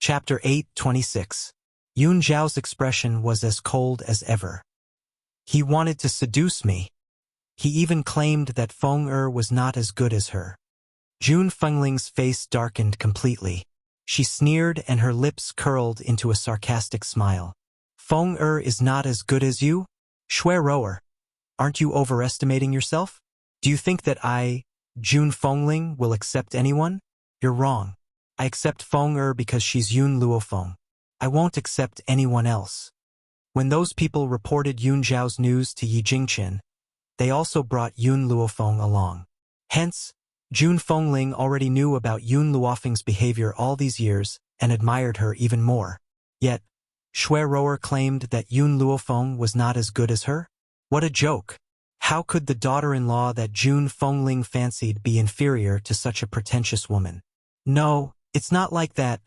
Chapter 8:26. Yun Zhao's expression was as cold as ever. He wanted to seduce me. He even claimed that Feng Er was not as good as her. Jun Fengling's face darkened completely. She sneered and her lips curled into a sarcastic smile. Feng Er is not as good as you? Shui Rower, aren't you overestimating yourself? Do you think that I, Jun Fengling, will accept anyone? You're wrong. I accept Feng Er because she's Yun Luofeng. I won't accept anyone else. When those people reported Yun Zhao's news to Yi Jingqian, they also brought Yun Luofeng along. Hence, Jun Fengling already knew about Yun Luofeng's behavior all these years and admired her even more. Yet, Shui Rower claimed that Yun Luofeng was not as good as her? What a joke! How could the daughter-in-law that Jun Fengling fancied be inferior to such a pretentious woman? No, it's not like that.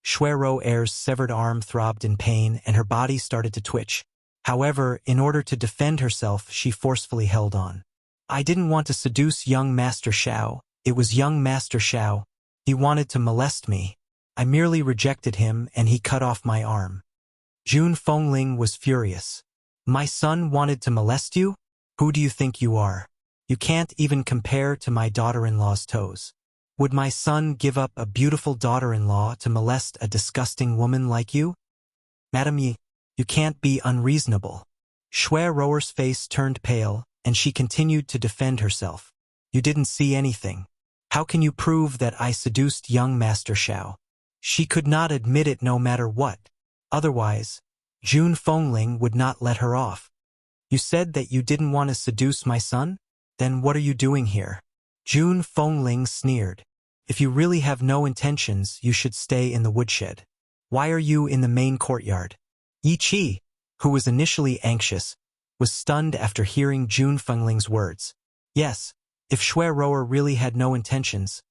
Shui Rower's severed arm throbbed in pain and her body started to twitch. However, in order to defend herself, she forcefully held on. I didn't want to seduce young Master Xiao. It was young Master Xiao. He wanted to molest me. I merely rejected him and he cut off my arm. Jun Fengling was furious. My son wanted to molest you? Who do you think you are? You can't even compare to my daughter-in-law's toes. Would my son give up a beautiful daughter-in-law to molest a disgusting woman like you? Madam Yi, you can't be unreasonable. Shui Rower's face turned pale, and she continued to defend herself. You didn't see anything. How can you prove that I seduced young Master Xiao? She could not admit it no matter what. Otherwise, Jun Fengling would not let her off. You said that you didn't want to seduce my son? Then what are you doing here? Jun Fengling sneered. If you really have no intentions, you should stay in the woodshed. Why are you in the main courtyard? Yi Qi, who was initially anxious, was stunned after hearing Jun Fengling's words. Yes, if Shui Rower really had no intentions,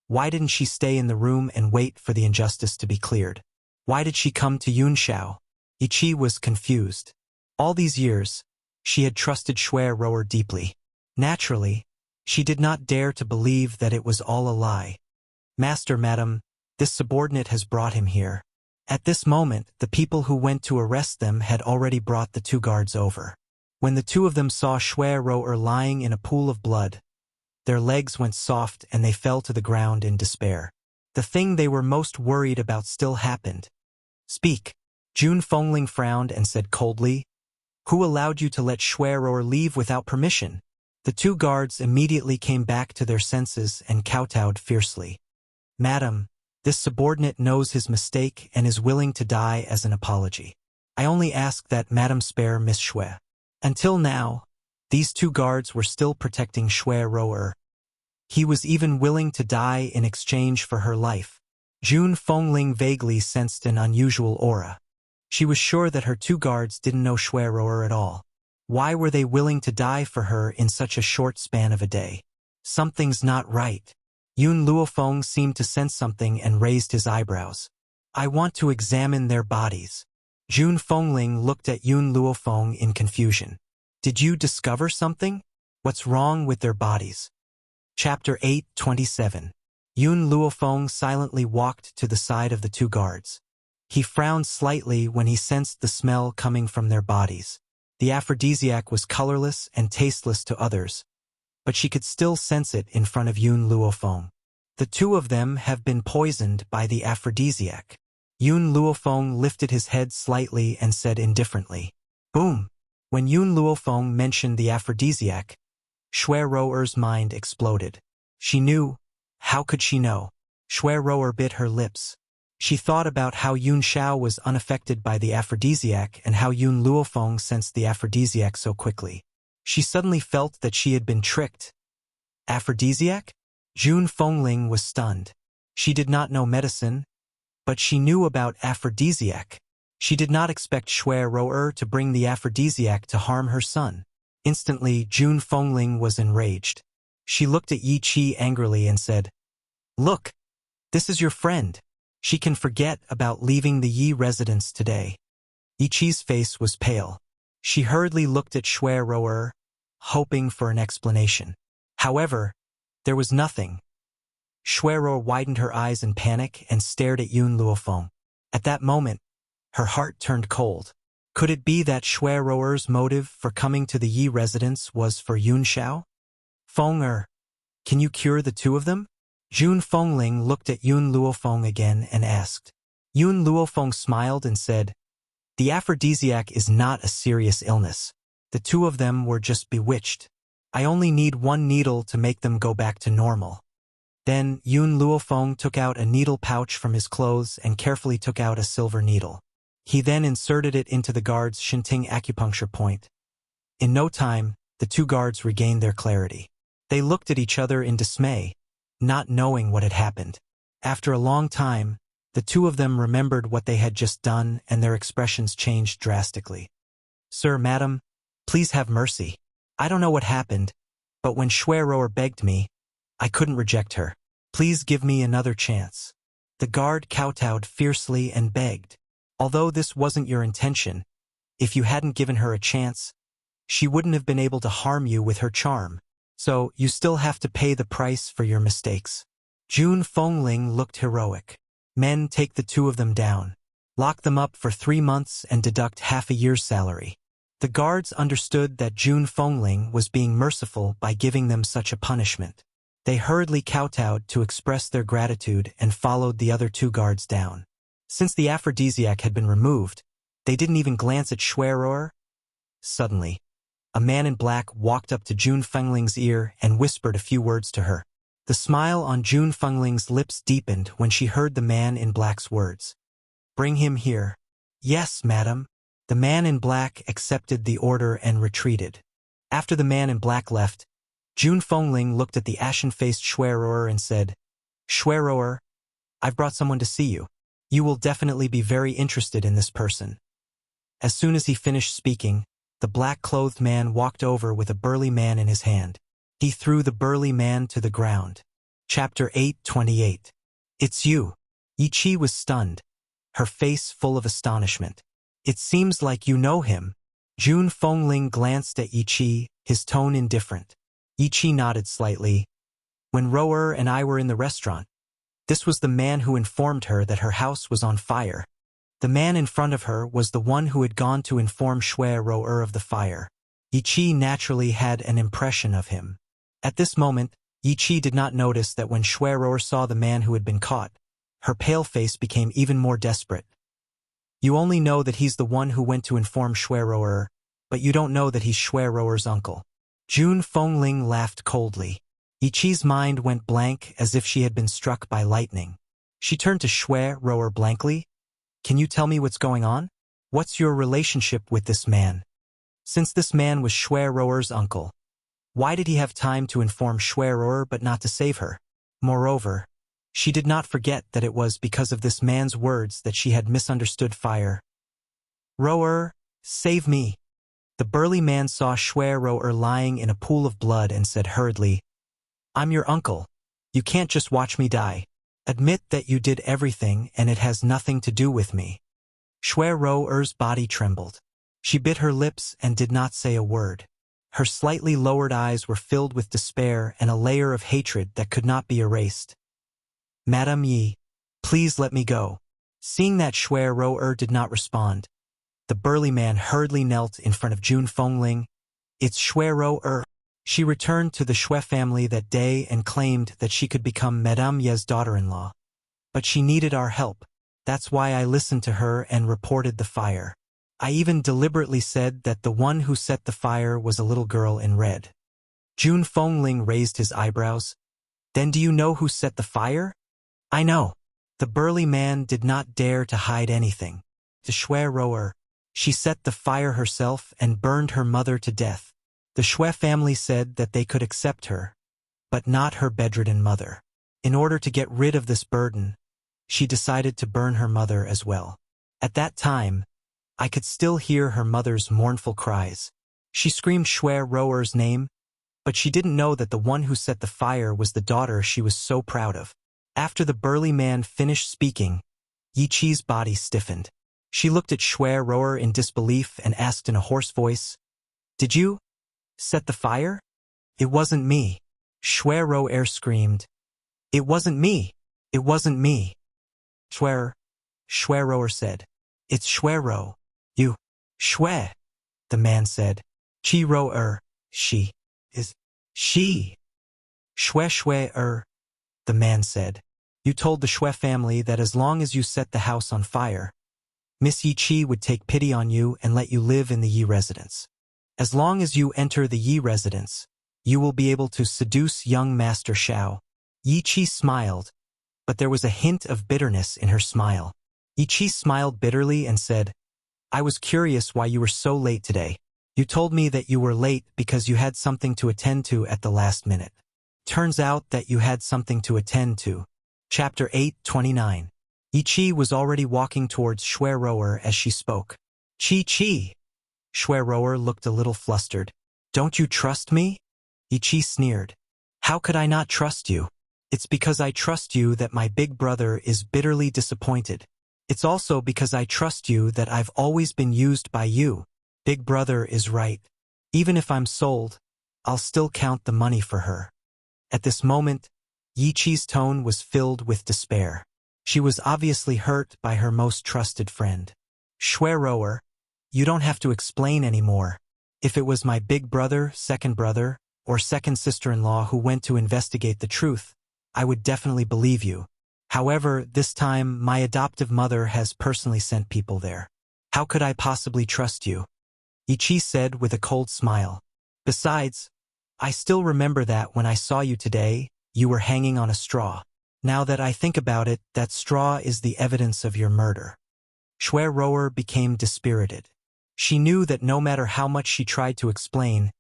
why didn't she stay in the room and wait for the injustice to be cleared? Why did she come to Yun Xiao? Yi Qi was confused. All these years, she had trusted Shui Rower deeply. Naturally, she did not dare to believe that it was all a lie. Master, madam, this subordinate has brought him here. At this moment, the people who went to arrest them had already brought the two guards over. When the two of them saw Shui Rower lying in a pool of blood, their legs went soft and they fell to the ground in despair. The thing they were most worried about still happened. Speak. Jun Fengling frowned and said coldly, Who allowed you to let Shui Rower leave without permission? The two guards immediately came back to their senses and kowtowed fiercely. Madam, this subordinate knows his mistake and is willing to die as an apology. I only ask that Madam spare Miss Shui. Until now, these two guards were still protecting Shui Rower. He was even willing to die in exchange for her life. Jun Fengling vaguely sensed an unusual aura. She was sure that her two guards didn't know Shui Rower at all. Why were they willing to die for her in such a short span of a day? Something's not right. Yun Luofeng seemed to sense something and raised his eyebrows. I want to examine their bodies. Jun Fengling looked at Yun Luofeng in confusion. Did you discover something? What's wrong with their bodies? Chapter 8:27. Yun Luofeng silently walked to the side of the two guards. He frowned slightly when he sensed the smell coming from their bodies. The aphrodisiac was colorless and tasteless to others, but she could still sense it in front of Yun Luofeng. The two of them have been poisoned by the aphrodisiac. Yun Luofeng lifted his head slightly and said indifferently, Boom! When Yun Luofeng mentioned the aphrodisiac, Shui Rower's mind exploded. She knew. How could she know? Shui Rower bit her lips. She thought about how Yun Xiao was unaffected by the aphrodisiac and how Yun Luofeng sensed the aphrodisiac so quickly. She suddenly felt that she had been tricked. Aphrodisiac? Jun Fengling was stunned. She did not know medicine, but she knew about aphrodisiac. She did not expect Shui Rower to bring the aphrodisiac to harm her son. Instantly, Jun Fengling was enraged. She looked at Yi Qi angrily and said, Look, this is your friend. She can forget about leaving the Yi residence today. Yi Qi's face was pale. She hurriedly looked at Shui Rower, hoping for an explanation. However, there was nothing. Shui Rower widened her eyes in panic and stared at Yun Luofeng. At that moment, her heart turned cold. Could it be that Shui Roer's motive for coming to the Yi residence was for Yun Xiao? Feng Er, can you cure the two of them? Jun Fengling looked at Yun Luofeng again and asked. Yun Luofeng smiled and said, the aphrodisiac is not a serious illness. The two of them were just bewitched. I only need one needle to make them go back to normal. Then Yun Luofeng took out a needle pouch from his clothes and carefully took out a silver needle. He then inserted it into the guard's Shinting acupuncture point. In no time, the two guards regained their clarity. They looked at each other in dismay, not knowing what had happened. After a long time, the two of them remembered what they had just done and their expressions changed drastically. Sir, madam, please have mercy. I don't know what happened, but when Shui Roer begged me, I couldn't reject her. Please give me another chance. The guard kowtowed fiercely and begged. Although this wasn't your intention, if you hadn't given her a chance, she wouldn't have been able to harm you with her charm. So you still have to pay the price for your mistakes. Jun Fengling looked heroic. Men, take the two of them down. Lock them up for 3 months and deduct half a year's salary. The guards understood that Jun Fengling was being merciful by giving them such a punishment. They hurriedly kowtowed to express their gratitude and followed the other two guards down. Since the aphrodisiac had been removed, they didn't even glance at Shui Roer. Suddenly, a man in black walked up to Jun Fengling's ear and whispered a few words to her. The smile on Jun Fengling's lips deepened when she heard the man in black's words. Bring him here. Yes, madam. The man in black accepted the order and retreated. After the man in black left, Jun Fengling looked at the ashen-faced Shui Roer and said, Shui Roer, I've brought someone to see you. You will definitely be very interested in this person. As soon as he finished speaking, the black-clothed man walked over with a burly man in his hand. He threw the burly man to the ground. Chapter 8:28. It's you. Yi Chi was stunned, her face full of astonishment. It seems like you know him. Jun Fengling glanced at Yi Chi, his tone indifferent. Yi Chi nodded slightly. When Roer and I were in the restaurant, this was the man who informed her that her house was on fire. The man in front of her was the one who had gone to inform Shui Roer of the fire. Yi Chi naturally had an impression of him. At this moment, Yi Chi did not notice that when Shui Roer saw the man who had been caught, her pale face became even more desperate. You only know that he's the one who went to inform Shui Roer, but you don't know that he's Shui Roer's uncle. Jun Fengling laughed coldly. Yi Chi's mind went blank as if she had been struck by lightning. She turned to Shui Roer blankly. Can you tell me what's going on? What's your relationship with this man? Since this man was Shui Roer's uncle, why did he have time to inform Shui Roer but not to save her? Moreover, she did not forget that it was because of this man's words that she had misunderstood fire. Roer, save me. The burly man saw Shui Roer lying in a pool of blood and said hurriedly, I'm your uncle. You can't just watch me die. Admit that you did everything and it has nothing to do with me. Shui Roer's body trembled. She bit her lips and did not say a word. Her slightly lowered eyes were filled with despair and a layer of hatred that could not be erased. Madame Yi, please let me go. Seeing that Shui Roer did not respond, the burly man hurriedly knelt in front of Jun Fengling. It's Shui Roer. She returned to the Shui family that day and claimed that she could become Madame Ye's daughter-in-law. But she needed our help. That's why I listened to her and reported the fire. I even deliberately said that the one who set the fire was a little girl in red. Jun Fengling raised his eyebrows. Then do you know who set the fire? I know. The burly man did not dare to hide anything. To Shui Roer, she set the fire herself and burned her mother to death. The Shui family said that they could accept her, but not her bedridden mother. In order to get rid of this burden, she decided to burn her mother as well. At that time, I could still hear her mother's mournful cries. She screamed Shui Roer's name, but she didn't know that the one who set the fire was the daughter she was so proud of. After the burly man finished speaking, Yi Chi's body stiffened. She looked at Shui Roer in disbelief and asked in a hoarse voice, Did you set the fire? It wasn't me. Shui Roer screamed. It wasn't me. It wasn't me. Shui, Shui said. It's Shui. You. Shui. The man said. Chi Ro she. Is. She. Shui. The man said. You told the Shui family that as long as you set the house on fire, Miss Yi Chi would take pity on you and let you live in the Yi residence. As long as you enter the Yi residence, you will be able to seduce young Master Xiao. Yi Chi smiled, but there was a hint of bitterness in her smile. Yi Chi smiled bitterly and said, I was curious why you were so late today. You told me that you were late because you had something to attend to at the last minute. Turns out that you had something to attend to. Chapter 8:29. Yi Chi was already walking towards Shui as she spoke. Chi. Shui looked a little flustered. Don't you trust me? Yi Chi sneered. How could I not trust you? It's because I trust you that my big brother is bitterly disappointed. It's also because I trust you that I've always been used by you. Big brother is right. Even if I'm sold, I'll still count the money for her. At this moment, Yi Chi's tone was filled with despair. She was obviously hurt by her most trusted friend. Shui, you don't have to explain anymore. If it was my big brother, second brother, or second sister-in-law who went to investigate the truth, I would definitely believe you. However, this time my adoptive mother has personally sent people there. How could I possibly trust you? Yi Chi said with a cold smile. Besides, I still remember that when I saw you today, you were hanging on a straw. Now that I think about it, that straw is the evidence of your murder. Shui became dispirited. She knew that no matter how much she tried to explain,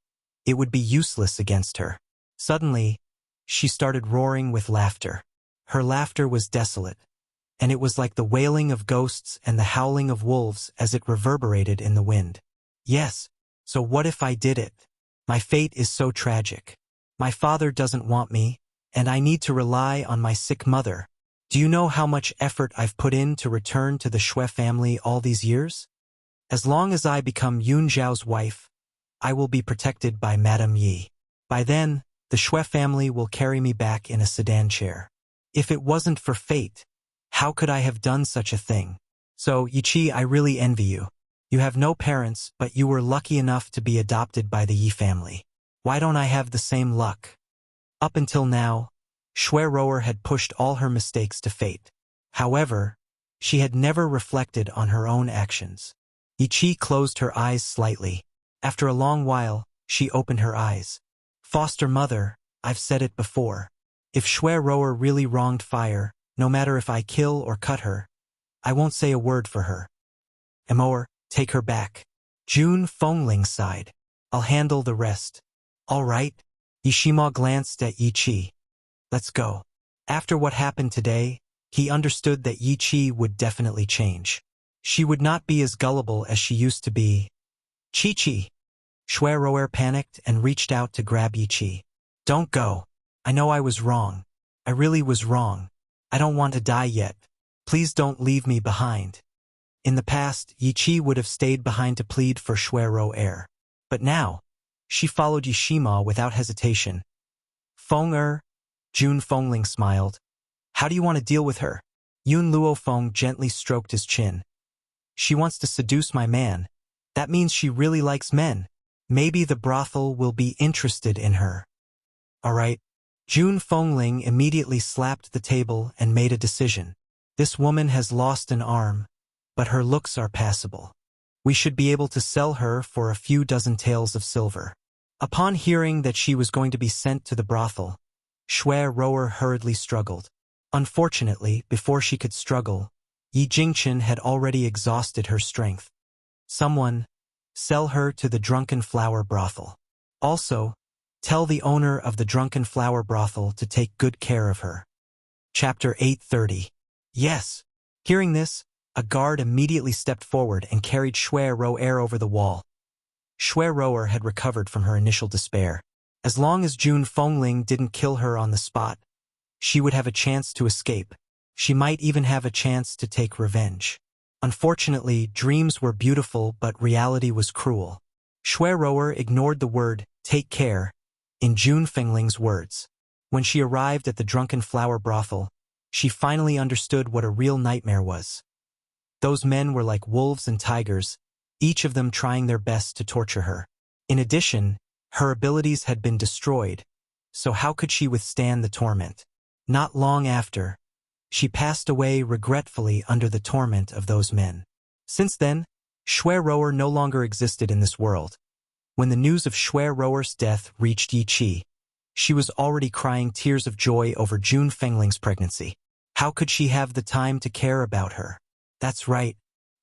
it would be useless against her. Suddenly, she started roaring with laughter. Her laughter was desolate, and it was like the wailing of ghosts and the howling of wolves as it reverberated in the wind. Yes, so what if I did it? My fate is so tragic. My father doesn't want me, and I need to rely on my sick mother. Do you know how much effort I've put in to return to the Shui family all these years? As long as I become Yun Zhao's wife, I will be protected by Madame Yi. By then, the Shui family will carry me back in a sedan chair. If it wasn't for fate, how could I have done such a thing? So, Yi Chi, I really envy you. You have no parents, but you were lucky enough to be adopted by the Yi family. Why don't I have the same luck? Up until now, Shui had pushed all her mistakes to fate. However, she had never reflected on her own actions. Yi Chi closed her eyes slightly. After a long while, she opened her eyes. Foster mother, I've said it before. If Shui really wronged Fire, no matter if I kill or cut her, I won't say a word for her. Amor, take her back. Jun Fengling sighed. I'll handle the rest. All right. Yishima glanced at Yi Chi. Let's go. After what happened today, he understood that Yi Chi would definitely change. She would not be as gullible as she used to be. Chi. Shui panicked and reached out to grab Yi Chi. Don't go. I know I was wrong. I really was wrong. I don't want to die yet. Please don't leave me behind. In the past, Yi Chi would have stayed behind to plead for Shui But now, she followed Yishima without hesitation. Feng Jun Fengling smiled. How do you want to deal with her? Yun Luofeng gently stroked his chin. She wants to seduce my man. That means she really likes men. Maybe the brothel will be interested in her. All right. Jun Fengling immediately slapped the table and made a decision. This woman has lost an arm, but her looks are passable. We should be able to sell her for a few dozen taels of silver. Upon hearing that she was going to be sent to the brothel, Shui hurriedly struggled. Unfortunately, before she could struggle, Yi Jingchen had already exhausted her strength. Someone, sell her to the Drunken Flower brothel. Also, tell the owner of the Drunken Flower brothel to take good care of her. Chapter 8:30. Yes. Hearing this, a guard immediately stepped forward and carried Shui over the wall. Shui had recovered from her initial despair. As long as Jun Fengling didn't kill her on the spot, she would have a chance to escape. She might even have a chance to take revenge. Unfortunately, dreams were beautiful, but reality was cruel. Shui ignored the word, take care, in Jun Fengling's words. When she arrived at the Drunken Flower brothel, she finally understood what a real nightmare was. Those men were like wolves and tigers, each of them trying their best to torture her. In addition, her abilities had been destroyed, so how could she withstand the torment? Not long after, she passed away regretfully under the torment of those men. Since then, Shui Rower no longer existed in this world. When the news of Shui Rower's death reached Yi Qi, she was already crying tears of joy over Jun Fengling's pregnancy. How could she have the time to care about her? That's right.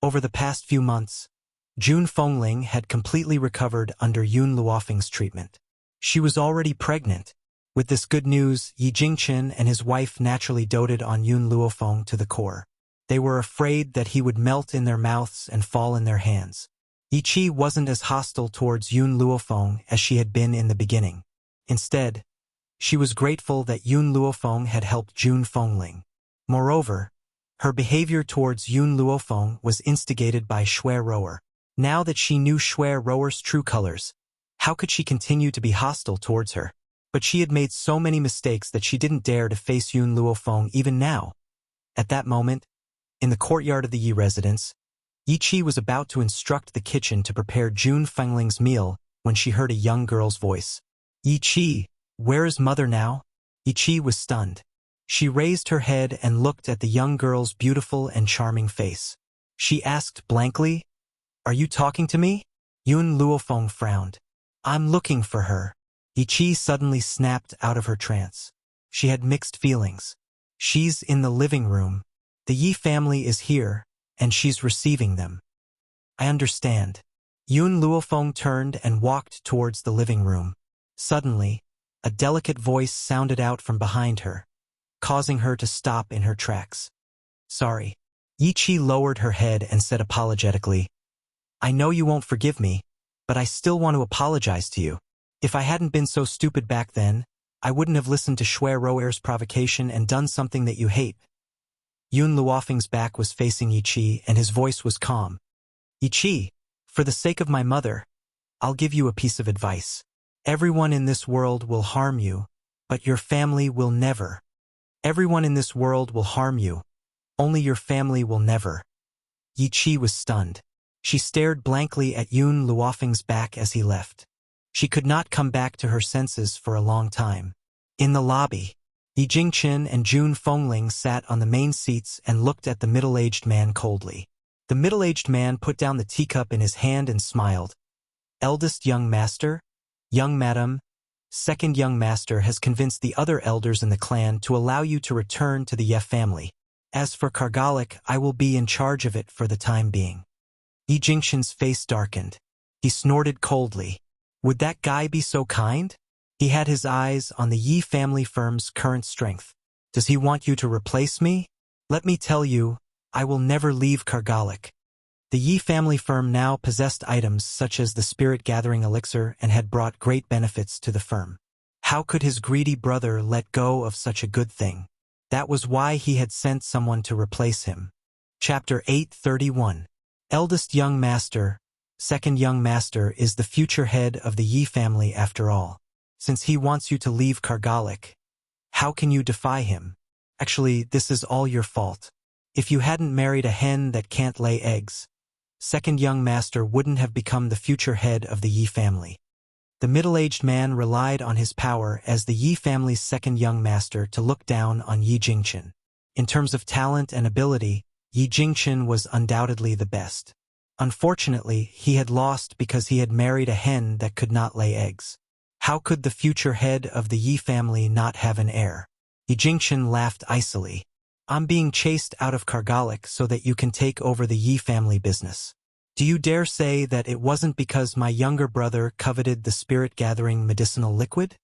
Over the past few months, Jun Fengling had completely recovered under Yun Luofeng's treatment. She was already pregnant. With this good news, Yi Jingchen and his wife naturally doted on Yun Luofeng to the core. They were afraid that he would melt in their mouths and fall in their hands. Yi Qi wasn't as hostile towards Yun Luofeng as she had been in the beginning. Instead, she was grateful that Yun Luofeng had helped Jun Fengling. Moreover, her behavior towards Yun Luofeng was instigated by Shui Rower. Now that she knew Shui Rower's true colors, how could she continue to be hostile towards her? But she had made so many mistakes that she didn't dare to face Yun Luofeng even now. At that moment, in the courtyard of the Yi residence, Yi Qi was about to instruct the kitchen to prepare Jun Fengling's meal when she heard a young girl's voice. Yi Qi, where is mother now? Yi Qi was stunned. She raised her head and looked at the young girl's beautiful and charming face. She asked blankly, "Are you talking to me?" Yun Luofeng frowned. "I'm looking for her." Yi Qi suddenly snapped out of her trance. She had mixed feelings. She's in the living room. The Yi family is here, and she's receiving them. I understand. Yun Luofeng turned and walked towards the living room. Suddenly, a delicate voice sounded out from behind her, causing her to stop in her tracks. Sorry. Yi Qi lowered her head and said apologetically, I know you won't forgive me, but I still want to apologize to you. If I hadn't been so stupid back then, I wouldn't have listened to Shui Rower's provocation and done something that you hate. Yun Luofeng's back was facing Yi Qi and his voice was calm. Yi Qi, for the sake of my mother, I'll give you a piece of advice. Everyone in this world will harm you, but your family will never. Everyone in this world will harm you, only your family will never. Yi Qi was stunned. She stared blankly at Yun Luofeng's back as he left. She could not come back to her senses for a long time. In the lobby, Yi Jingchen and Jun Fengling sat on the main seats and looked at the middle-aged man coldly. The middle-aged man put down the teacup in his hand and smiled. Eldest young master? Young madam? Second young master has convinced the other elders in the clan to allow you to return to the Ye family. As for Kargalik, I will be in charge of it for the time being. Yi Jingchen's face darkened. He snorted coldly. Would that guy be so kind? He had his eyes on the Yi family firm's current strength. Does he want you to replace me? Let me tell you, I will never leave Kargalik. The Yi family firm now possessed items such as the spirit-gathering elixir and had brought great benefits to the firm. How could his greedy brother let go of such a good thing? That was why he had sent someone to replace him. Chapter 831. Eldest young master, second young master is the future head of the Yi family after all. Since he wants you to leave Kargalik, how can you defy him? Actually, this is all your fault. If you hadn't married a hen that can't lay eggs, second young master wouldn't have become the future head of the Yi family. The middle-aged man relied on his power as the Yi family's second young master to look down on Yi Jingchen. In terms of talent and ability, Yi Jingchen was undoubtedly the best. Unfortunately, he had lost because he had married a hen that could not lay eggs. How could the future head of the Yi family not have an heir? Yi Jingchen laughed icily. I'm being chased out of Kargalik so that you can take over the Yi family business. Do you dare say that it wasn't because my younger brother coveted the spirit-gathering medicinal liquid?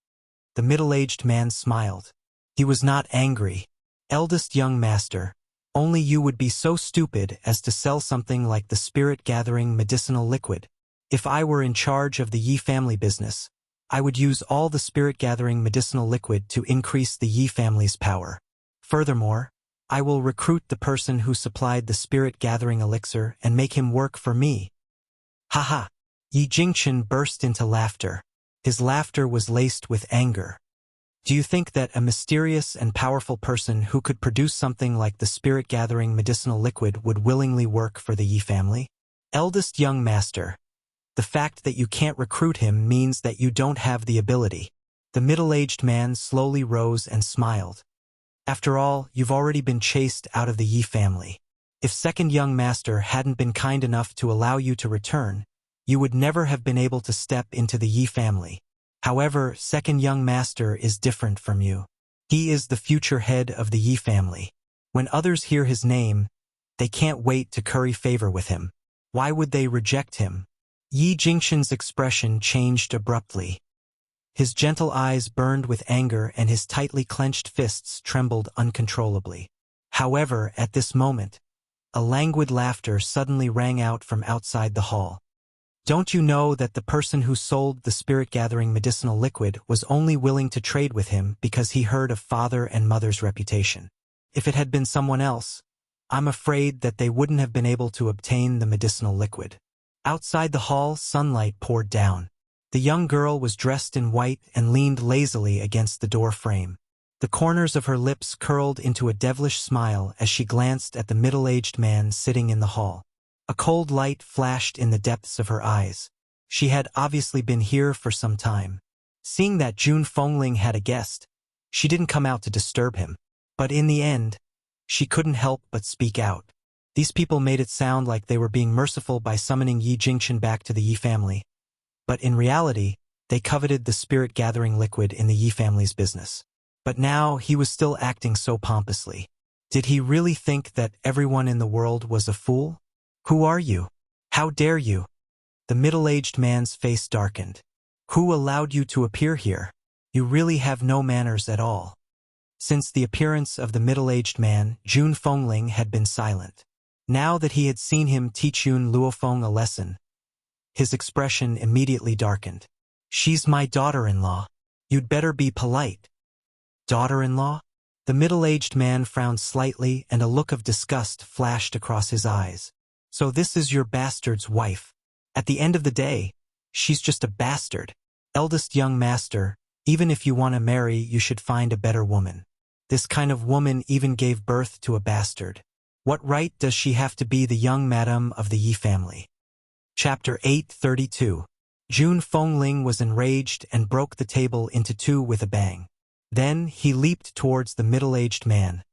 The middle-aged man smiled. He was not angry. Eldest young master, only you would be so stupid as to sell something like the spirit-gathering medicinal liquid. If I were in charge of the Yi family business, I would use all the spirit-gathering medicinal liquid to increase the Yi family's power. Furthermore, I will recruit the person who supplied the spirit-gathering elixir and make him work for me. Ha! Yi Jingchen burst into laughter. His laughter was laced with anger. Do you think that a mysterious and powerful person who could produce something like the spirit-gathering medicinal liquid would willingly work for the Yi family? Eldest young master. The fact that you can't recruit him means that you don't have the ability. The middle-aged man slowly rose and smiled. After all, you've already been chased out of the Yi family. If second young master hadn't been kind enough to allow you to return, you would never have been able to step into the Yi family. However, second young master is different from you. He is the future head of the Yi family. When others hear his name, they can't wait to curry favor with him. Why would they reject him? Yi Jingxun's expression changed abruptly. His gentle eyes burned with anger and his tightly clenched fists trembled uncontrollably. However, at this moment, a languid laughter suddenly rang out from outside the hall. Don't you know that the person who sold the spirit-gathering medicinal liquid was only willing to trade with him because he heard of father and mother's reputation? If it had been someone else, I'm afraid that they wouldn't have been able to obtain the medicinal liquid. Outside the hall, sunlight poured down. The young girl was dressed in white and leaned lazily against the door frame. The corners of her lips curled into a devilish smile as she glanced at the middle-aged man sitting in the hall. A cold light flashed in the depths of her eyes. She had obviously been here for some time. Seeing that Jun Fengling had a guest, she didn't come out to disturb him. But in the end, she couldn't help but speak out. These people made it sound like they were being merciful by summoning Yi Jingxun back to the Yi family. But in reality, they coveted the spirit-gathering liquid in the Yi family's business. But now he was still acting so pompously. Did he really think that everyone in the world was a fool? Who are you? How dare you? The middle-aged man's face darkened. Who allowed you to appear here? You really have no manners at all. Since the appearance of the middle-aged man, Jun Fengling had been silent. Now that he had seen him teach Yun Luofeng a lesson, his expression immediately darkened. She's my daughter-in-law. You'd better be polite. Daughter-in-law? The middle-aged man frowned slightly and a look of disgust flashed across his eyes. So this is your bastard's wife. At the end of the day, she's just a bastard. Eldest young master, even if you want to marry, you should find a better woman. This kind of woman even gave birth to a bastard. What right does she have to be the young madam of the Yi family? Chapter 832. Jun Fengling was enraged and broke the table into two with a bang. Then he leaped towards the middle-aged man.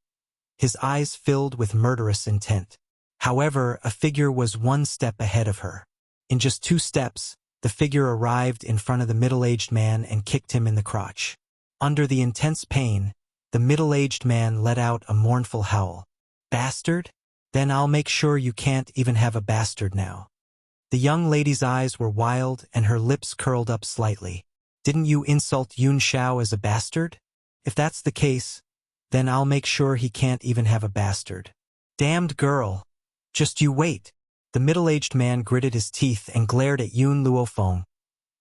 His eyes filled with murderous intent. However, a figure was one step ahead of her. In just 2 steps, the figure arrived in front of the middle-aged man and kicked him in the crotch. Under the intense pain, the middle-aged man let out a mournful howl. Bastard? Then I'll make sure you can't even have a bastard now. The young lady's eyes were wild and her lips curled up slightly. Didn't you insult Yun Xiao as a bastard? If that's the case, then I'll make sure he can't even have a bastard. Damned girl. Just you wait. The middle-aged man gritted his teeth and glared at Yun Luofeng,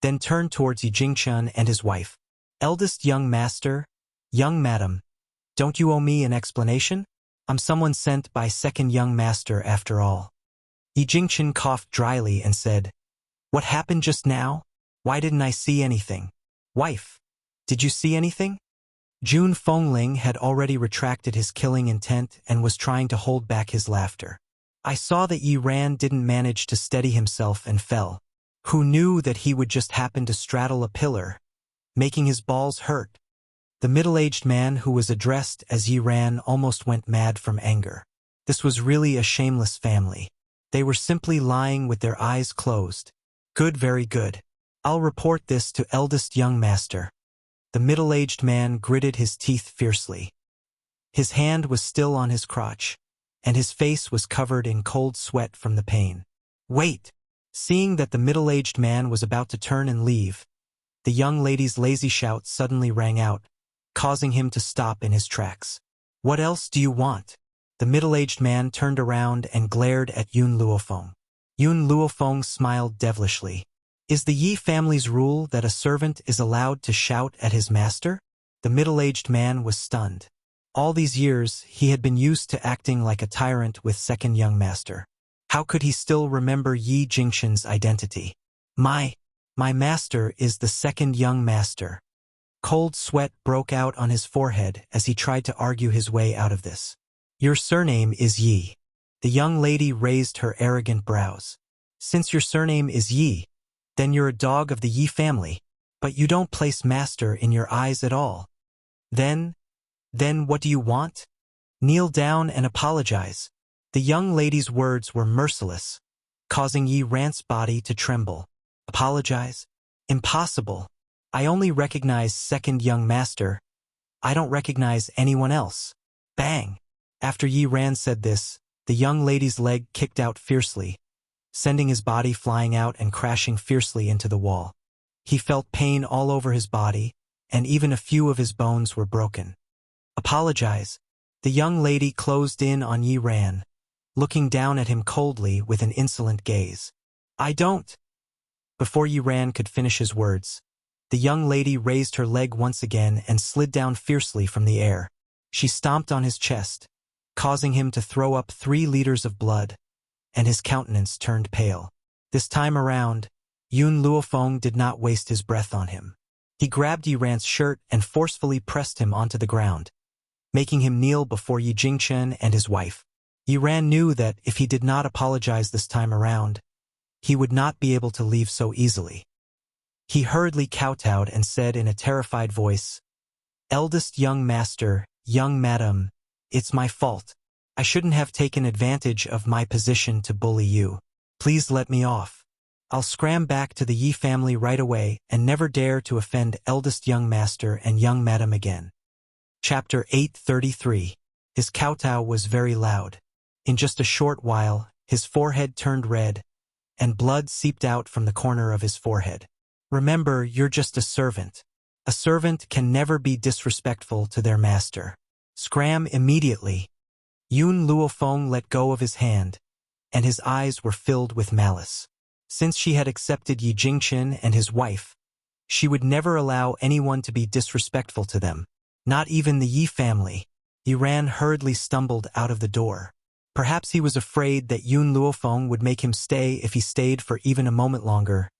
then turned towards Yi Jingxun and his wife. Eldest young master, young madam, don't you owe me an explanation? I'm someone sent by second young master after all. Yi Jingxun coughed dryly and said, What happened just now? Why didn't I see anything? Wife, did you see anything? Jun Fengling had already retracted his killing intent and was trying to hold back his laughter. I saw that Yi Ran didn't manage to steady himself and fell. Who knew that he would just happen to straddle a pillar, making his balls hurt? The middle-aged man who was addressed as Yi Ran almost went mad from anger. This was really a shameless family. They were simply lying with their eyes closed. Good, very good. I'll report this to eldest young master. The middle-aged man gritted his teeth fiercely. His hand was still on his crotch, and his face was covered in cold sweat from the pain. Wait! Seeing that the middle-aged man was about to turn and leave, the young lady's lazy shout suddenly rang out, causing him to stop in his tracks. What else do you want? The middle-aged man turned around and glared at Yun Luofeng. Yun Luofeng smiled devilishly. Is the Yi family's rule that a servant is allowed to shout at his master? The middle-aged man was stunned. All these years, he had been used to acting like a tyrant with second young master. How could he still remember Yi Jingxun's identity? My master is the second young master. Cold sweat broke out on his forehead as he tried to argue his way out of this. Your surname is Yi. The young lady raised her arrogant brows. Since your surname is Yi, then you're a dog of the Yi family, but you don't place master in your eyes at all. Then what do you want? Kneel down and apologize. The young lady's words were merciless, causing Yi Ran's body to tremble. Apologize? Impossible. I only recognize second young master. I don't recognize anyone else. Bang! After Yi Ran said this, the young lady's leg kicked out fiercely, sending his body flying out and crashing fiercely into the wall. He felt pain all over his body, and even a few of his bones were broken. Apologize. The young lady closed in on Yi Ran, looking down at him coldly with an insolent gaze. I don't. Before Yi Ran could finish his words, the young lady raised her leg once again and slid down fiercely from the air. She stomped on his chest, causing him to throw up 3 liters of blood, and his countenance turned pale. This time around, Yun Luofeng did not waste his breath on him. He grabbed Yi Ran's shirt and forcefully pressed him onto the ground, making him kneel before Yi Jingchen and his wife. Yi Ran knew that if he did not apologize this time around, he would not be able to leave so easily. He hurriedly kowtowed and said in a terrified voice, Eldest young master, young madam, it's my fault. I shouldn't have taken advantage of my position to bully you. Please let me off. I'll scram back to the Yi family right away and never dare to offend eldest young master and young madam again. Chapter 833. His kowtow was very loud. In just a short while, his forehead turned red, and blood seeped out from the corner of his forehead. Remember, you're just a servant. A servant can never be disrespectful to their master. Scram immediately. Yun Luofeng let go of his hand, and his eyes were filled with malice. Since she had accepted Yi Jingchen and his wife, she would never allow anyone to be disrespectful to them, not even the Yi family. Yi Ran hurriedly stumbled out of the door. Perhaps he was afraid that Yun Luofeng would make him stay if he stayed for even a moment longer.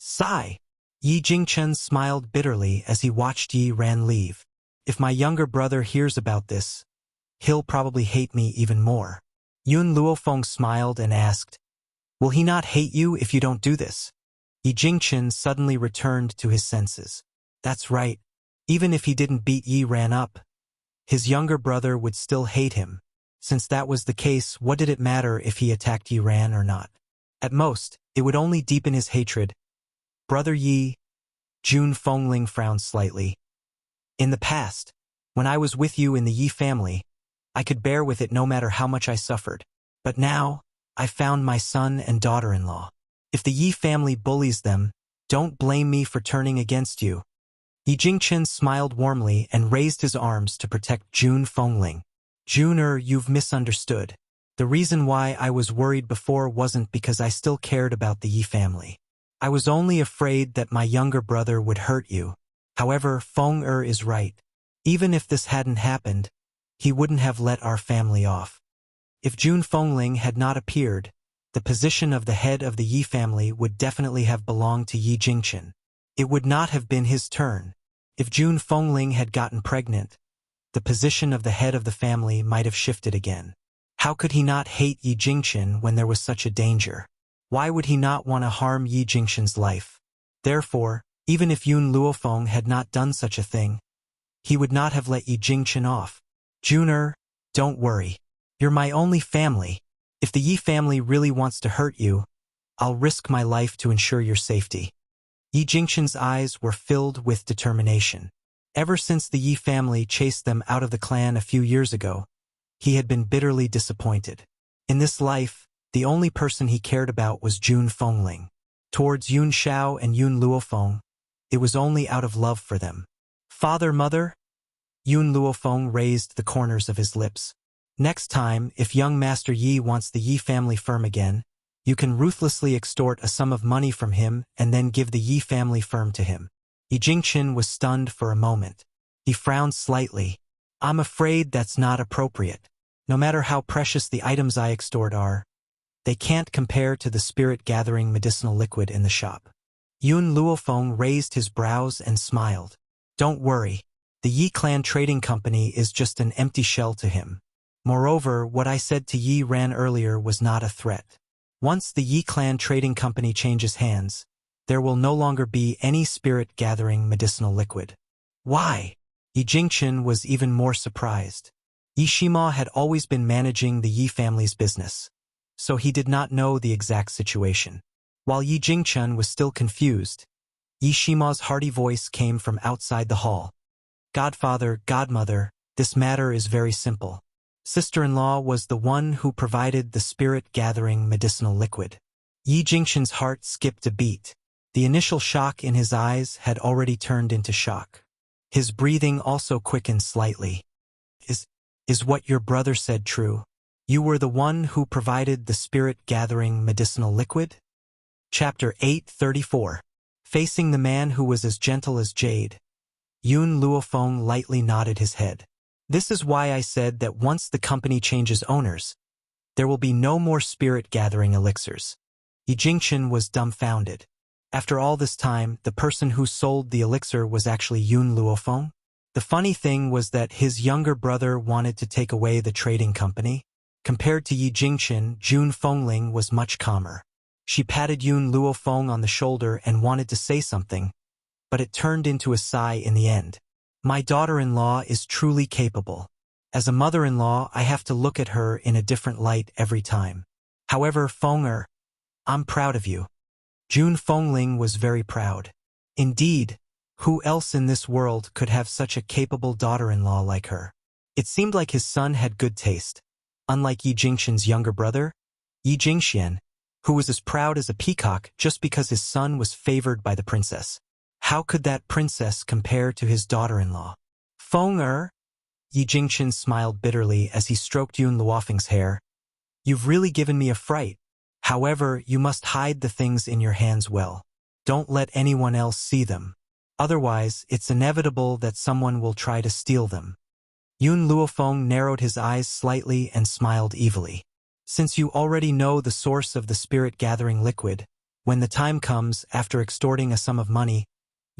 Sigh. Yi Jingchen smiled bitterly as he watched Yi Ran leave. If my younger brother hears about this, he'll probably hate me even more. Yun Luofeng smiled and asked, Will he not hate you if you don't do this? Yi Jingchen suddenly returned to his senses. That's right. Even if he didn't beat Yi Ran up, his younger brother would still hate him. Since that was the case, what did it matter if he attacked Yi Ran or not? At most, it would only deepen his hatred. Brother Yi, Jun Fengling frowned slightly. In the past, when I was with you in the Yi family, I could bear with it no matter how much I suffered. But now, I found my son and daughter-in-law. If the Yi family bullies them, don't blame me for turning against you. Yi Jingchen smiled warmly and raised his arms to protect Jun Fengling. Juner, you've misunderstood. The reason why I was worried before wasn't because I still cared about the Yi family. I was only afraid that my younger brother would hurt you. However, Feng is right. Even if this hadn't happened, he wouldn't have let our family off. If Jun Fengling had not appeared, the position of the head of the Yi family would definitely have belonged to Yi Jingchen. It would not have been his turn. If Jun Fengling had gotten pregnant, the position of the head of the family might have shifted again. How could he not hate Yi Jingchen when there was such a danger? Why would he not want to harm Yi Jingchen's life? Therefore, even if Yun Luofeng had not done such a thing, he would not have let Yi Jingchen off. Juner, don't worry. You're my only family. If the Yi family really wants to hurt you, I'll risk my life to ensure your safety. Yi Jingchen's eyes were filled with determination. Ever since the Yi family chased them out of the clan a few years ago, he had been bitterly disappointed. In this life, the only person he cared about was Jun Fengling. Towards Yun Xiao and Yun Luofeng, it was only out of love for them. Father, mother? Yun Luofeng raised the corners of his lips. Next time, if young Master Yi wants the Yi family firm again, you can ruthlessly extort a sum of money from him and then give the Yi family firm to him. Yi Jingchen was stunned for a moment. He frowned slightly. I'm afraid that's not appropriate. No matter how precious the items I extort are, they can't compare to the spirit-gathering medicinal liquid in the shop. Yun Luofeng raised his brows and smiled. Don't worry. The Yi clan trading company is just an empty shell to him. Moreover, what I said to Yi Ran earlier was not a threat. Once the Yi clan trading company changes hands, there will no longer be any spirit-gathering medicinal liquid. Why? Yi Jingchen was even more surprised. Yi Shima had always been managing the Yi family's business, so he did not know the exact situation. While Yi Jingchen was still confused, Yi Shima's hearty voice came from outside the hall. Godfather, godmother, this matter is very simple. Sister-in-law was the one who provided the spirit-gathering medicinal liquid. Yi Jingchen's heart skipped a beat. The initial shock in his eyes had already turned into shock. His breathing also quickened slightly. Is what your brother said true? You were the one who provided the spirit-gathering medicinal liquid? Chapter 834. Facing the man who was as gentle as jade. Yun Luofeng lightly nodded his head. This is why I said that once the company changes owners, there will be no more spirit-gathering elixirs. Yi Jingchen was dumbfounded. After all this time, the person who sold the elixir was actually Yun Luofeng? The funny thing was that his younger brother wanted to take away the trading company. Compared to Yi Jingchen, Jun Fengling was much calmer. She patted Yun Luofeng on the shoulder and wanted to say something, but it turned into a sigh in the end. My daughter-in-law is truly capable. As a mother-in-law, I have to look at her in a different light every time. However, Feng'er, I'm proud of you. Jun Fengling was very proud. Indeed, who else in this world could have such a capable daughter-in-law like her? It seemed like his son had good taste. Unlike Yi Jingchen's younger brother, Yi Jingxian, who was as proud as a peacock just because his son was favored by the princess. How could that princess compare to his daughter-in-law? Feng'er? Yi Jingchen smiled bitterly as he stroked Yun Luofeng's hair. You've really given me a fright. However, you must hide the things in your hands well. Don't let anyone else see them. Otherwise, it's inevitable that someone will try to steal them. Yun Luofeng narrowed his eyes slightly and smiled evilly. Since you already know the source of the spirit-gathering liquid, when the time comes, after extorting a sum of money,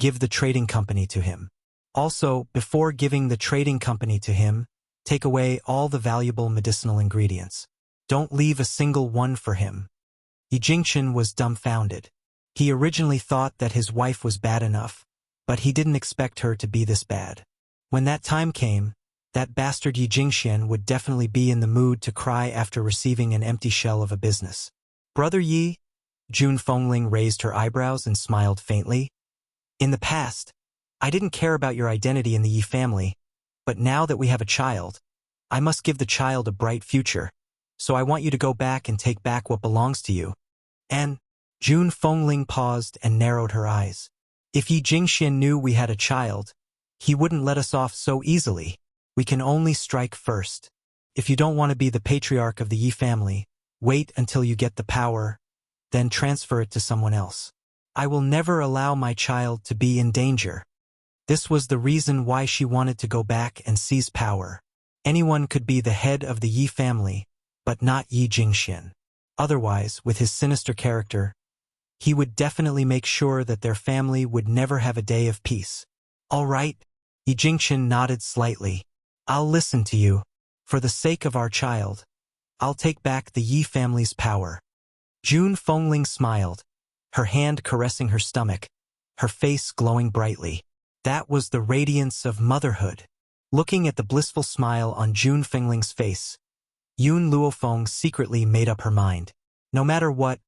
give the trading company to him. Also, before giving the trading company to him, take away all the valuable medicinal ingredients. Don't leave a single one for him. Yi Jingchen was dumbfounded. He originally thought that his wife was bad enough, but he didn't expect her to be this bad. When that time came, that bastard Yi Jingxian would definitely be in the mood to cry after receiving an empty shell of a business. Brother Yi? Jun Fengling raised her eyebrows and smiled faintly. In the past, I didn't care about your identity in the Yi family, but now that we have a child, I must give the child a bright future, so I want you to go back and take back what belongs to you. And Jun Fengling paused and narrowed her eyes. If Yi Jingxian knew we had a child, he wouldn't let us off so easily. We can only strike first. If you don't want to be the patriarch of the Yi family, wait until you get the power, then transfer it to someone else. I will never allow my child to be in danger. This was the reason why she wanted to go back and seize power. Anyone could be the head of the Yi family, but not Yi Jingxian. Otherwise, with his sinister character, he would definitely make sure that their family would never have a day of peace. All right, Yi Jingxian nodded slightly. I'll listen to you. For the sake of our child, I'll take back the Yi family's power. Jun Fengling smiled, her hand caressing her stomach, her face glowing brightly. That was the radiance of motherhood. Looking at the blissful smile on Jun Fengling's face, Yun Luofeng secretly made up her mind. No matter what,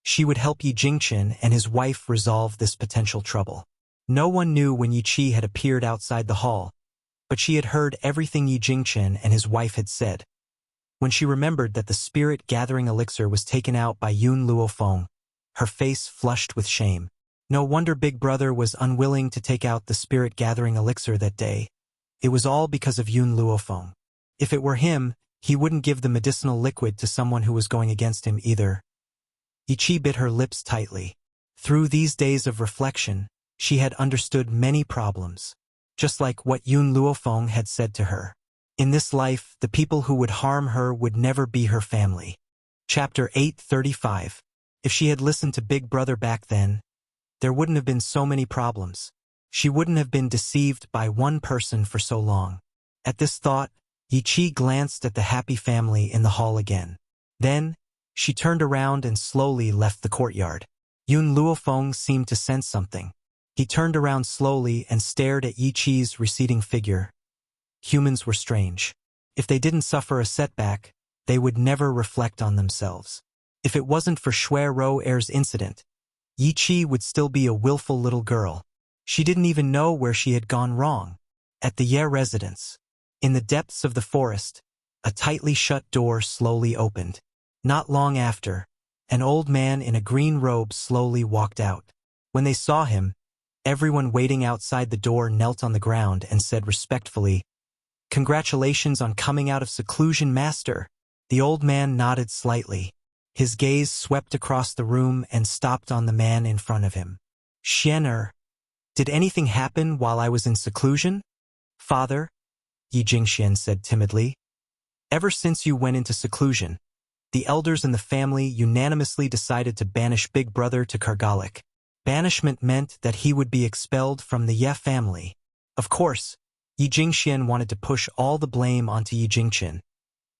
she would help Yi Jingchen and his wife resolve this potential trouble. No one knew when Yi Qi had appeared outside the hall, but she had heard everything Yi Jingchen and his wife had said. When she remembered that the spirit-gathering elixir was taken out by Yun Luofeng, her face flushed with shame. No wonder Big Brother was unwilling to take out the spirit-gathering elixir that day. It was all because of Yun Luofeng. If it were him, he wouldn't give the medicinal liquid to someone who was going against him either. Yi Qi bit her lips tightly. Through these days of reflection, she had understood many problems, just like what Yun Luofeng had said to her. In this life, the people who would harm her would never be her family. Chapter 835. If she had listened to Big Brother back then, there wouldn't have been so many problems. She wouldn't have been deceived by one person for so long. At this thought, Yi Qi glanced at the happy family in the hall again. Then, she turned around and slowly left the courtyard. Yun Luofeng seemed to sense something. He turned around slowly and stared at Yi Qi's receding figure. Humans were strange. If they didn't suffer a setback, they would never reflect on themselves. If it wasn't for Shui Ro Er's incident, Yi Qi would still be a willful little girl. She didn't even know where she had gone wrong. At the Ye residence, in the depths of the forest, a tightly shut door slowly opened. Not long after, an old man in a green robe slowly walked out. When they saw him, everyone waiting outside the door knelt on the ground and said respectfully, "Congratulations on coming out of seclusion, master." The old man nodded slightly. His gaze swept across the room and stopped on the man in front of him. "Xian'er, did anything happen while I was in seclusion?" "Father," Yi Jingxian said timidly. "Ever since you went into seclusion, the elders in the family unanimously decided to banish Big Brother to Kargalik. Banishment meant that he would be expelled from the Ye family. Of course, Yi Jingxian wanted to push all the blame onto Yi Jingqian,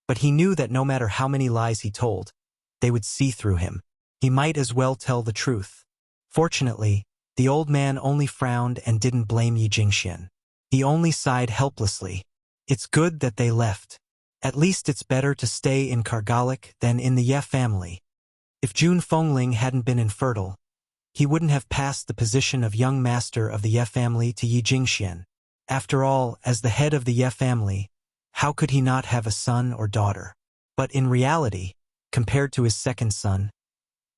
but he knew that no matter how many lies he told, they would see through him. He might as well tell the truth. Fortunately, the old man only frowned and didn't blame Yi Jingxian. He only sighed helplessly. It's good that they left. At least it's better to stay in Kargalik than in the Ye family. If Jun Fengling hadn't been infertile, he wouldn't have passed the position of young master of the Ye family to Yi Jingxian. After all, as the head of the Ye family, how could he not have a son or daughter? But in reality, compared to his second son,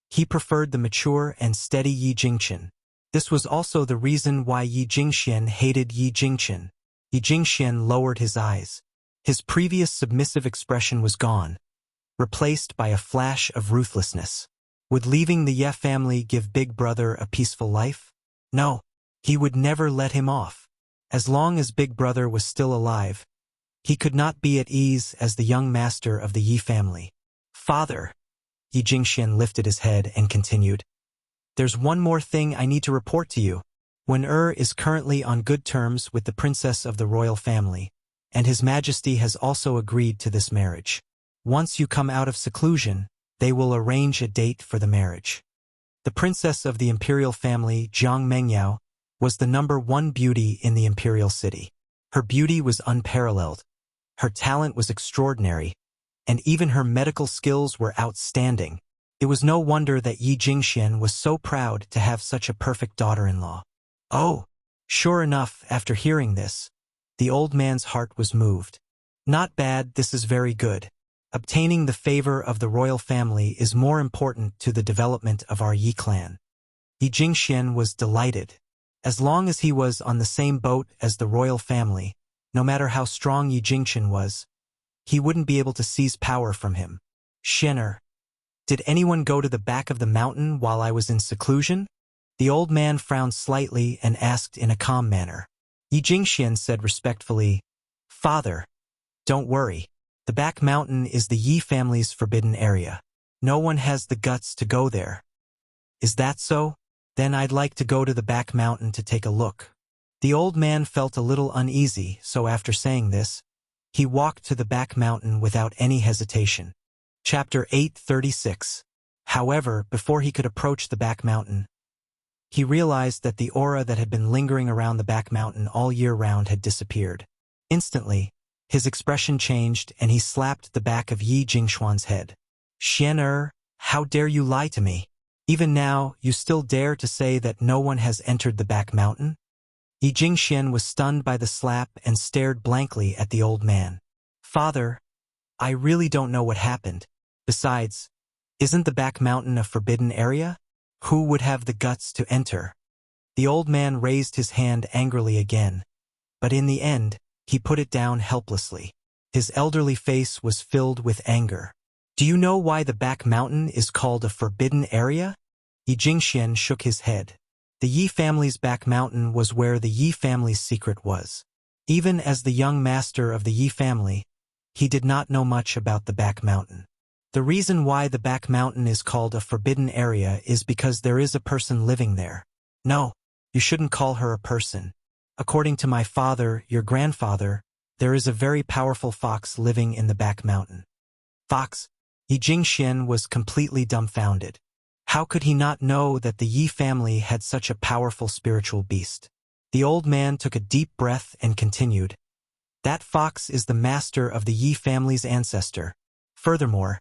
he preferred the mature and steady Yi Jingqian. This was also the reason why Yi Jingxian hated Yi Jingqian. Yi Jingxian lowered his eyes. His previous submissive expression was gone, replaced by a flash of ruthlessness. Would leaving the Ye family give Big Brother a peaceful life? No, he would never let him off. As long as Big Brother was still alive, he could not be at ease as the young master of the Yi family. "Father," Yi Jingxian lifted his head and continued, "there's one more thing I need to report to you. Wen is currently on good terms with the princess of the royal family, and His Majesty has also agreed to this marriage. Once you come out of seclusion, they will arrange a date for the marriage." The princess of the imperial family, Jiang Mengyao, was the #1 beauty in the imperial city. Her beauty was unparalleled. Her talent was extraordinary, and even her medical skills were outstanding. It was no wonder that Yi Jingxian was so proud to have such a perfect daughter-in-law. Oh, sure enough, after hearing this, the old man's heart was moved. Not bad, this is very good. Obtaining the favor of the royal family is more important to the development of our Yi clan. Yi Jingxian was delighted. As long as he was on the same boat as the royal family, no matter how strong Yi Jingqian was, he wouldn't be able to seize power from him. "Xian'er, did anyone go to the back of the mountain while I was in seclusion?" The old man frowned slightly and asked in a calm manner. Yi Jingxian said respectfully, "Father, don't worry. The back mountain is the Yi family's forbidden area. No one has the guts to go there." "Is that so? Then I'd like to go to the back mountain to take a look." The old man felt a little uneasy, so after saying this, he walked to the back mountain without any hesitation. Chapter 836. However, before he could approach the back mountain, he realized that the aura that had been lingering around the back mountain all year round had disappeared. Instantly, his expression changed and he slapped the back of Yi Jingxuan's head. "Xian'er, how dare you lie to me? Even now, you still dare to say that no one has entered the back mountain?" Yi Jingxian was stunned by the slap and stared blankly at the old man. "Father, I really don't know what happened. Besides, isn't the back mountain a forbidden area? Who would have the guts to enter?" The old man raised his hand angrily again, but in the end, he put it down helplessly. His elderly face was filled with anger. "Do you know why the back mountain is called a forbidden area?" Yi Jingxian shook his head. The Yi family's back mountain was where the Yi family's secret was. Even as the young master of the Yi family, he did not know much about the back mountain. The reason why the back mountain is called a forbidden area is because there is a person living there. No, You shouldn't call her a person. According to my father, your grandfather, there is a very powerful fox living in the back mountain. Fox? Yi Jingxian was completely dumbfounded. How could he not know that the Yi family had such a powerful spiritual beast? The old man took a deep breath and continued. That fox is the master of the Yi family's ancestor. Furthermore,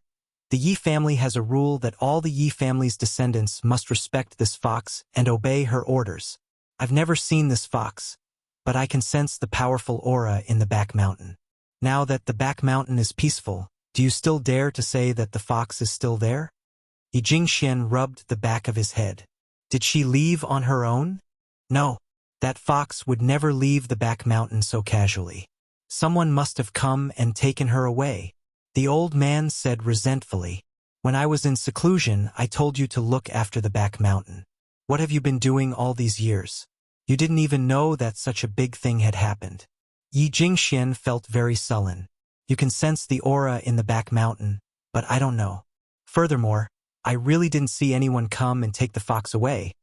the Yi family has a rule that all the Yi family's descendants must respect this fox and obey her orders. I've never seen this fox, but I can sense the powerful aura in the back mountain. Now that the back mountain is peaceful, do you still dare to say that the fox is still there? Yi Jingxian rubbed the back of his head. Did she leave on her own? No, that fox would never leave the back mountain so casually. Someone must have come and taken her away. The old man said resentfully. When I was in seclusion, I told you to look after the back mountain. What have you been doing all these years? You didn't even know that such a big thing had happened. Yi Jingxian felt very sullen. You can sense the aura in the back mountain, but I don't know. Furthermore, I really didn't see anyone come and take the fox away.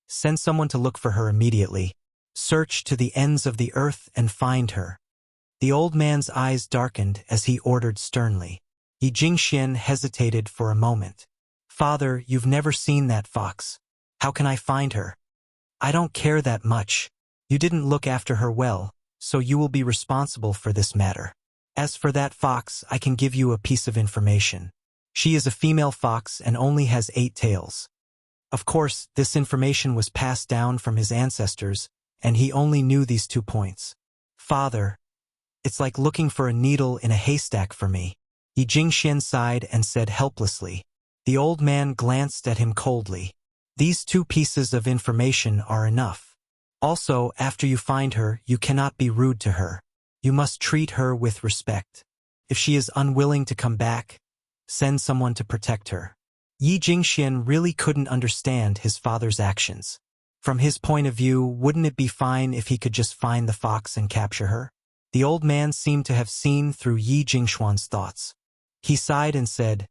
Send someone to look for her immediately. Search to the ends of the earth and find her. The old man's eyes darkened as he ordered sternly. Yi Jingxian hesitated for a moment. Father, you've never seen that fox. How can I find her? I don't care that much. You didn't look after her well, so you will be responsible for this matter. As for that fox, I can give you a piece of information. She is a female fox and only has 8 tails. Of course, this information was passed down from his ancestors, and he only knew these 2 points. Father, it's like looking for a needle in a haystack for me. Yi Jingxian sighed and said helplessly. The old man glanced at him coldly. These 2 pieces of information are enough. Also, after you find her, you cannot be rude to her. You must treat her with respect. If she is unwilling to come back, send someone to protect her. Yi Jingxian really couldn't understand his father's actions. From his point of view, wouldn't it be fine if he could just find the fox and capture her? The old man seemed to have seen through Yi Jingxuan's thoughts. He sighed and said,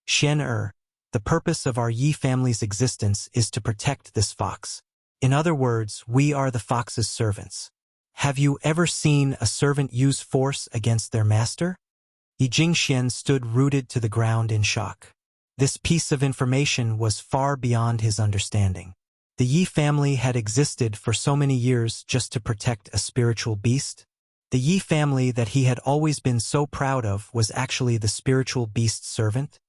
Xian the purpose of our Yi family's existence is to protect this fox. In other words, we are the fox's servants. Have you ever seen a servant use force against their master? Yi Jingxian stood rooted to the ground in shock. This piece of information was far beyond his understanding. The Yi family had existed for so many years just to protect a spiritual beast. The Yi family that he had always been so proud of was actually the spiritual beast's servant.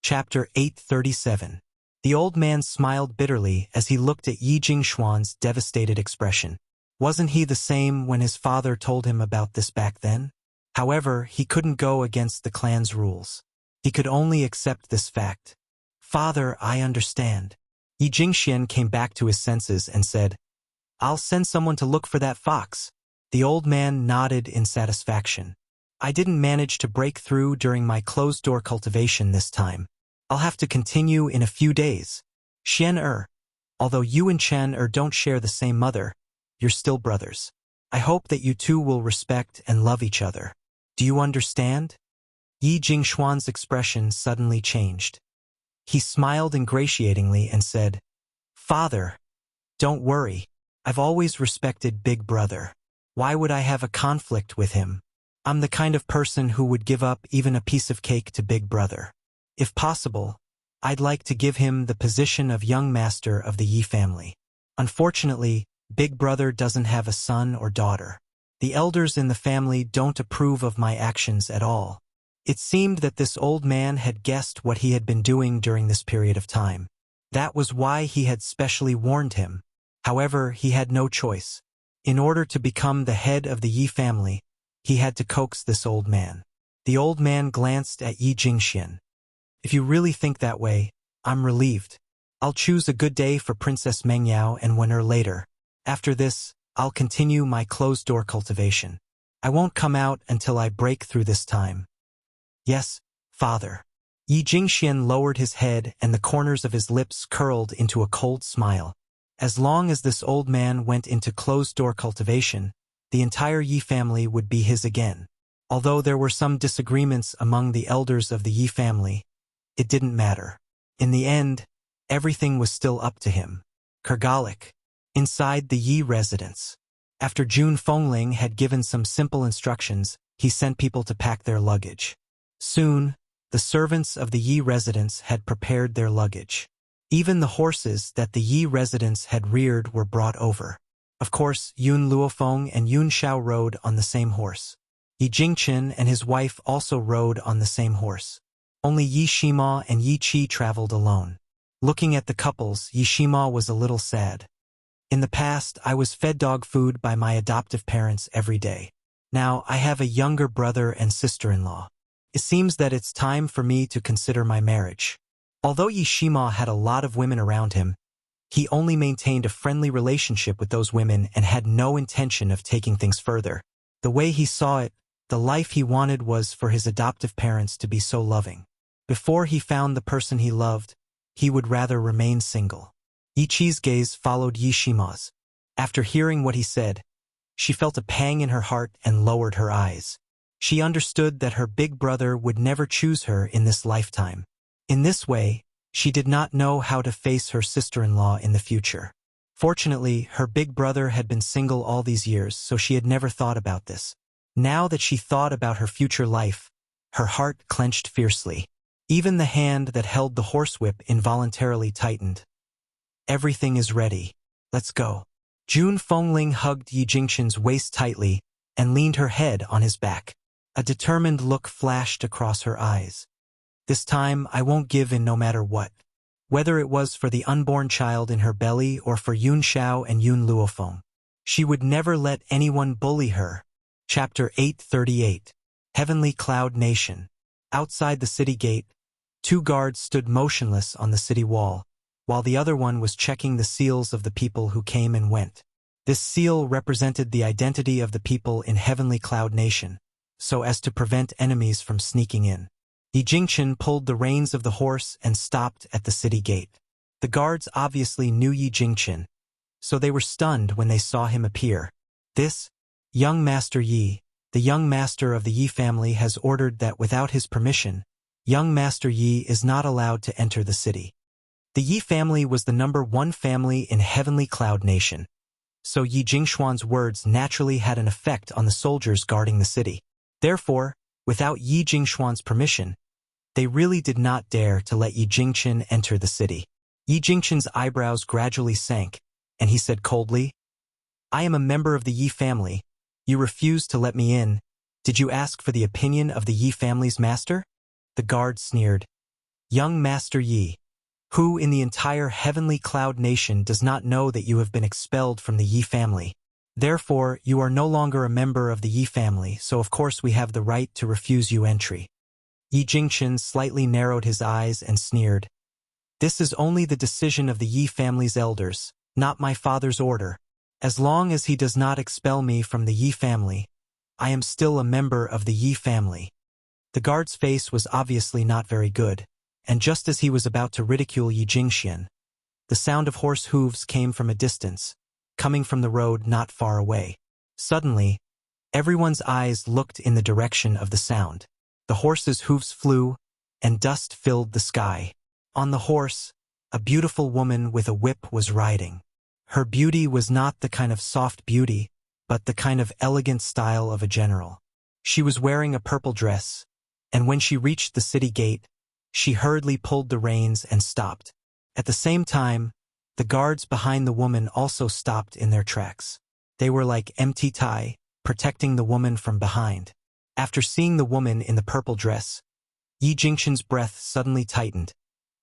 Chapter 837. The old man smiled bitterly as he looked at Yi Jingxuan's devastated expression. Wasn't he the same when his father told him about this back then? However, he couldn't go against the clan's rules. He could only accept this fact. Father, I understand. Yi Jingxian came back to his senses and said, I'll send someone to look for that fox. The old man nodded in satisfaction. I didn't manage to break through during my closed-door cultivation this time. I'll have to continue in a few days. Xian although you and Chen don't share the same mother, you're still brothers. I hope that you two will respect and love each other. Do you understand? Yi Jingxuan's expression suddenly changed. He smiled ingratiatingly and said, Father, don't worry. I've always respected Big Brother. Why would I have a conflict with him? I'm the kind of person who would give up even a piece of cake to Big Brother. If possible, I'd like to give him the position of young master of the Yi family. Unfortunately, Big Brother doesn't have a son or daughter. The elders in the family don't approve of my actions at all. It seemed that this old man had guessed what he had been doing during this period of time. That was why he had specially warned him. However, he had no choice. In order to become the head of the Yi family, he had to coax this old man. The old man glanced at Yi Jingxian. If you really think that way, I'm relieved. I'll choose a good day for Princess Mengyao and win her later. After this, I'll continue my closed-door cultivation. I won't come out until I break through this time. Yes, father. Yi Jingxian lowered his head and the corners of his lips curled into a cold smile. As long as this old man went into closed-door cultivation, the entire Yi family would be his again. Although there were some disagreements among the elders of the Yi family, it didn't matter. In the end, everything was still up to him. Kurgalik. Inside the Yi residence. After Jun Fengling had given some simple instructions, he sent people to pack their luggage. Soon, the servants of the Yi residence had prepared their luggage. Even the horses that the Yi residence had reared were brought over. Of course, Yun Luofeng and Yun Xiao rode on the same horse. Yi Jingchen and his wife also rode on the same horse. Only Yi Shima and Yi Qi traveled alone. Looking at the couples, Yi Shima was a little sad. In the past, I was fed dog food by my adoptive parents every day. Now, I have a younger brother and sister-in-law. It seems that it's time for me to consider my marriage. Although Yi Shima had a lot of women around him, he only maintained a friendly relationship with those women and had no intention of taking things further. The way he saw it, the life he wanted was for his adoptive parents to be so loving. Before he found the person he loved, he would rather remain single. Yi Qi's gaze followed Yi Shima's. After hearing what he said, she felt a pang in her heart and lowered her eyes. She understood that her big brother would never choose her in this lifetime. In this way, she did not know how to face her sister-in-law in the future. Fortunately, her big brother had been single all these years, so she had never thought about this. Now that she thought about her future life, her heart clenched fiercely. Even the hand that held the horsewhip involuntarily tightened. Everything is ready. Let's go. Jun Fengling hugged Yi Jingchen's waist tightly and leaned her head on his back. A determined look flashed across her eyes. This time, I won't give in no matter what. Whether it was for the unborn child in her belly or for Yun Xiao and Yun Luofeng. She would never let anyone bully her. Chapter 838. Heavenly Cloud Nation. Outside the city gate, 2 guards stood motionless on the city wall, while the other one was checking the seals of the people who came and went. This seal represented the identity of the people in Heavenly Cloud Nation, so as to prevent enemies from sneaking in. Yi Jingchen pulled the reins of the horse and stopped at the city gate. The guards obviously knew Yi Jingchen, so they were stunned when they saw him appear. This, young Master Yi, the young master of the Yi family, has ordered that without his permission, young Master Yi is not allowed to enter the city. The Yi family was the #1 family in Heavenly Cloud Nation, so Yi Jingxuan's words naturally had an effect on the soldiers guarding the city. Therefore, without Yi Jingxuan's permission, they really did not dare to let Yi Jingchen enter the city. Yi Jingchen's eyebrows gradually sank, and he said coldly, "I am a member of the Yi family. You refused to let me in. Did you ask for the opinion of the Yi family's master?" The guard sneered. "Young Master Yi, who in the entire Heavenly Cloud Nation does not know that you have been expelled from the Yi family? Therefore, you are no longer a member of the Yi family, so of course we have the right to refuse you entry." Yi Jingchen slightly narrowed his eyes and sneered. "This is only the decision of the Yi family's elders, not my father's order. As long as he does not expel me from the Yi family, I am still a member of the Yi family." The guard's face was obviously not very good, and just as he was about to ridicule Yi Jingxian, the sound of horse hooves came from a distance, coming from the road not far away. Suddenly, everyone's eyes looked in the direction of the sound. The horse's hooves flew, and dust filled the sky. On the horse, a beautiful woman with a whip was riding. Her beauty was not the kind of soft beauty, but the kind of elegant style of a general. She was wearing a purple dress, and when she reached the city gate, she hurriedly pulled the reins and stopped. At the same time, the guards behind the woman also stopped in their tracks. They were like empty tie, protecting the woman from behind. After seeing the woman in the purple dress, Yi Jingchen's breath suddenly tightened,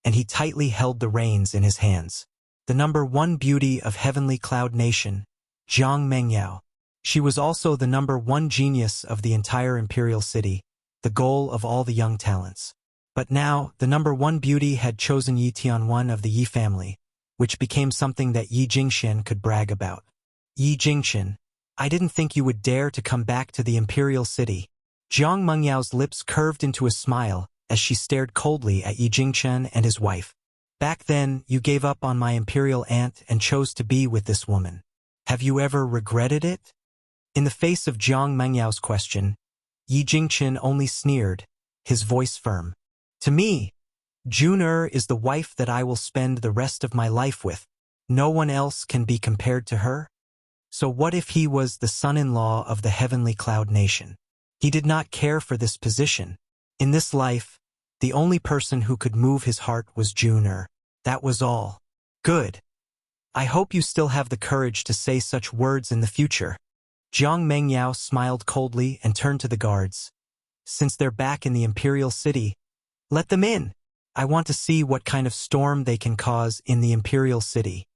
and he tightly held the reins in his hands. The #1 beauty of Heavenly Cloud Nation, Zhang Mengyao. She was also the #1 genius of the entire imperial city, the goal of all the young talents. But now, the #1 beauty had chosen Yi Tianwan of the Yi family, which became something that Yi Jingxian could brag about. "Yi Jingxian, I didn't think you would dare to come back to the imperial city." Zhang Mengyao's lips curved into a smile as she stared coldly at Yi Jingchen and his wife. "Back then, you gave up on my imperial aunt and chose to be with this woman. Have you ever regretted it?" In the face of Zhang Mengyao's question, Yi Jingchen only sneered, his voice firm. "To me, Jun is the wife that I will spend the rest of my life with. No one else can be compared to her? So what if he was the son-in-law of the heavenly cloud nation? He did not care for this position. In this life, the only person who could move his heart was June. That was all. Good. I hope you still have the courage to say such words in the future. Jiang Mengyao smiled coldly and turned to the guards. Since they're back in the imperial city, let them in. I want to see what kind of storm they can cause in the imperial city.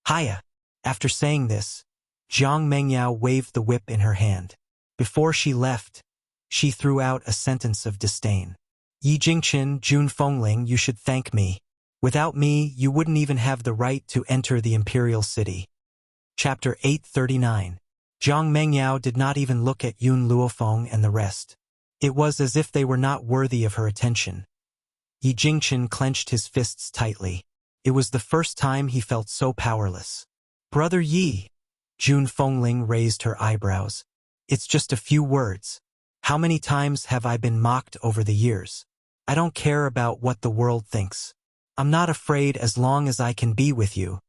Hiya. After saying this, Jiang Mengyao waved the whip in her hand. Before she left, she threw out a sentence of disdain. Yi Jingqian, Jun Fengling, you should thank me. Without me, you wouldn't even have the right to enter the imperial city. Chapter 839. Jiang Mengyao did not even look at Yun Luofeng and the rest. It was as if they were not worthy of her attention. Yi Jingqian clenched his fists tightly. It was the first time he felt so powerless. Brother Yi. Jun Fengling raised her eyebrows. It's just a few words. How many times have I been mocked over the years? I don't care about what the world thinks. I'm not afraid as long as I can be with you.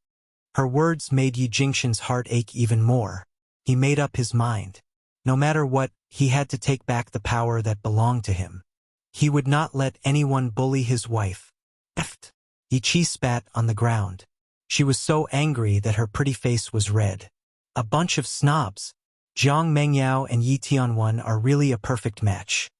Her words made Yi Jingqian's heart ache even more. He made up his mind. No matter what, he had to take back the power that belonged to him. He would not let anyone bully his wife. Eft. Yi Qi spat on the ground. She was so angry that her pretty face was red. A bunch of snobs. Jiang Mengyao and Yi Tianwen are really a perfect match.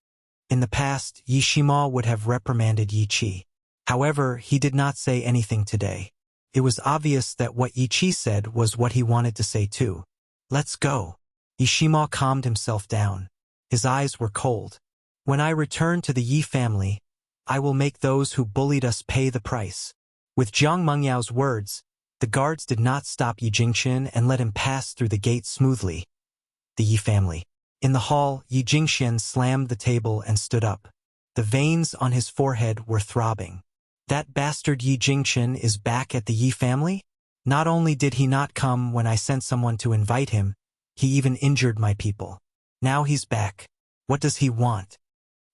In the past, Yi Shima would have reprimanded Yi Qi. However, he did not say anything today. It was obvious that what Yi Qi said was what he wanted to say too. Let's go. Yi Shima calmed himself down. His eyes were cold. When I return to the Yi family, I will make those who bullied us pay the price. With Jiang Mengyao's words, the guards did not stop Yi Jingqian and let him pass through the gate smoothly. The Yi family. In the hall, Yi Jingqian slammed the table and stood up. The veins on his forehead were throbbing. That bastard Yi Jingqian is back at the Yi family? Not only did he not come when I sent someone to invite him, he even injured my people. Now he's back. What does he want?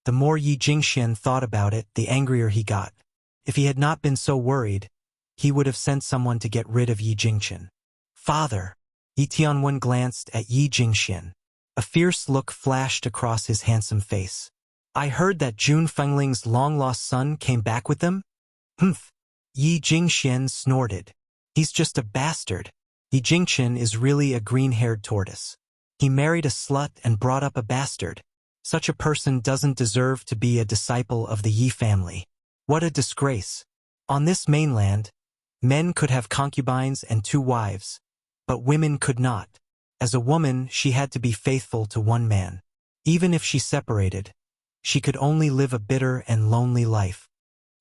The more Yi Jingqian thought about it, the angrier he got. If he had not been so worried, he would have sent someone to get rid of Yi Jingqian. Father! Yi Tianwen glanced at Yi Jingqian. A fierce look flashed across his handsome face. I heard that Jun Fengling's long-lost son came back with them? Humph! Yi Jingqian snorted. He's just a bastard. Yi Jingqian is really a green-haired tortoise. He married a slut and brought up a bastard. Such a person doesn't deserve to be a disciple of the Yi family. What a disgrace. On this mainland, men could have concubines and 2 wives, but women could not. As a woman, she had to be faithful to one man. Even if she separated, she could only live a bitter and lonely life.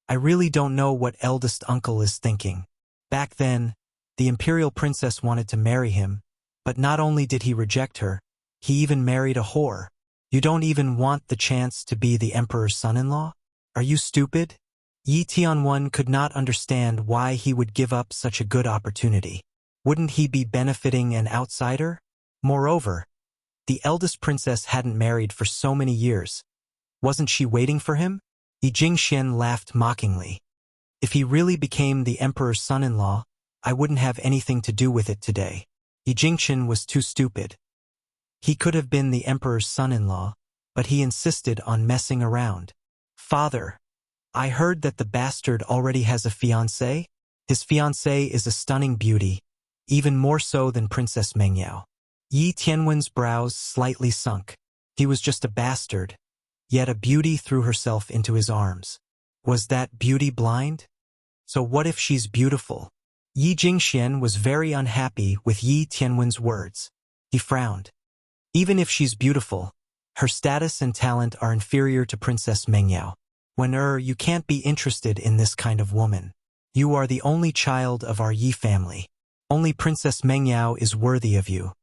I really don't know what eldest uncle is thinking. Back then, the imperial princess wanted to marry him, but not only did he reject her, he even married a whore. You don't even want the chance to be the emperor's son-in-law? Are you stupid? Yi Tianwen could not understand why he would give up such a good opportunity. Wouldn't he be benefiting an outsider? Moreover, the eldest princess hadn't married for so many years. Wasn't she waiting for him? Yi Jingqian laughed mockingly. If he really became the emperor's son-in-law, I wouldn't have anything to do with it today. Yi Jingqian was too stupid. He could have been the emperor's son-in-law, but he insisted on messing around. Father, I heard that the bastard already has a fiancée. His fiancée is a stunning beauty, even more so than Princess Mengyao. Yi Tianwen's brows slightly sunk. He was just a bastard, yet a beauty threw herself into his arms. Was that beauty blind? So what if she's beautiful? Yi Jingqian was very unhappy with Yi Tianwen's words. He frowned. Even if she's beautiful, her status and talent are inferior to Princess Mengyao. You can't be interested in this kind of woman. You are the only child of our Yi family. Only Princess Mengyao is worthy of you.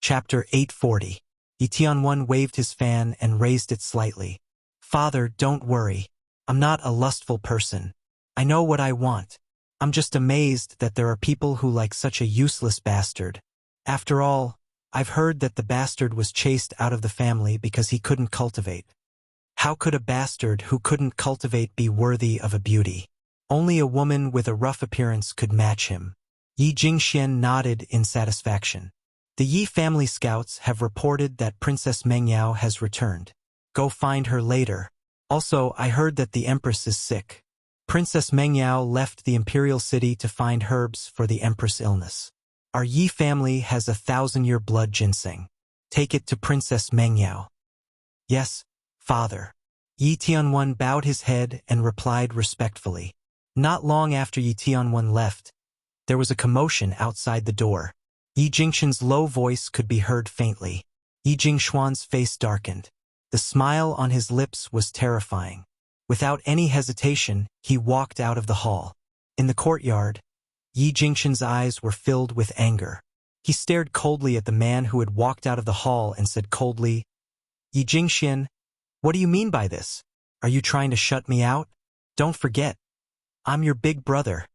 Chapter 840. Yi Tianwen waved his fan and raised it slightly. Father, don't worry. I'm not a lustful person. I know what I want. I'm just amazed that there are people who like such a useless bastard. After all, I've heard that the bastard was chased out of the family because he couldn't cultivate. How could a bastard who couldn't cultivate be worthy of a beauty? Only a woman with a rough appearance could match him. Yi Jingxian nodded in satisfaction. The Yi family scouts have reported that Princess Mengyao has returned. Go find her later. Also, I heard that the Empress is sick. Princess Mengyao left the imperial city to find herbs for the Empress' illness. Our Yi family has 1,000-year blood ginseng. Take it to Princess Mengyao. Yes, father. Yi Tianwen bowed his head and replied respectfully. Not long after Yi Tianwen left, there was a commotion outside the door. Yi Jingxian's low voice could be heard faintly. Yi Jingxuan's face darkened. The smile on his lips was terrifying. Without any hesitation, he walked out of the hall. In the courtyard, Yi Jingxian's eyes were filled with anger. He stared coldly at the man who had walked out of the hall and said coldly, Yi Jingxian, what do you mean by this? Are you trying to shut me out? Don't forget, I'm your big brother.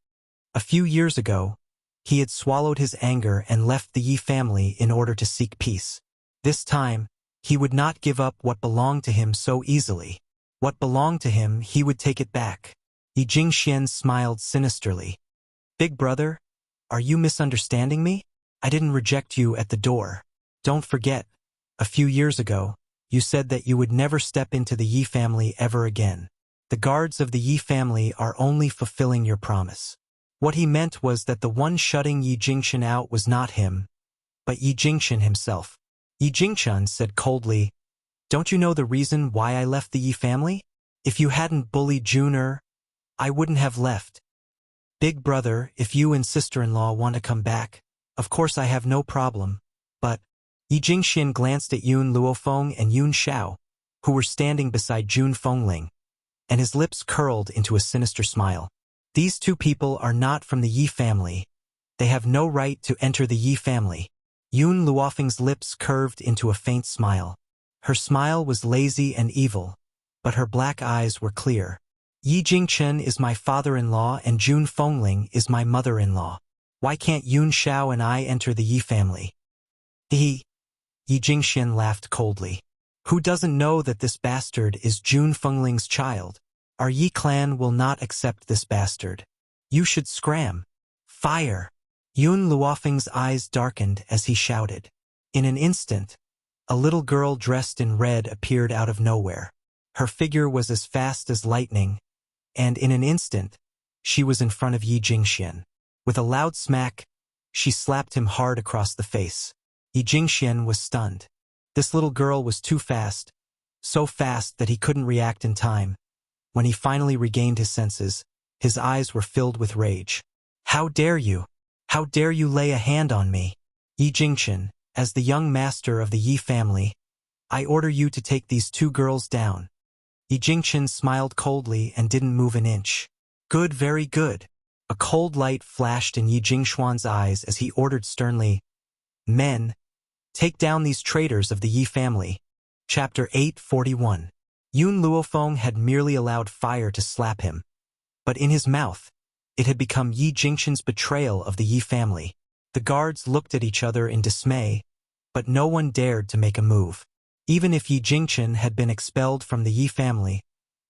A few years ago, he had swallowed his anger and left the Yi family in order to seek peace. This time, he would not give up what belonged to him so easily. What belonged to him, he would take it back. Yi Jingxian smiled sinisterly. Big brother, are you misunderstanding me? I didn't reject you at the door. Don't forget, a few years ago, you said that you would never step into the Yi family ever again. The guards of the Yi family are only fulfilling your promise. What he meant was that the one shutting Yi Jingxian out was not him, but Yi Jingxian himself. Yi Jingxian said coldly, Don't you know the reason why I left the Yi family? If you hadn't bullied Junior, I wouldn't have left. Big brother, if you and sister-in-law want to come back, of course I have no problem, but Yi Jingxian glanced at Yun Luofeng and Yun Xiao, who were standing beside Jun Fengling, and his lips curled into a sinister smile. These two people are not from the Yi family. They have no right to enter the Yi family. Yun Luofeng's lips curved into a faint smile. Her smile was lazy and evil, but her black eyes were clear. Yi Jingxian is my father-in-law and Jun Fengling is my mother-in-law. Why can't Yun Xiao and I enter the Yi family? Yi Jingxian laughed coldly. Who doesn't know that this bastard is Jun Fengling's child? Our Yi clan will not accept this bastard. You should scram. Fire! Yun Luofeng's eyes darkened as he shouted. In an instant, a little girl dressed in red appeared out of nowhere. Her figure was as fast as lightning, and in an instant, she was in front of Yi Jingxian. With a loud smack, she slapped him hard across the face. Yi Jingxian was stunned. This little girl was too fast, so fast that he couldn't react in time. When he finally regained his senses, his eyes were filled with rage. How dare you? How dare you lay a hand on me? Yi Jingxian, as the young master of the Yi family, I order you to take these two girls down. Yi Jingxian smiled coldly and didn't move an inch. Good, very good. A cold light flashed in Yi Jingxuan's eyes as he ordered sternly, Men, take down these traitors of the Yi family. Chapter 841. Yun Luofeng had merely allowed fire to slap him, but in his mouth, it had become Yi Jingxian's betrayal of the Yi family. The guards looked at each other in dismay, but no one dared to make a move. Even if Yi Jingxian had been expelled from the Yi family,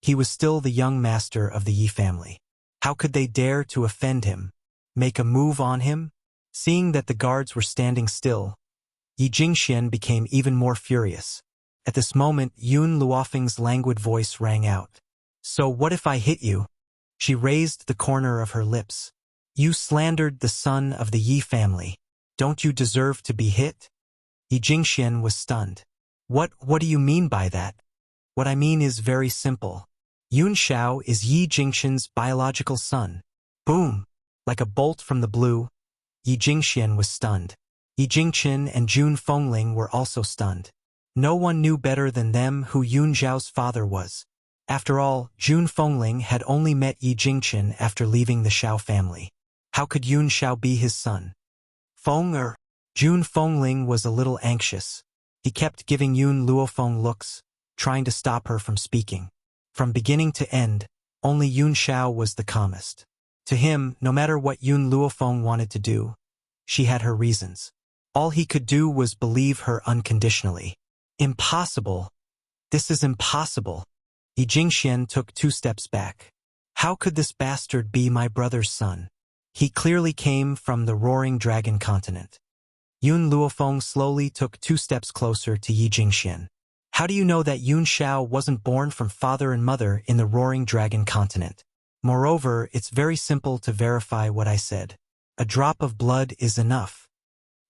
he was still the young master of the Yi family. How could they dare to offend him, make a move on him? Seeing that the guards were standing still, Yi Jingxian became even more furious. At this moment, Yun Luofeng's languid voice rang out. So what if I hit you? She raised the corner of her lips. You slandered the son of the Yi family. Don't you deserve to be hit? Yi Jingxian was stunned. What do you mean by that? What I mean is very simple. Yun Xiao is Yi Jingxian's biological son. Boom! Like a bolt from the blue, Yi Jingxian was stunned. Yi Jingxian and Jun Fengling were also stunned. No one knew better than them who Yun Zhao's father was. After all, Jun Fengling had only met Yi Jingxian after leaving the Xiao family. How could Yun Xiao be his son? Jun Fengling was a little anxious. He kept giving Yun Luofeng looks, trying to stop her from speaking. From beginning to end, only Yun Xiao was the calmest. To him, no matter what Yun Luofeng wanted to do, she had her reasons. All he could do was believe her unconditionally. Impossible. This is impossible. Yi Jingxian took 2 steps back. How could this bastard be my brother's son? He clearly came from the Roaring Dragon continent. Yun Luofeng slowly took 2 steps closer to Yi Jingxian. How do you know that Yun Xiao wasn't born from father and mother in the Roaring Dragon continent? Moreover, it's very simple to verify what I said. A drop of blood is enough.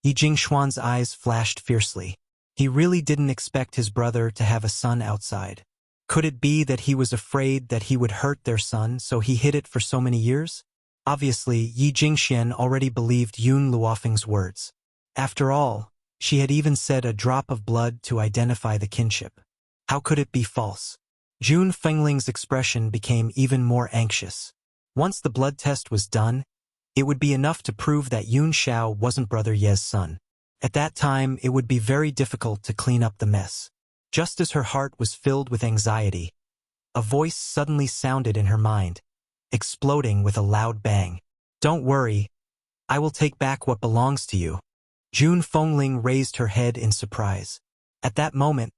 Yi Jingxuan's eyes flashed fiercely. He really didn't expect his brother to have a son outside. Could it be that he was afraid that he would hurt their son, so he hid it for so many years? Obviously, Yi Jingxian already believed Yun Luofeng's words. After all, she had even said a drop of blood to identify the kinship. How could it be false? Jun Fengling's expression became even more anxious. Once the blood test was done, it would be enough to prove that Yun Xiao wasn't Brother Ye's son. At that time, it would be very difficult to clean up the mess. Just as her heart was filled with anxiety, a voice suddenly sounded in her mind, exploding with a loud bang. "Don't worry, I will take back what belongs to you." Jun Fengling raised her head in surprise. At that moment,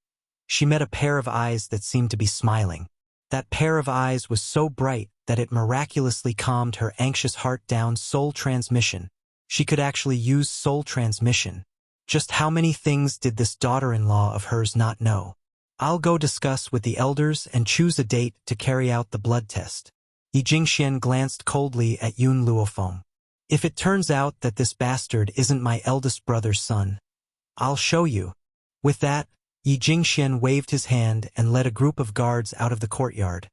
she met a pair of eyes that seemed to be smiling. That pair of eyes was so bright that it miraculously calmed her anxious heart down. Soul transmission. She could actually use soul transmission. Just how many things did this daughter-in-law of hers not know? "I'll go discuss with the elders and choose a date to carry out the blood test." Yi Jingxian glanced coldly at Yun Luofeng. "If it turns out that this bastard isn't my eldest brother's son, I'll show you." With that, Yi Jingxian waved his hand and led a group of guards out of the courtyard,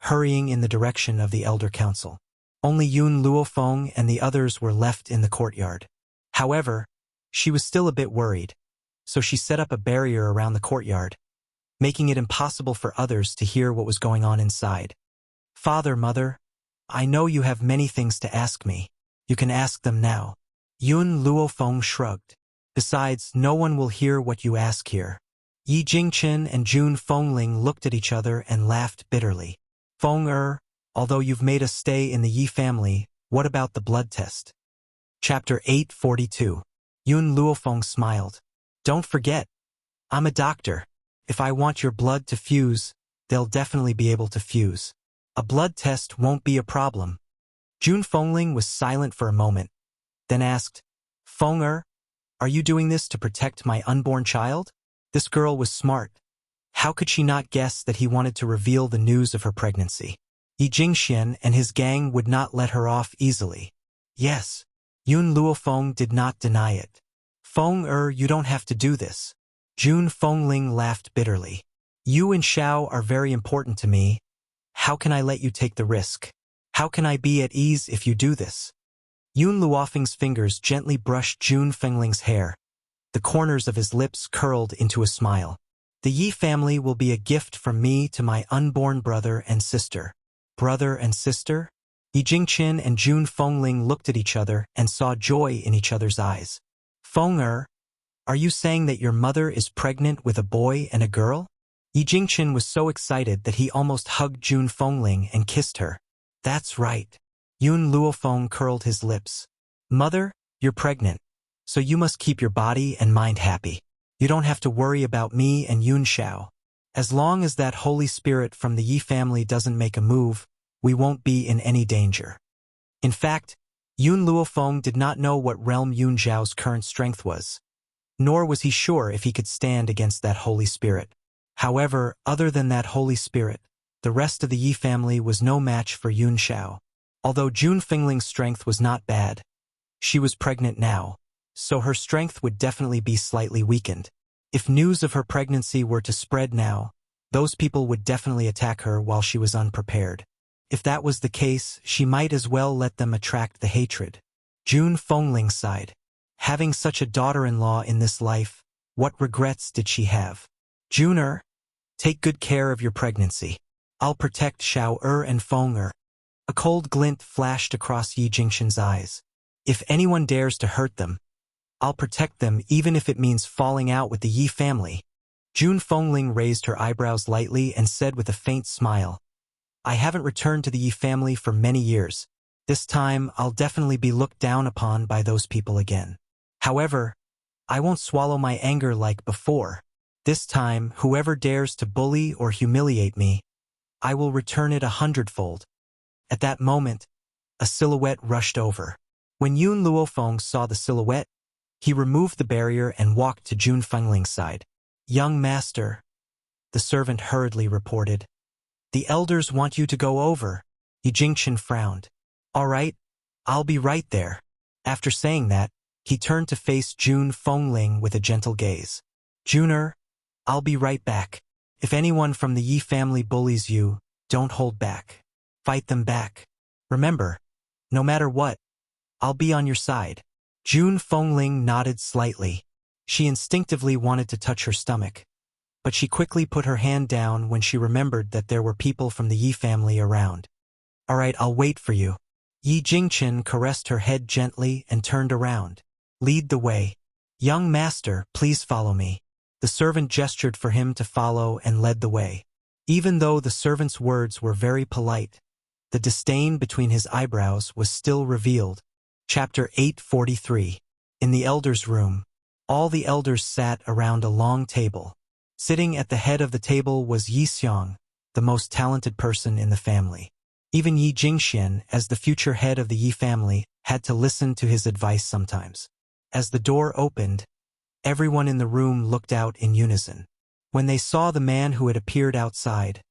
hurrying in the direction of the Elder Council. Only Yun Luofeng and the others were left in the courtyard. However, she was still a bit worried, so she set up a barrier around the courtyard, making it impossible for others to hear what was going on inside. "Father, Mother, I know you have many things to ask me. You can ask them now." Yun Luofeng shrugged. "Besides, no one will hear what you ask here." Yi Jingchen and Jun Fengling looked at each other and laughed bitterly. "Feng although you've made us stay in the Yi family, what about the blood test?" Chapter 842. Yun Luofeng smiled. "Don't forget, I'm a doctor. If I want your blood to fuse, they'll definitely be able to fuse. A blood test won't be a problem." Jun Fengling was silent for a moment, then asked, "Feng are you doing this to protect my unborn child?" This girl was smart. How could she not guess that he wanted to reveal the news of her pregnancy? Yi Jingxian and his gang would not let her off easily. "Yes." Yun Luofeng did not deny it. "Feng you don't have to do this." Jun Fengling laughed bitterly. "You and Xiao are very important to me. How can I let you take the risk? How can I be at ease if you do this?" Yun Luofeng's fingers gently brushed Jun Fengling's hair. The corners of his lips curled into a smile. "The Yi family will be a gift from me to my unborn brother and sister." Brother and sister? Yi Jingchen and Jun Fengling looked at each other and saw joy in each other's eyes. "Feng are you saying that your mother is pregnant with a boy and a girl?" Yi Jingchen was so excited that he almost hugged Jun Fengling and kissed her. "That's right." Yun Luofeng curled his lips. "Mother, you're pregnant, so you must keep your body and mind happy. You don't have to worry about me and Yun Xiao. As long as that Holy Spirit from the Yi family doesn't make a move, we won't be in any danger." In fact, Yun Luofeng did not know what realm Yun Xiao's current strength was, nor was he sure if he could stand against that Holy Spirit. However, other than that Holy Spirit, the rest of the Yi family was no match for Yun Xiao. Although Jun Fengling's strength was not bad, she was pregnant now, so her strength would definitely be slightly weakened. If news of her pregnancy were to spread now, those people would definitely attack her while she was unprepared. If that was the case, she might as well let them attract the hatred. Jun Fengling sighed. Having such a daughter-in-law in this life, what regrets did she have? "Jun take good care of your pregnancy. I'll protect Xiao and Feng A cold glint flashed across Yi Jingxian's eyes. "If anyone dares to hurt them, I'll protect them even if it means falling out with the Yi family." Jun Fengling raised her eyebrows lightly and said with a faint smile, "I haven't returned to the Yi family for many years. This time, I'll definitely be looked down upon by those people again. However, I won't swallow my anger like before. This time, whoever dares to bully or humiliate me, I will return it 100-fold." At that moment, A silhouette rushed over. When Yun Luofeng saw the silhouette, he removed the barrier and walked to Jun Fengling's side. "Young master," the servant hurriedly reported. "The elders want you to go over." Yi Jingqian frowned. "All right, I'll be right there." After saying that, he turned to face Jun Fengling with a gentle gaze. "Juner, I'll be right back. If anyone from the Yi family bullies you, don't hold back. Fight them back. Remember, no matter what, I'll be on your side." Jun Fengling nodded slightly. She instinctively wanted to touch her stomach, but she quickly put her hand down when she remembered that there were people from the Yi family around. "All right, I'll wait for you." Yi Jingqian caressed her head gently and turned around. "Lead the way." "Young master, please follow me." The servant gestured for him to follow and led the way. Even though the servant's words were very polite, the disdain between his eyebrows was still revealed. Chapter 843. In the elders' room, all the elders sat around a long table. Sitting at the head of the table was Yi Xiang, the most talented person in the family. Even Yi Jingqian, as the future head of the Yi family, had to listen to his advice sometimes. As the door opened, everyone in the room looked out in unison. When they saw the man who had appeared outside,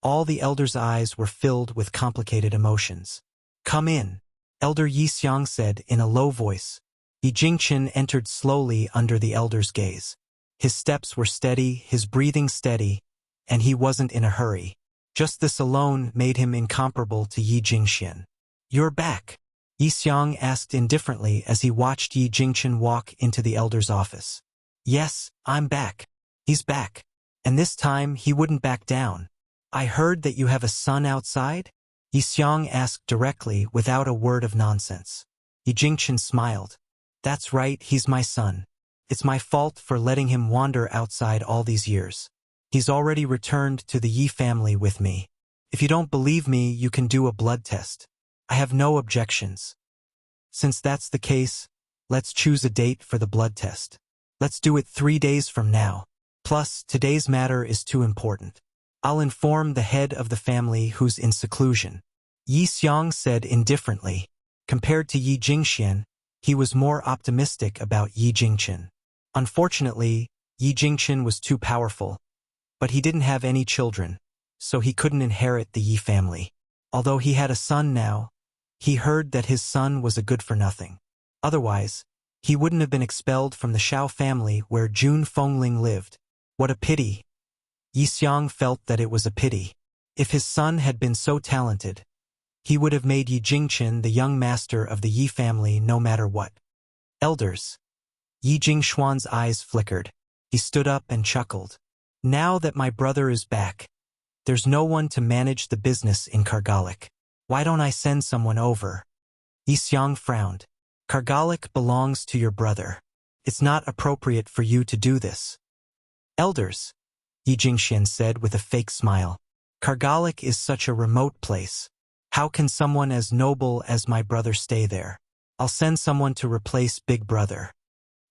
all the elders' eyes were filled with complicated emotions. "Come in," Elder Yi Xiang said in a low voice. Yi Jingqian entered slowly under the elder's gaze. His steps were steady, his breathing steady, and he wasn't in a hurry. Just this alone made him incomparable to Yi Jingqian. "You're back?" Yi Xiang asked indifferently as he watched Yi Jingqian walk into the elder's office. "Yes, I'm back." He's back. And this time he wouldn't back down. "I heard that you have a son outside?" Yi Xiang asked directly without a word of nonsense. Yi Jingqian smiled. "That's right, he's my son. It's my fault for letting him wander outside all these years. He's already returned to the Yi family with me. If you don't believe me, you can do a blood test. I have no objections. Since that's the case, let's choose a date for the blood test. Let's do it 3 days from now. Plus, today's matter is too important. I'll inform the head of the family who's in seclusion." Yi Xiang said indifferently. Compared to Yi Jingqian, he was more optimistic about Yi Jingqian. Unfortunately, Yi Jingqian was too powerful, but he didn't have any children, so he couldn't inherit the Yi family. Although he had a son now, he heard that his son was a good-for-nothing. Otherwise, he wouldn't have been expelled from the Shao family where Jun Fengling lived. What a pity. Yi Xiang felt that it was a pity. If his son had been so talented, he would have made Yi Jingqian the young master of the Yi family no matter what. "Elders." Yi Jingxuan's eyes flickered. He stood up and chuckled. "Now that my brother is back, there's no one to manage the business in Kargalik. Why don't I send someone over?" Yi Xiang frowned. "Kargalik belongs to your brother. It's not appropriate for you to do this." "Elders," Yi Jingqian said with a fake smile. "Kargalik is such a remote place. How can someone as noble as my brother stay there? I'll send someone to replace Big Brother."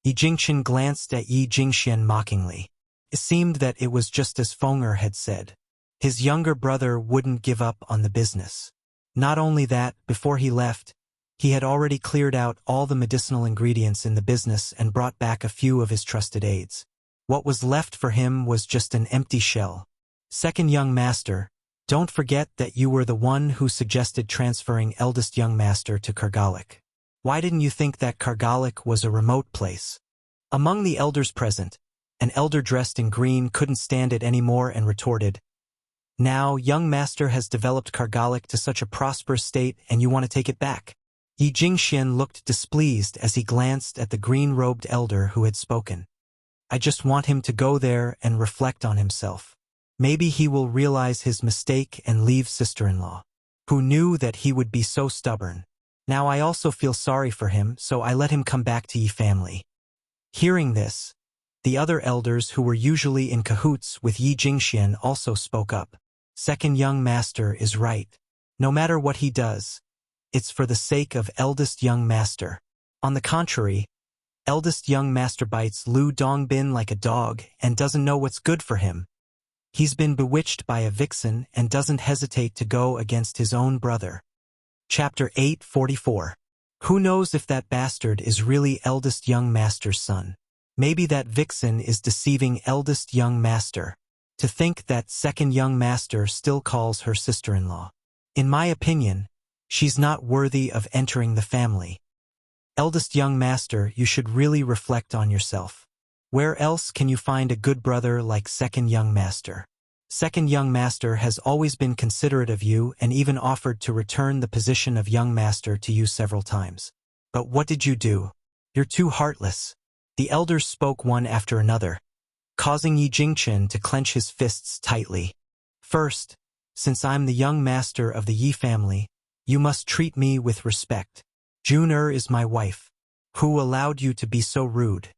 Yi Jingqian glanced at Yi Jingxian mockingly. It seemed that it was just as Feng'er had said. His younger brother wouldn't give up on the business. Not only that, before he left, he had already cleared out all the medicinal ingredients in the business and brought back a few of his trusted aides. What was left for him was just an empty shell. "Second young master, don't forget that you were the one who suggested transferring eldest young master to Kargalik. Why didn't you think that Kargalik was a remote place?" Among the elders present, an elder dressed in green couldn't stand it anymore and retorted, "Now, young master has developed Kargalik to such a prosperous state and you want to take it back." Yi Jingxian looked displeased as he glanced at the green-robed elder who had spoken. "I just want him to go there and reflect on himself. Maybe he will realize his mistake and leave sister-in-law. Who knew that he would be so stubborn? Now I also feel sorry for him, so I let him come back to Yi family." Hearing this, the other elders who were usually in cahoots with Yi Jingxian also spoke up. "Second young master is right. No matter what he does, it's for the sake of eldest young master. On the contrary, eldest young master bites Lu Dongbin like a dog and doesn't know what's good for him. He's been bewitched by a vixen and doesn't hesitate to go against his own brother. Chapter 844. Who knows if that bastard is really eldest young master's son? Maybe that vixen is deceiving eldest young master. To think that second young master still calls her sister-in-law. In my opinion, she's not worthy of entering the family. Eldest young master, you should really reflect on yourself. Where else can you find a good brother like second young master? Second young master has always been considerate of you and even offered to return the position of young master to you several times. But what did you do? You're too heartless. The elders spoke one after another, causing Yi Jingchen to clench his fists tightly. First, since I'm the young master of the Yi family, you must treat me with respect. Jun is my wife. Who allowed you to be so rude?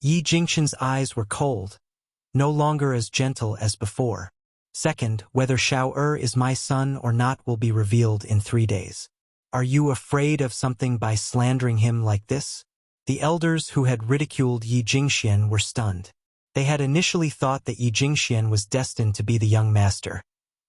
Yi Jingchen's eyes were cold, no longer as gentle as before. Second, whether Xiao is my son or not will be revealed in 3 days. Are you afraid of something by slandering him like this? The elders who had ridiculed Yi Jingxian were stunned. They had initially thought that Yi Jingxian was destined to be the young master,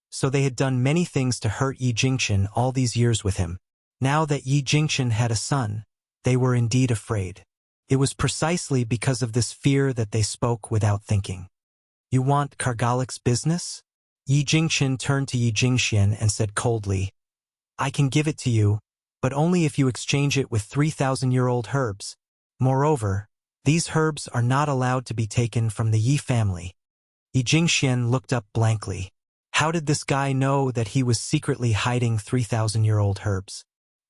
so they had done many things to hurt Yi Jingxian all these years with him. Now that Yi Jingxian had a son, they were indeed afraid. It was precisely because of this fear that they spoke without thinking. You want Kargalik's business? Yi Jingchen turned to Yi Jingxian and said coldly, I can give it to you, but only if you exchange it with 3,000-year-old herbs. Moreover, these herbs are not allowed to be taken from the Yi family. Yi Jingxian looked up blankly. How did this guy know that he was secretly hiding 3,000-year-old herbs?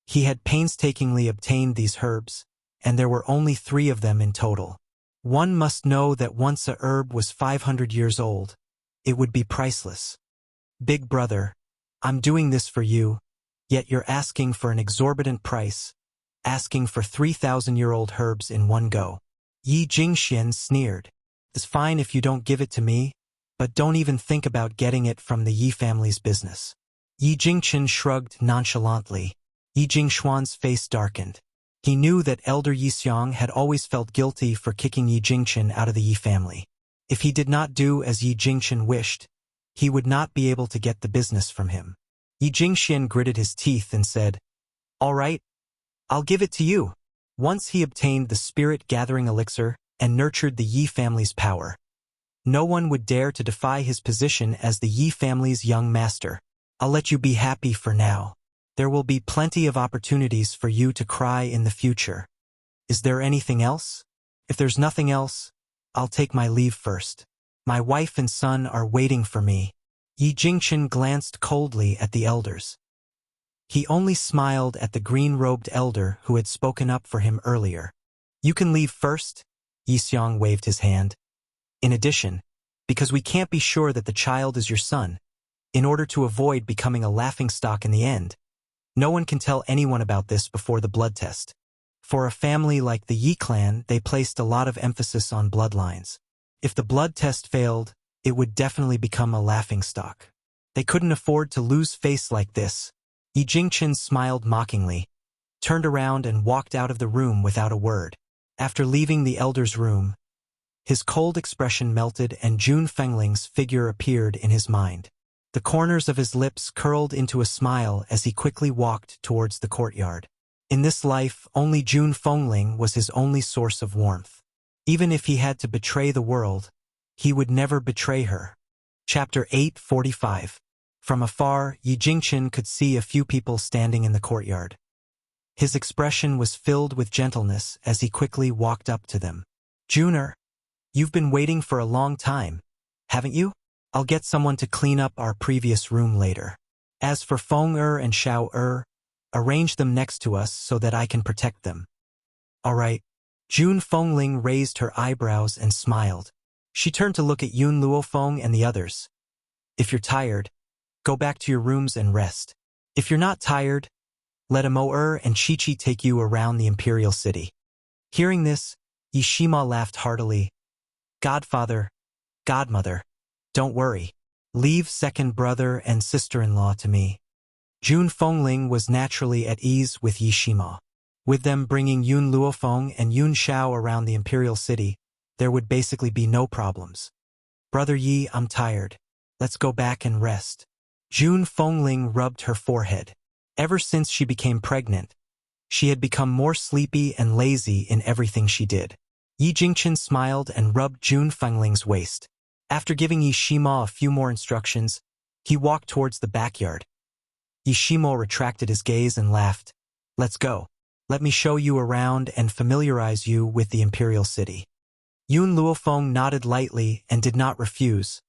He had painstakingly obtained these herbs, and there were only 3 of them in total. One must know that once a herb was 500 years old, it would be priceless. Big brother, I'm doing this for you, yet you're asking for an exorbitant price, asking for 3,000-year-old herbs in one go. Yi Jingxian sneered. It's fine if you don't give it to me, but don't even think about getting it from the Yi family's business. Yi Jingchen shrugged nonchalantly. Yi Jingshuan's face darkened. He knew that Elder Yi Xiang had always felt guilty for kicking Yi Jingchen out of the Yi family. If he did not do as Yi Jingchen wished, he would not be able to get the business from him. Yi Jingxian gritted his teeth and said, All right, I'll give it to you. Once he obtained the spirit-gathering elixir and nurtured the Yi family's power, no one would dare to defy his position as the Yi family's young master. I'll let you be happy for now. There will be plenty of opportunities for you to cry in the future. Is there anything else? If there's nothing else, I'll take my leave first. My wife and son are waiting for me. Yi Jingchen glanced coldly at the elders. He only smiled at the green-robed elder who had spoken up for him earlier. You can leave first, Yi Xiang waved his hand. In addition, because we can't be sure that the child is your son, in order to avoid becoming a laughingstock in the end, no one can tell anyone about this before the blood test. For a family like the Yi clan, they placed a lot of emphasis on bloodlines. If the blood test failed, it would definitely become a laughingstock. They couldn't afford to lose face like this. Yi Jingchen smiled mockingly, turned around and walked out of the room without a word. After leaving the elder's room, his cold expression melted and Jun Fengling's figure appeared in his mind. The corners of his lips curled into a smile as he quickly walked towards the courtyard. In this life, only Jun Fengling was his only source of warmth. Even if he had to betray the world, he would never betray her. Chapter 845. From afar, Yi Jingchen could see a few people standing in the courtyard. His expression was filled with gentleness as he quickly walked up to them. Juner, you've been waiting for a long time, haven't you? I'll get someone to clean up our previous room later. As for Feng and Xiao arrange them next to us so that I can protect them. All right. Jun Fengling raised her eyebrows and smiled. She turned to look at Yun Luofeng and the others. If you're tired, go back to your rooms and rest. If you're not tired, let Amo and Chi-Chi take you around the imperial city. Hearing this, Yishima laughed heartily. Godfather, godmother, don't worry. Leave second brother and sister-in-law to me. Jun Fengling was naturally at ease with Yishima. With them bringing Yun Luofeng and Yun Xiao around the imperial city, there would basically be no problems. Brother Yi, I'm tired. Let's go back and rest. Jun Fengling rubbed her forehead. Ever since she became pregnant, she had become more sleepy and lazy in everything she did. Yi Jingchen smiled and rubbed Jun Fengling's waist. After giving Yi Shimo a few more instructions, he walked towards the backyard. Yi Shimo retracted his gaze and laughed. Let's go. Let me show you around and familiarize you with the imperial city. Yun Luofeng nodded lightly and did not refuse.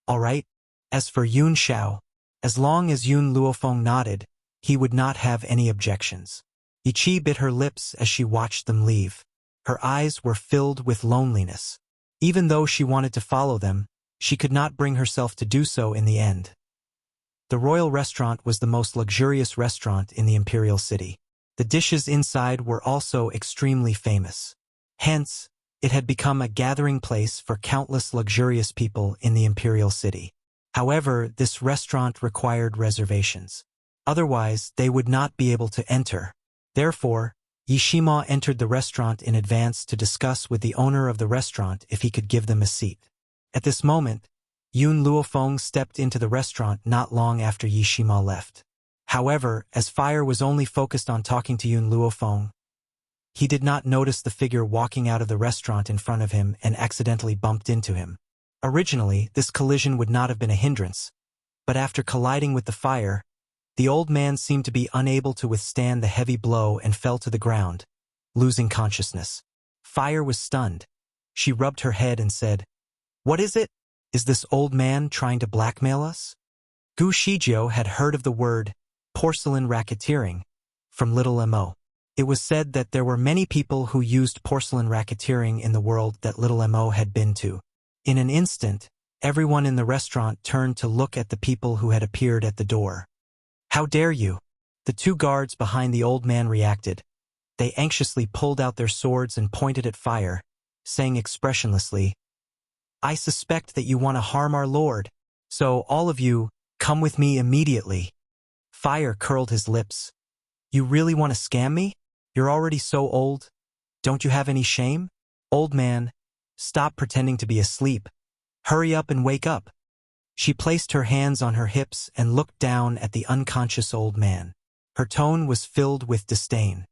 All right. As for Yun Xiao, as long as Yun Luofeng nodded, he would not have any objections. Yi Qi bit her lips as she watched them leave. Her eyes were filled with loneliness. Even though she wanted to follow them, she could not bring herself to do so in the end. The royal restaurant was the most luxurious restaurant in the imperial city. The dishes inside were also extremely famous. Hence, it had become a gathering place for countless luxurious people in the imperial city. However, this restaurant required reservations. Otherwise, they would not be able to enter. Therefore, Yi Shimo entered the restaurant in advance to discuss with the owner of the restaurant if he could give them a seat. At this moment, Yun Luofeng stepped into the restaurant not long after Yi Shimo left. However, as Fire was only focused on talking to Yun Luofeng, he did not notice the figure walking out of the restaurant in front of him and accidentally bumped into him. Originally, this collision would not have been a hindrance, but after colliding with the Fire, the old man seemed to be unable to withstand the heavy blow and fell to the ground, losing consciousness. Fire was stunned. She rubbed her head and said, "What is it? Is this old man trying to blackmail us?" Gu Shijiao had heard of the word porcelain racketeering from Little Mo. It was said that there were many people who used porcelain racketeering in the world that Little Mo had been to. In an instant, everyone in the restaurant turned to look at the people who had appeared at the door. "How dare you?" The two guards behind the old man reacted. They anxiously pulled out their swords and pointed at Fire, saying expressionlessly, "I suspect that you want to harm our lord, so all of you, come with me immediately." Fire curled his lips. "You really want to scam me? You're already so old. Don't you have any shame? Old man, stop pretending to be asleep. Hurry up and wake up." She placed her hands on her hips and looked down at the unconscious old man. Her tone was filled with disdain.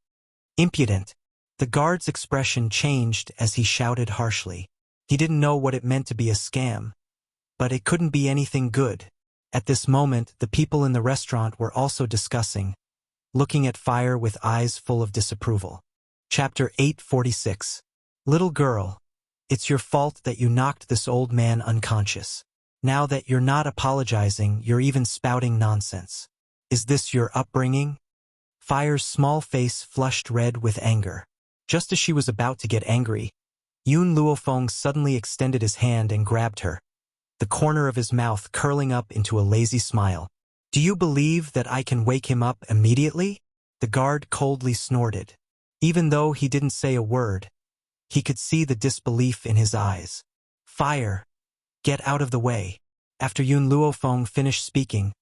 "Impudent." The guard's expression changed as he shouted harshly. He didn't know what it meant to be a scam, but it couldn't be anything good. At this moment, the people in the restaurant were also discussing, looking at Fire with eyes full of disapproval. Chapter 846. Little girl, it's your fault that you knocked this old man unconscious. Now that you're not apologizing, you're even spouting nonsense. Is this your upbringing? Fire's small face flushed red with anger. Just as she was about to get angry, Yun Luofeng suddenly extended his hand and grabbed her, the corner of his mouth curling up into a lazy smile. "Do you believe that I can wake him up immediately?" The guard coldly snorted. Even though he didn't say a word, he could see the disbelief in his eyes. "Fire, get out of the way." After Yun Luofeng finished speaking,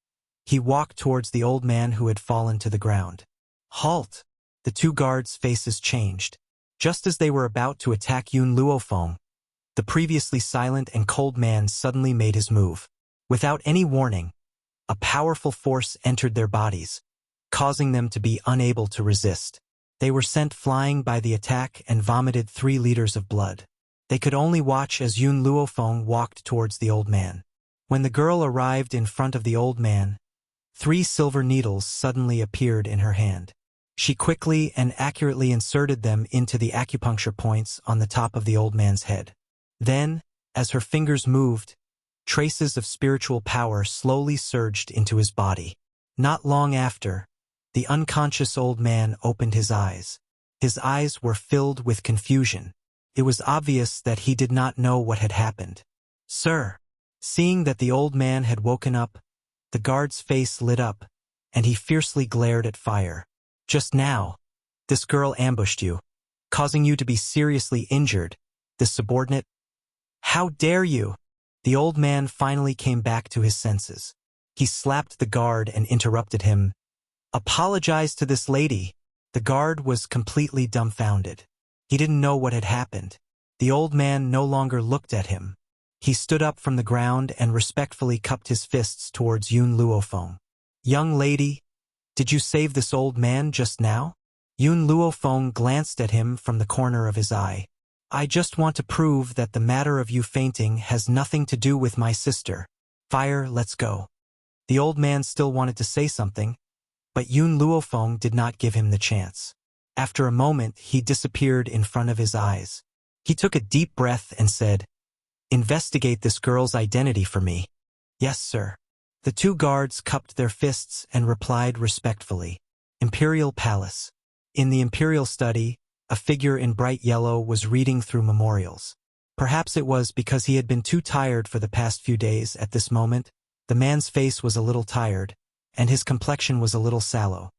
he walked towards the old man who had fallen to the ground. "Halt!" The two guards' faces changed. Just as they were about to attack Yun Luofeng, the previously silent and cold man suddenly made his move. Without any warning, a powerful force entered their bodies, causing them to be unable to resist. They were sent flying by the attack and vomited 3 liters of blood. They could only watch as Yun Luofeng walked towards the old man. When the girl arrived in front of the old man, 3 silver needles suddenly appeared in her hand. She quickly and accurately inserted them into the acupuncture points on the top of the old man's head. Then, as her fingers moved, traces of spiritual power slowly surged into his body. Not long after, the unconscious old man opened his eyes. His eyes were filled with confusion. It was obvious that he did not know what had happened. "Sir!" Seeing that the old man had woken up, the guard's face lit up, and he fiercely glared at Fire. "Just now, this girl ambushed you, causing you to be seriously injured, this subordinate. How dare you?" The old man finally came back to his senses. He slapped the guard and interrupted him. "Apologize to this lady." The guard was completely dumbfounded. He didn't know what had happened. The old man no longer looked at him. He stood up from the ground and respectfully cupped his fists towards Yun Luofeng. "Young lady, Did you save this old man just now? Yun Luofeng glanced at him from the corner of his eye. I just want to prove that the matter of you fainting has nothing to do with my sister. Fire, let's go. The old man still wanted to say something, but Yun Luofeng did not give him the chance. After a moment, he disappeared in front of his eyes. He took a deep breath and said, "Investigate this girl's identity for me." "Yes, sir." The two guards cupped their fists and replied respectfully. Imperial Palace. In the Imperial study, a figure in bright yellow was reading through memorials. Perhaps it was because he had been too tired for the past few days. At this moment, the man's face was a little tired, and his complexion was a little sallow.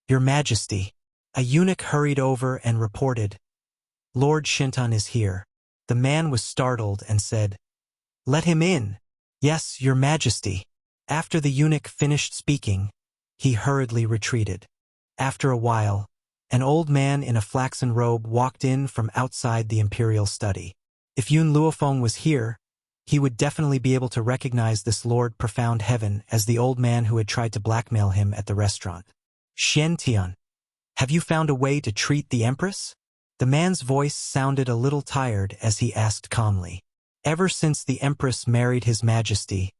"Your Majesty." A eunuch hurried over and reported, "Lord Shinton is here." The man was startled and said, "Let him in." "Yes, Your Majesty." After the eunuch finished speaking, he hurriedly retreated. After a while, an old man in a flaxen robe walked in from outside the imperial study. If Yun Luofeng was here, he would definitely be able to recognize this Lord Profound Heaven as the old man who had tried to blackmail him at the restaurant. "Xian Tian, have you found a way to treat the Empress?" The man's voice sounded a little tired as he asked calmly. Ever since the Empress married His Majesty,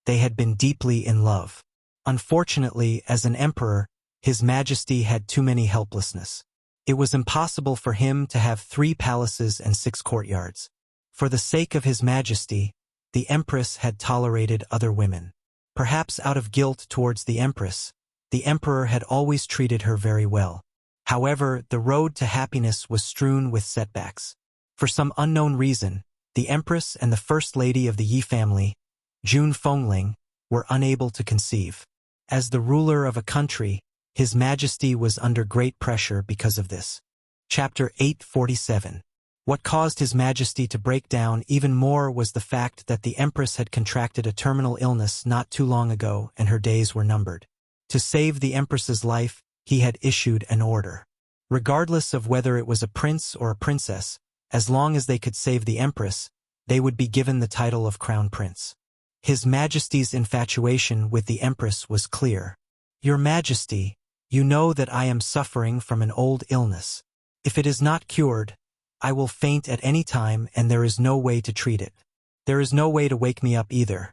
they had been deeply in love. Unfortunately, as an emperor, His Majesty had too many helplessness. It was impossible for him to have 3 palaces and 6 courtyards. For the sake of His Majesty, the Empress had tolerated other women. Perhaps out of guilt towards the Empress, the Emperor had always treated her very well. However, the road to happiness was strewn with setbacks. For some unknown reason, the Empress and the First Lady of the Yi family, Jun Fengling, were unable to conceive. As the ruler of a country, His Majesty was under great pressure because of this. Chapter 847. What caused His Majesty to break down even more was the fact that the Empress had contracted a terminal illness not too long ago and her days were numbered. To save the Empress's life, he had issued an order. Regardless of whether it was a prince or a princess, as long as they could save the Empress, they would be given the title of Crown Prince. His Majesty's infatuation with the Empress was clear. "Your Majesty, you know that I am suffering from an old illness. If it is not cured, I will faint at any time and there is no way to treat it. There is no way to wake me up either."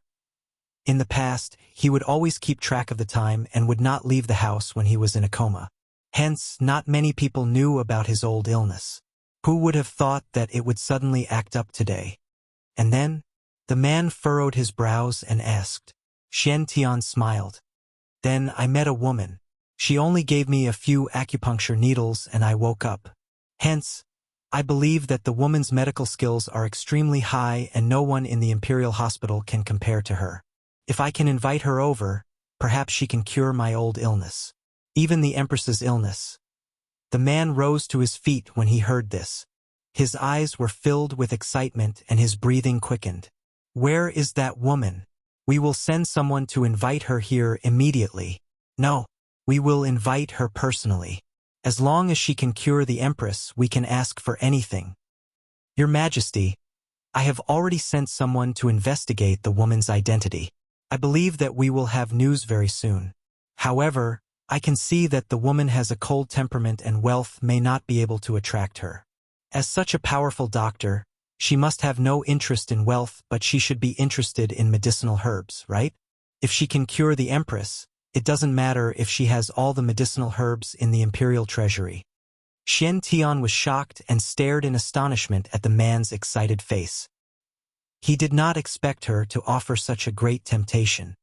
In the past, he would always keep track of the time and would not leave the house when he was in a coma. Hence, not many people knew about his old illness. Who would have thought that it would suddenly act up today? And then, the man furrowed his brows and asked. Xian Tian smiled. "Then I met a woman. She only gave me a few acupuncture needles and I woke up. Hence, I believe that the woman's medical skills are extremely high and no one in the Imperial Hospital can compare to her. If I can invite her over, perhaps she can cure my old illness. Even the Empress's illness." The man rose to his feet when he heard this. His eyes were filled with excitement and his breathing quickened. "Where is that woman? We will send someone to invite her here immediately." "No, we will invite her personally. As long as she can cure the Empress, we can ask for anything." "Your Majesty, I have already sent someone to investigate the woman's identity. I believe that we will have news very soon. However, I can see that the woman has a cold temperament and wealth may not be able to attract her. As such a powerful doctor, she must have no interest in wealth, but she should be interested in medicinal herbs, right? If she can cure the Empress, it doesn't matter if she has all the medicinal herbs in the imperial treasury." Xian Tian was shocked and stared in astonishment at the man's excited face. He did not expect her to offer such a great temptation.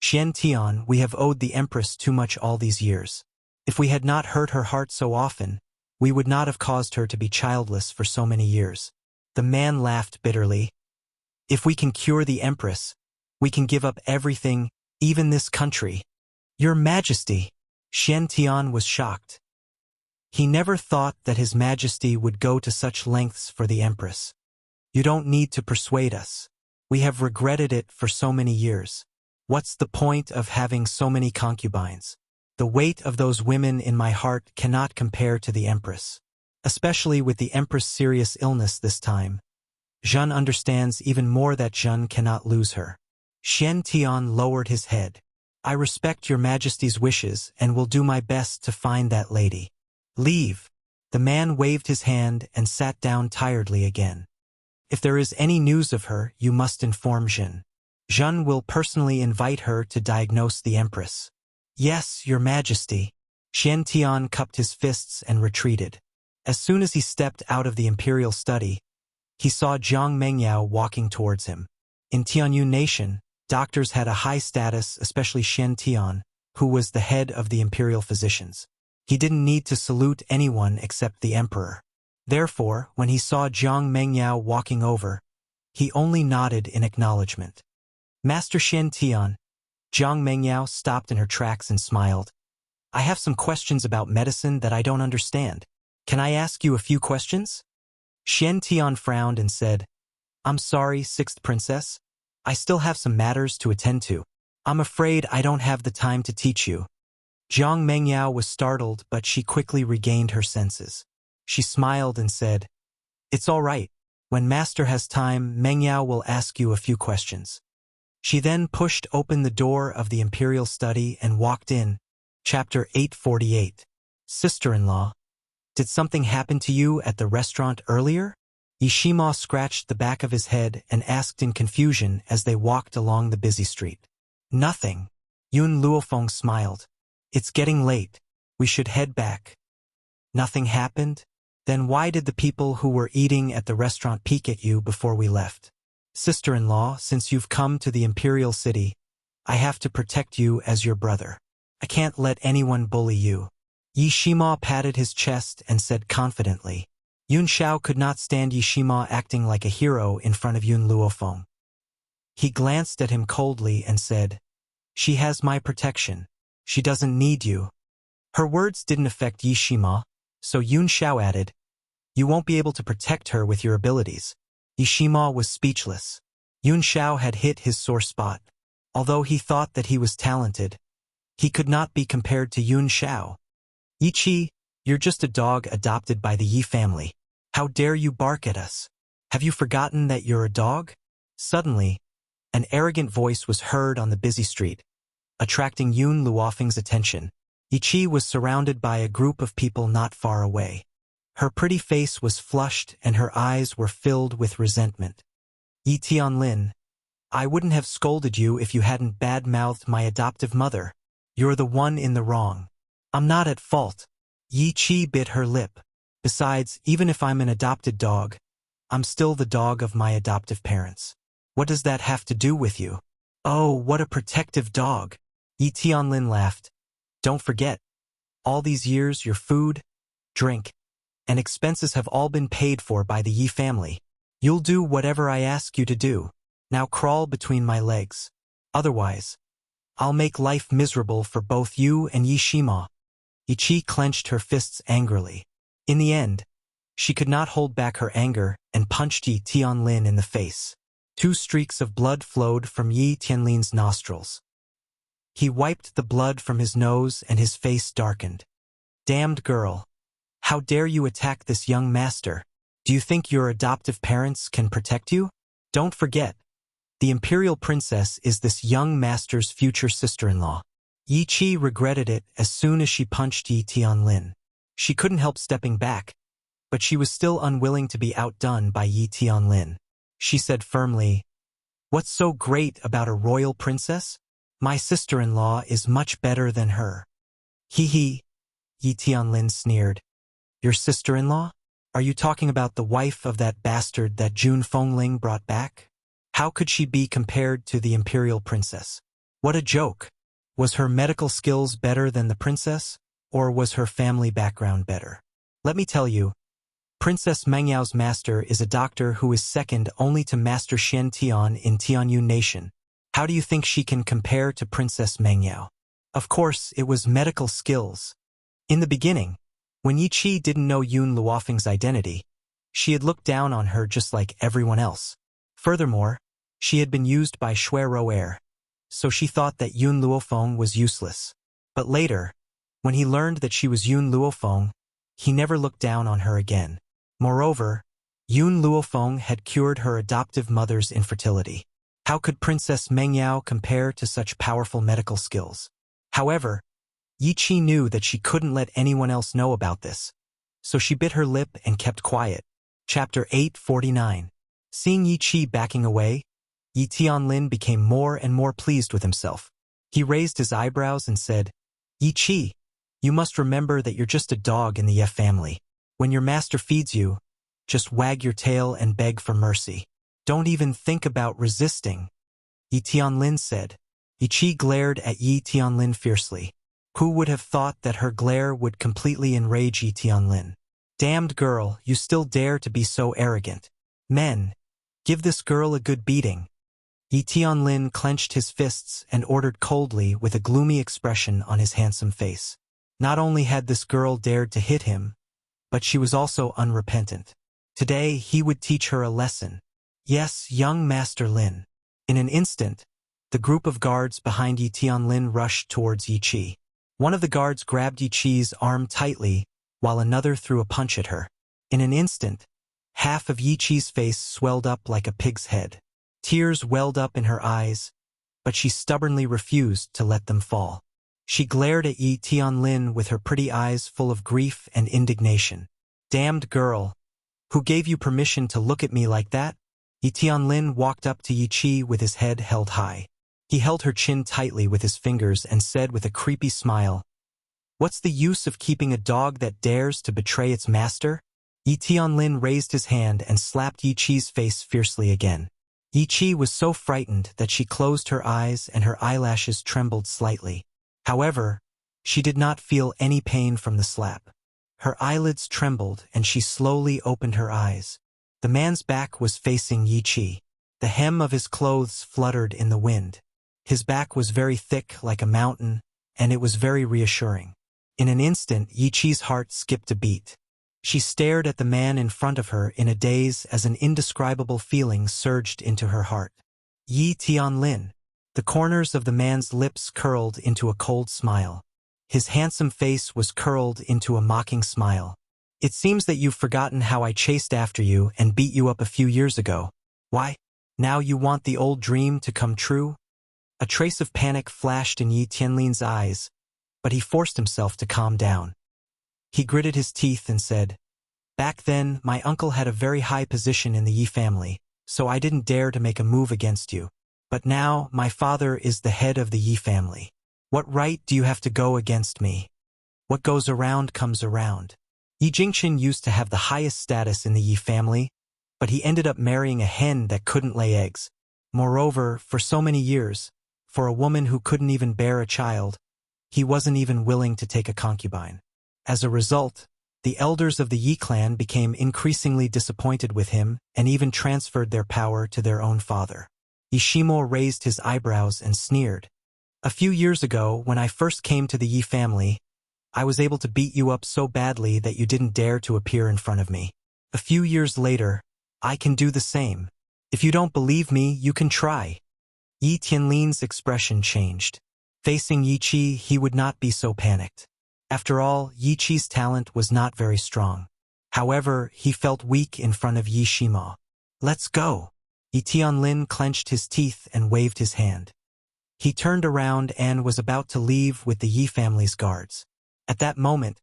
"Xian Tian, we have owed the Empress too much all these years. If we had not hurt her heart so often, we would not have caused her to be childless for so many years." The man laughed bitterly. "If we can cure the Empress, we can give up everything, even this country." "Your Majesty!" Xian Tian was shocked. He never thought that His Majesty would go to such lengths for the Empress. "You don't need to persuade us. We have regretted it for so many years. What's the point of having so many concubines? The weight of those women in my heart cannot compare to the Empress. Especially with the Empress' serious illness this time. Zhen understands even more that Zhen cannot lose her." Xian Tian lowered his head. I respect your majesty's wishes and will do my best to find that lady. Leave. The man waved his hand and sat down tiredly again. If there is any news of her, you must inform Jin. Jin will personally invite her to diagnose the empress. Yes, your majesty. Xian Tian cupped his fists and retreated. As soon as he stepped out of the imperial study, he saw Jiang Mengyao walking towards him. In Tianyun Nation, doctors had a high status, especially Xian Tian, who was the head of the imperial physicians. He didn't need to salute anyone except the emperor. Therefore, when he saw Jiang Mengyao walking over, he only nodded in acknowledgement. Master Xian Tian. Jiang Mengyao stopped in her tracks and smiled. I have some questions about medicine that I don't understand. Can I ask you a few questions? Xian Tian frowned and said, I'm sorry, sixth princess. I still have some matters to attend to. I'm afraid I don't have the time to teach you. Jiang Mengyao was startled, but she quickly regained her senses. She smiled and said, It's all right. When master has time, Mengyao will ask you a few questions. She then pushed open the door of the imperial study and walked in. Chapter 848. Sister-in-law. Did something happen to you at the restaurant earlier? Yishima scratched the back of his head and asked in confusion as they walked along the busy street. Nothing. Yun Luofeng smiled. It's getting late. We should head back. Nothing happened? Then why did the people who were eating at the restaurant peek at you before we left? Sister-in-law, since you've come to the imperial city, I have to protect you as your brother. I can't let anyone bully you. Yishima patted his chest and said confidently. Yun Xiao could not stand Yishima acting like a hero in front of Yun Luofeng. He glanced at him coldly and said, She has my protection. She doesn't need you. Her words didn't affect Yishima, so Yun Xiao added, You won't be able to protect her with your abilities. Yishima was speechless. Yun Xiao had hit his sore spot. Although he thought that he was talented, he could not be compared to Yun Xiao. Yiqi, you're just a dog adopted by the Yi family. How dare you bark at us? Have you forgotten that you're a dog? Suddenly, an arrogant voice was heard on the busy street, attracting Yun Luofeng's attention. Yiqi was surrounded by a group of people not far away. Her pretty face was flushed and her eyes were filled with resentment. Yi Tianlin, I wouldn't have scolded you if you hadn't bad-mouthed my adoptive mother. You're the one in the wrong. I'm not at fault. Yi Qi bit her lip. Besides, even if I'm an adopted dog, I'm still the dog of my adoptive parents. What does that have to do with you? Oh, what a protective dog. Yi Tianlin laughed. Don't forget, all these years your food, drink, and expenses have all been paid for by the Yi family. You'll do whatever I ask you to do. Now crawl between my legs. Otherwise, I'll make life miserable for both you and Yishima. Yiqi clenched her fists angrily. In the end, she could not hold back her anger and punched Yi Tianlin in the face. 2 streaks of blood flowed from Yi Tianlin's nostrils. He wiped the blood from his nose and his face darkened. Damned girl. How dare you attack this young master? Do you think your adoptive parents can protect you? Don't forget, the imperial princess is this young master's future sister-in-law. Yi Qi regretted it as soon as she punched Yi Tianlin. She couldn't help stepping back, but she was still unwilling to be outdone by Yi Tianlin. She said firmly, What's so great about a royal princess? My sister-in-law is much better than her. Hee hee, Yi Tianlin sneered. Your sister-in-law? Are you talking about the wife of that bastard that Jun Fengling brought back? How could she be compared to the imperial princess? What a joke! Was her medical skills better than the princess, or was her family background better? Let me tell you, Princess Mengyao's master is a doctor who is second only to Master Xian Tian in Tianyun Nation. How do you think she can compare to Princess Mengyao? Of course, it was medical skills. In the beginning, when Yi Qi didn't know Yun Luofeng's identity, she had looked down on her just like everyone else. Furthermore, she had been used by Shui Roer, so she thought that Yun Luofeng was useless. But later, when he learned that she was Yun Luofeng, he never looked down on her again. Moreover, Yun Luofeng had cured her adoptive mother's infertility. How could Princess Mengyao compare to such powerful medical skills? However, Yi Qi knew that she couldn't let anyone else know about this, so she bit her lip and kept quiet. Chapter 849. Seeing Yi Qi backing away, Yi Tianlin became more and more pleased with himself. He raised his eyebrows and said, Yi Qi, you must remember that you're just a dog in the Ye family. When your master feeds you, just wag your tail and beg for mercy. Don't even think about resisting, Yi Tianlin said. Yi Qi glared at Yi Tianlin fiercely. Who would have thought that her glare would completely enrage Yi Tianlin? Damned girl, you still dare to be so arrogant. Men, give this girl a good beating. Yi Tianlin clenched his fists and ordered coldly with a gloomy expression on his handsome face. Not only had this girl dared to hit him, but she was also unrepentant. Today he would teach her a lesson. Yes, young Master Lin. In an instant, the group of guards behind Yi Tianlin rushed towards Yi Qi. One of the guards grabbed Yi Qi's arm tightly, while another threw a punch at her. In an instant, half of Yi Qi's face swelled up like a pig's head. Tears welled up in her eyes, but she stubbornly refused to let them fall. She glared at Yi Tianlin with her pretty eyes full of grief and indignation. Damned girl! Who gave you permission to look at me like that? Yi Tianlin walked up to Yi Qi with his head held high. He held her chin tightly with his fingers and said with a creepy smile, What's the use of keeping a dog that dares to betray its master? Yi Tianlin raised his hand and slapped Yi Qi's face fiercely again. Yi Qi was so frightened that she closed her eyes and her eyelashes trembled slightly. However, she did not feel any pain from the slap. Her eyelids trembled and she slowly opened her eyes. The man's back was facing Yi Qi. The hem of his clothes fluttered in the wind. His back was very thick like a mountain, and it was very reassuring. In an instant, Yi Qi's heart skipped a beat. She stared at the man in front of her in a daze as an indescribable feeling surged into her heart. Yi Tianlin. The corners of the man's lips curled into a cold smile. His handsome face was curled into a mocking smile. It seems that you've forgotten how I chased after you and beat you up a few years ago. Why? Now you want the old dream to come true? A trace of panic flashed in Yi Tianlin's eyes, but he forced himself to calm down. He gritted his teeth and said, Back then, my uncle had a very high position in the Yi family, so I didn't dare to make a move against you. But now, my father is the head of the Yi family. What right do you have to go against me? What goes around comes around. Yi Jingchen used to have the highest status in the Yi family, but he ended up marrying a hen that couldn't lay eggs. Moreover, for so many years, for a woman who couldn't even bear a child, he wasn't even willing to take a concubine. As a result, the elders of the Yi clan became increasingly disappointed with him and even transferred their power to their own father. Yishimo raised his eyebrows and sneered. A few years ago, when I first came to the Yi family, I was able to beat you up so badly that you didn't dare to appear in front of me. A few years later, I can do the same. If you don't believe me, you can try. Yi Tianlin's expression changed. Facing Yi Qi, he would not be so panicked. After all, Yi Qi's talent was not very strong. However, he felt weak in front of Yi Shimo. Let's go. Yi Tianlin clenched his teeth and waved his hand. He turned around and was about to leave with the Yi family's guards. At that moment,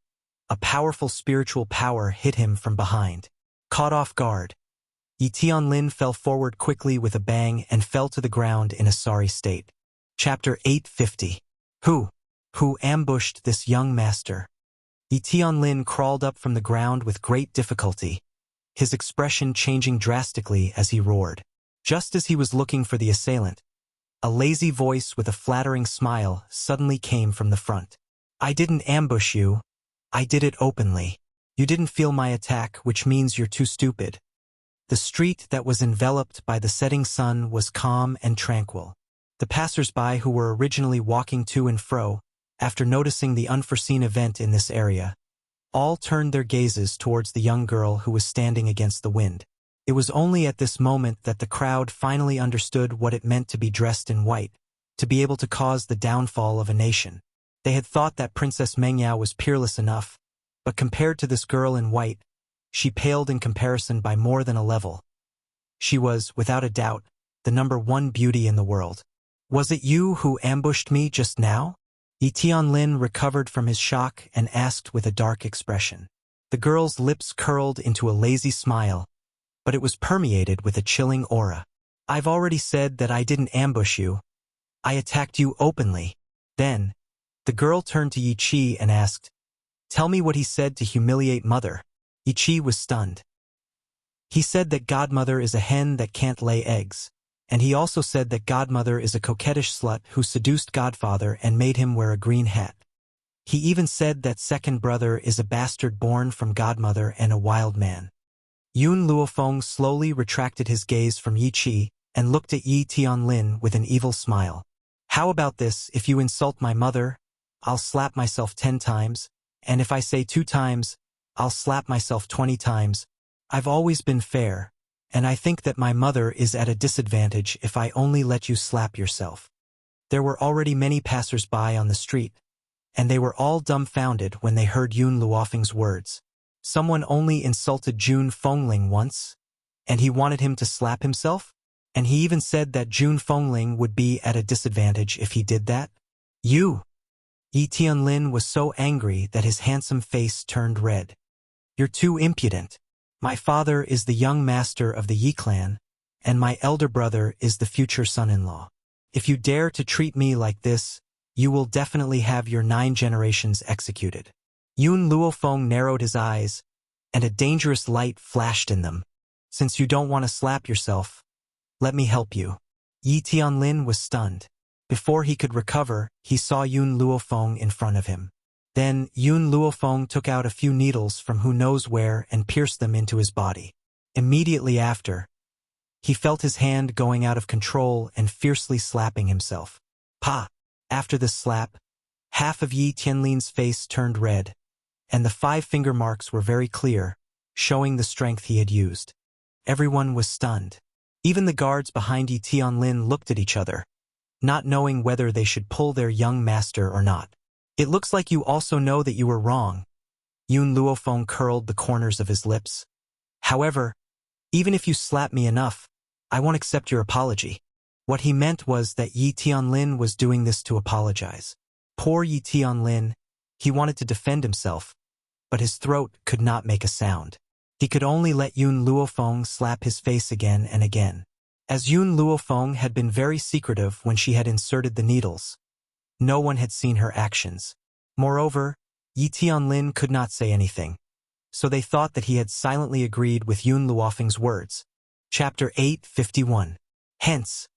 a powerful spiritual power hit him from behind. Caught off guard, Yi Tianlin fell forward quickly with a bang and fell to the ground in a sorry state. Chapter 850. Who ambushed this young master? Yi Tianlin crawled up from the ground with great difficulty, his expression changing drastically as he roared. Just as he was looking for the assailant, a lazy voice with a flattering smile suddenly came from the front. I didn't ambush you. I did it openly. You didn't feel my attack, which means you're too stupid. The street that was enveloped by the setting sun was calm and tranquil. The passers-by who were originally walking to and fro, after noticing the unforeseen event in this area, all turned their gazes towards the young girl who was standing against the wind. It was only at this moment that the crowd finally understood what it meant to be dressed in white, to be able to cause the downfall of a nation. They had thought that Princess Mengyao was peerless enough, but compared to this girl in white, she paled in comparison by more than a level. She was, without a doubt, the #1 beauty in the world. Was it you who ambushed me just now? Yi Tianlin recovered from his shock and asked with a dark expression. The girl's lips curled into a lazy smile, but it was permeated with a chilling aura. I've already said that I didn't ambush you. I attacked you openly. Then, the girl turned to Yi Qi and asked, tell me what he said to humiliate mother. Yi Qi was stunned. He said that godmother is a hen that can't lay eggs, and he also said that godmother is a coquettish slut who seduced godfather and made him wear a green hat. He even said that second brother is a bastard born from godmother and a wild man. Yun Luofeng slowly retracted his gaze from Yi Qi and looked at Yi Tianlin with an evil smile. How about this, if you insult my mother, I'll slap myself 10 times, and if I say 2 times, I'll slap myself 20 times. I've always been fair, and I think that my mother is at a disadvantage if I only let you slap yourself. There were already many passers-by on the street, and they were all dumbfounded when they heard Yun Luofeng's words. Someone only insulted Jun Fengling once, and he wanted him to slap himself? And he even said that Jun Fengling would be at a disadvantage if he did that? You! Yi Tianlin was so angry that his handsome face turned red. You're too impudent. My father is the young master of the Yi clan, and my elder brother is the future son-in-law. If you dare to treat me like this, you will definitely have your 9 generations executed. Yun Luofeng narrowed his eyes, and a dangerous light flashed in them. Since you don't want to slap yourself, let me help you. Yi Tianlin was stunned. Before he could recover, he saw Yun Luofeng in front of him. Then Yun Luofeng took out a few needles from who knows where and pierced them into his body. Immediately after, he felt his hand going out of control and fiercely slapping himself. Pa! After this slap, half of Yi Tianlin's face turned red, and the 5 finger marks were very clear, showing the strength he had used. Everyone was stunned. Even the guards behind Yi Tianlin looked at each other, not knowing whether they should pull their young master or not. It looks like you also know that you were wrong. Yun Luofeng curled the corners of his lips. However, even if you slap me enough, I won't accept your apology. What he meant was that Yi Tianlin was doing this to apologize. Poor Yi Tianlin, he wanted to defend himself, but his throat could not make a sound. He could only let Yun Luofeng slap his face again and again. As Yun Luofeng had been very secretive when she had inserted the needles, no one had seen her actions. Moreover, Yi Tianlin could not say anything, so they thought that he had silently agreed with Yun Luofeng's words. Chapter 8:51. Hence,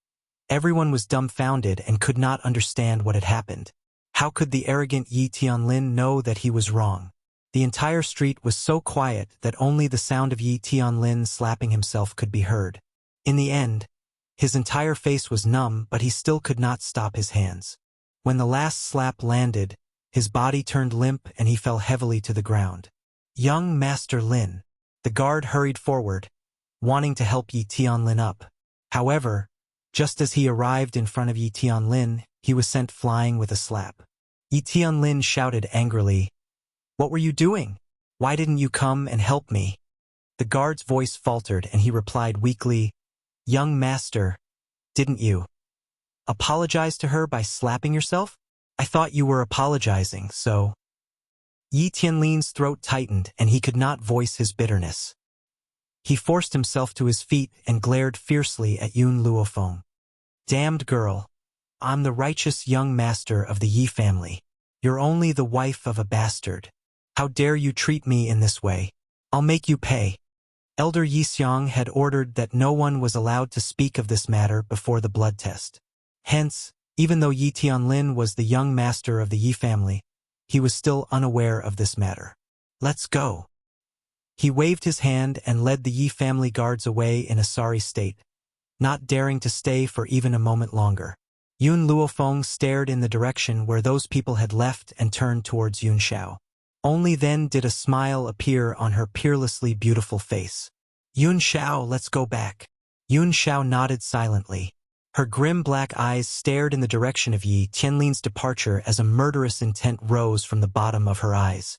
everyone was dumbfounded and could not understand what had happened. How could the arrogant Yi Tianlin know that he was wrong? The entire street was so quiet that only the sound of Yi Tianlin slapping himself could be heard. In the end, his entire face was numb, but he still could not stop his hands. When the last slap landed, his body turned limp and he fell heavily to the ground. Young Master Lin. The guard hurried forward, wanting to help Yi Tianlin up. However, just as he arrived in front of Yi Tianlin, he was sent flying with a slap. Yi Tianlin shouted angrily, "What were you doing? Why didn't you come and help me?" The guard's voice faltered and he replied weakly, "Young master, didn't you apologize to her by slapping yourself? I thought you were apologizing, so..." Yi Tianlin's throat tightened and he could not voice his bitterness. He forced himself to his feet and glared fiercely at Yun Luofeng. "Damned girl, I'm the righteous young master of the Yi family. You're only the wife of a bastard. How dare you treat me in this way? I'll make you pay." Elder Yi Xiang had ordered that no one was allowed to speak of this matter before the blood test. Hence, even though Yi Tianlin was the young master of the Yi family, he was still unaware of this matter. "Let's go." He waved his hand and led the Yi family guards away in a sorry state, not daring to stay for even a moment longer. Yun Luofeng stared in the direction where those people had left and turned towards Yun Xiao. Only then did a smile appear on her peerlessly beautiful face. "Yun Xiao, let's go back." Yun Xiao nodded silently. Her grim black eyes stared in the direction of Yi Tianlin's departure as a murderous intent rose from the bottom of her eyes.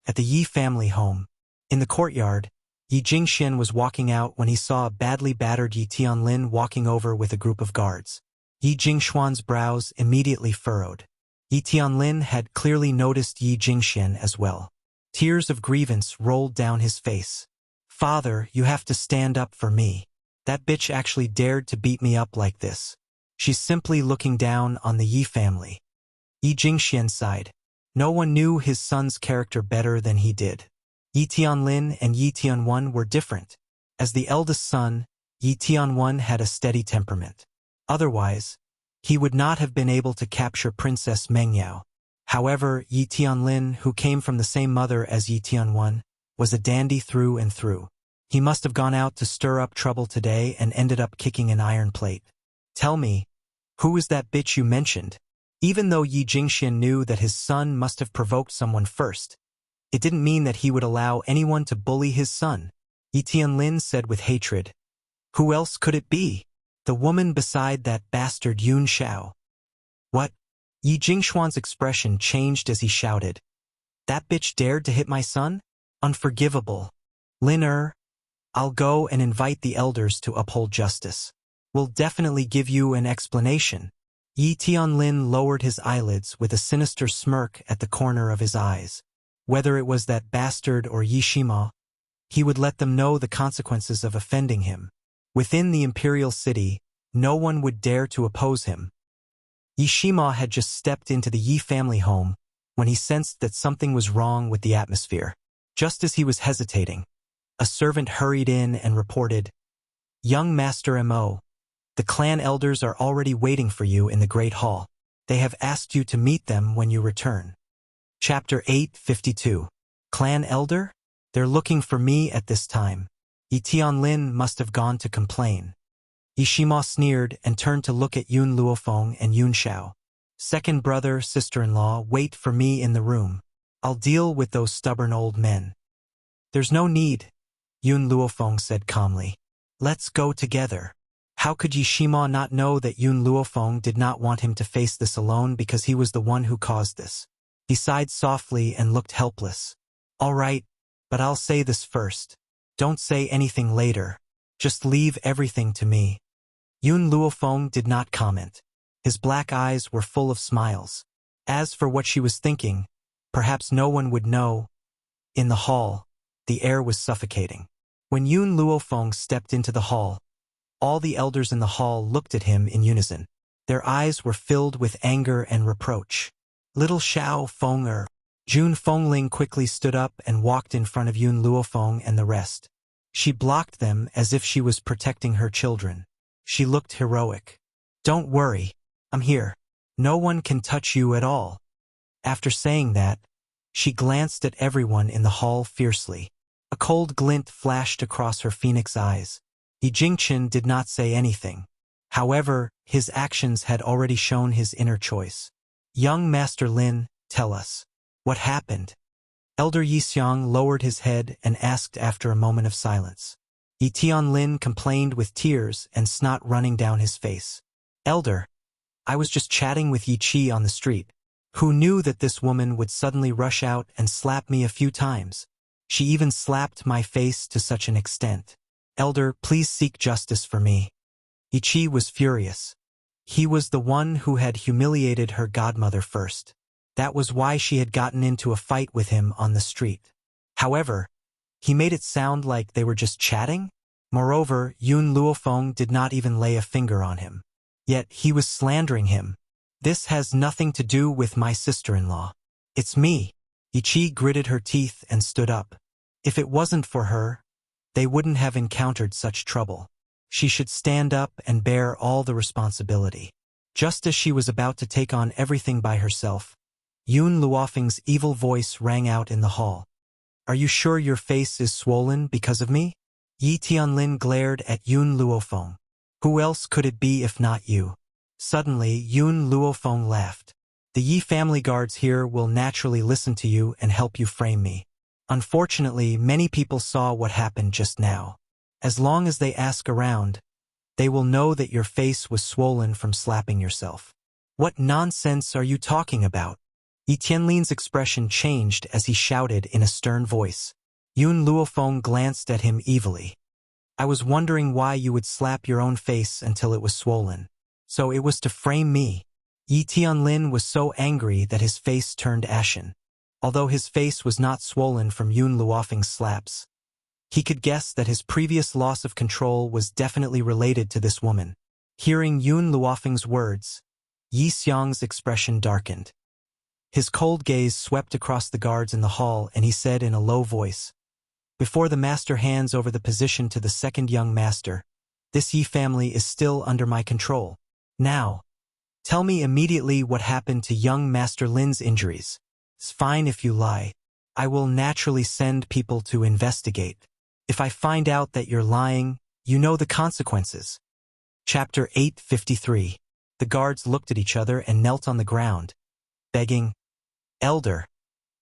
At the Yi family home, in the courtyard, Yi Jingxian was walking out when he saw a badly battered Yi Tianlin walking over with a group of guards. Yi Jingxuan's brows immediately furrowed. Yi Tianlin had clearly noticed Yi Jingxian as well. Tears of grievance rolled down his face. "Father, you have to stand up for me. That bitch actually dared to beat me up like this. She's simply looking down on the Yi family." Yi Jingxian sighed. No one knew his son's character better than he did. Yi Tianlin and Yi Tianwen were different. As the eldest son, Yi Tianwen had a steady temperament. Otherwise, he would not have been able to capture Princess Mengyao. However, Yi Tianlin, who came from the same mother as Yi Tianwen, was a dandy through and through. He must have gone out to stir up trouble today and ended up kicking an iron plate. "Tell me, who is that bitch you mentioned?" Even though Yi Jingxian knew that his son must have provoked someone first, it didn't mean that he would allow anyone to bully his son. Yi Tianlin said with hatred, "Who else could it be? The woman beside that bastard Yun Xiao." "What?" Yi Jingxuan's expression changed as he shouted. "That bitch dared to hit my son? Unforgivable. Lin I'll go and invite the elders to uphold justice. We'll definitely give you an explanation." Yi Tianlin lowered his eyelids with a sinister smirk at the corner of his eyes. Whether it was that bastard or Yi Shima, he would let them know the consequences of offending him. Within the imperial city, no one would dare to oppose him. Yi Shima had just stepped into the Yi family home when he sensed that something was wrong with the atmosphere. Just as he was hesitating, a servant hurried in and reported, "Young Master Mo, the clan elders are already waiting for you in the Great Hall. They have asked you to meet them when you return." Chapter 852. Clan Elder? They're looking for me at this time. Yi Tianlin must have gone to complain. Yi Shima sneered and turned to look at Yun Luofeng and Yun Xiao. "Second brother, sister-in-law, wait for me in the room. I'll deal with those stubborn old men." "There's no need," Yun Luofeng said calmly. "Let's go together." How could Yi Shima not know that Yun Luofeng did not want him to face this alone because he was the one who caused this? He sighed softly and looked helpless. "All right, but I'll say this first. Don't say anything later. Just leave everything to me." Yun Luofeng did not comment. His black eyes were full of smiles. As for what she was thinking, perhaps no one would know. In the hall, the air was suffocating. When Yun Luofeng stepped into the hall, all the elders in the hall looked at him in unison. Their eyes were filled with anger and reproach. "Little Xiao Feng Jun Fengling quickly stood up and walked in front of Yun Luofeng and the rest. She blocked them as if she was protecting her children. She looked heroic. "Don't worry, I'm here. No one can touch you at all." After saying that, she glanced at everyone in the hall fiercely. A cold glint flashed across her phoenix eyes. Yi Jingxian did not say anything. However, his actions had already shown his inner choice. "Young Master Lin, tell us. What happened?" Elder Yi Xiang lowered his head and asked after a moment of silence. Yi Tianlin complained with tears and snot running down his face. "Elder, I was just chatting with Yi Qi on the street. Who knew that this woman would suddenly rush out and slap me a few times? She even slapped my face to such an extent. Elder, please seek justice for me." Yi Qi was furious. He was the one who had humiliated her godmother first. That was why she had gotten into a fight with him on the street. However, he made it sound like they were just chatting. Moreover, Yun Luofeng did not even lay a finger on him. Yet he was slandering him. "This has nothing to do with my sister-in-law. It's me." Yi Qi gritted her teeth and stood up. If it wasn't for her, they wouldn't have encountered such trouble. She should stand up and bear all the responsibility. Just as she was about to take on everything by herself, Yun Luofeng's evil voice rang out in the hall. "Are you sure your face is swollen because of me?" Yi Tianlin glared at Yun Luofeng. "Who else could it be if not you?" Suddenly, Yun Luofeng laughed. "The Yi family guards here will naturally listen to you and help you frame me. Unfortunately, many people saw what happened just now. As long as they ask around, they will know that your face was swollen from slapping yourself." "What nonsense are you talking about?" Yi Tianlin's expression changed as he shouted in a stern voice. Yun Luofeng glanced at him evilly. I was wondering why you would slap your own face until it was swollen. So it was to frame me. Yi Tianlin was so angry that his face turned ashen. Although his face was not swollen from Yun Luofeng's slaps, he could guess that his previous loss of control was definitely related to this woman. Hearing Yun Luofeng's words, Yi Xiang's expression darkened. His cold gaze swept across the guards in the hall, and he said in a low voice, "Before the master hands over the position to the second young master, this Yi family is still under my control. Now, tell me immediately what happened to young Master Lin's injuries. It's fine if you lie. I will naturally send people to investigate. If I find out that you're lying, you know the consequences." Chapter 853. The guards looked at each other and knelt on the ground, begging, "Elder,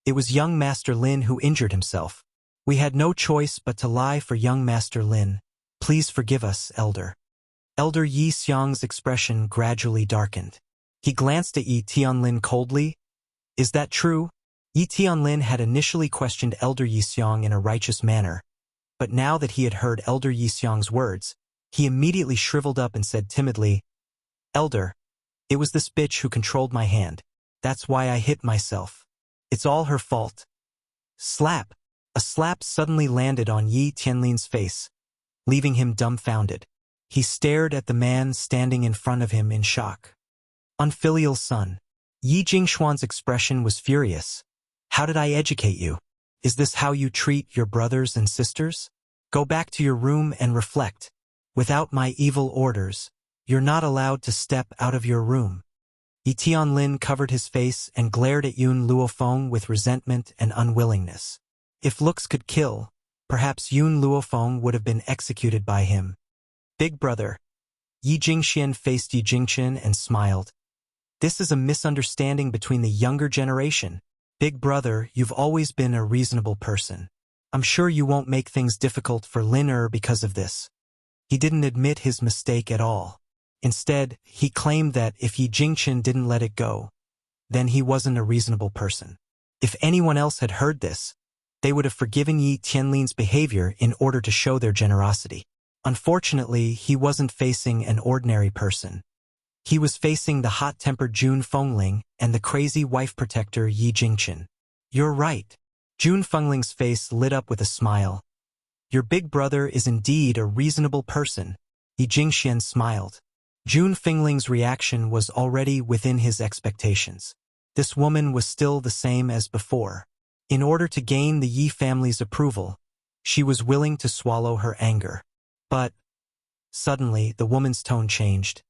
it was young Master Lin who injured himself. We had no choice but to lie for young Master Lin. Please forgive us, Elder." Elder Yi Xiang's expression gradually darkened. He glanced at Yi Tianlin coldly. "Is that true?" Yi Tianlin had initially questioned Elder Yi Xiang in a righteous manner, but now that he had heard Elder Yi Xiang's words, he immediately shriveled up and said timidly, "Elder, it was this bitch who controlled my hand. That's why I hit myself. It's all her fault." Slap! A slap suddenly landed on Yi Tianlin's face, leaving him dumbfounded. He stared at the man standing in front of him in shock. Unfilial son. Yi Jingxuan's expression was furious. "How did I educate you? Is this how you treat your brothers and sisters? Go back to your room and reflect. Without my evil orders, you're not allowed to step out of your room." Yi Tianlin covered his face and glared at Yun Luofeng with resentment and unwillingness. If looks could kill, perhaps Yun Luofeng would have been executed by him. "Big brother." Yi Jingxian faced Yi Jingchen and smiled. "This is a misunderstanding between the younger generation. Big brother, you've always been a reasonable person. I'm sure you won't make things difficult for Lin because of this." He didn't admit his mistake at all. Instead, he claimed that if Yi Jingchen didn't let it go, then he wasn't a reasonable person. If anyone else had heard this, they would have forgiven Yi Tianlin's behavior in order to show their generosity. Unfortunately, he wasn't facing an ordinary person. He was facing the hot-tempered Jun Fengling and the crazy wife protector Yi Jingchen. "You're right." Jun Fengling's face lit up with a smile. "Your big brother is indeed a reasonable person." Yi Jingxian smiled. Jun Fengling's reaction was already within his expectations. This woman was still the same as before. In order to gain the Yi family's approval, she was willing to swallow her anger. But suddenly, the woman's tone changed.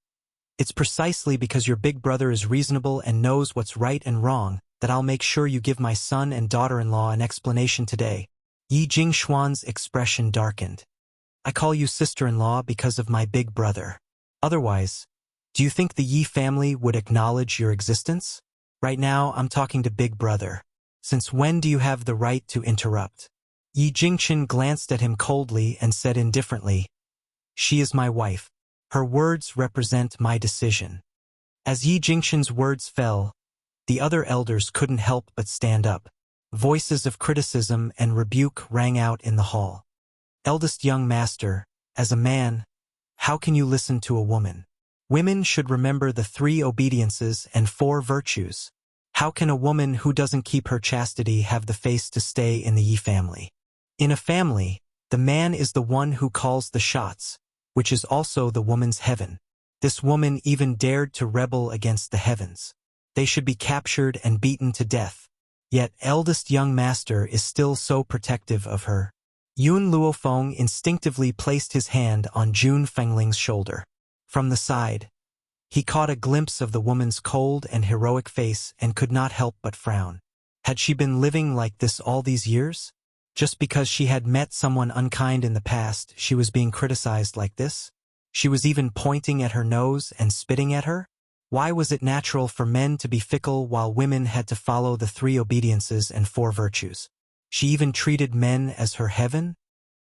"It's precisely because your big brother is reasonable and knows what's right and wrong that I'll make sure you give my son and daughter-in-law an explanation today." Yi Jingxuan's expression darkened. "I call you sister-in-law because of my big brother. Otherwise, do you think the Yi family would acknowledge your existence? Right now, I'm talking to big brother. Since when do you have the right to interrupt?" Yi Jingchen glanced at him coldly and said indifferently, "She is my wife. Her words represent my decision." As Yi Jingchen's words fell, the other elders couldn't help but stand up. Voices of criticism and rebuke rang out in the hall. "Eldest young master, as a man, how can you listen to a woman? Women should remember the 3 obediences and 4 virtues. How can a woman who doesn't keep her chastity have the face to stay in the Yi family? In a family, the man is the one who calls the shots, which is also the woman's heaven. This woman even dared to rebel against the heavens. They should be captured and beaten to death. Yet eldest young master is still so protective of her." Yun Luofeng instinctively placed his hand on Jun Fengling's shoulder. From the side, he caught a glimpse of the woman's cold and heroic face and could not help but frown. Had she been living like this all these years? Just because she had met someone unkind in the past, she was being criticized like this? She was even pointing at her nose and spitting at her? Why was it natural for men to be fickle while women had to follow the 3 obediences and 4 virtues? She even treated men as her heaven?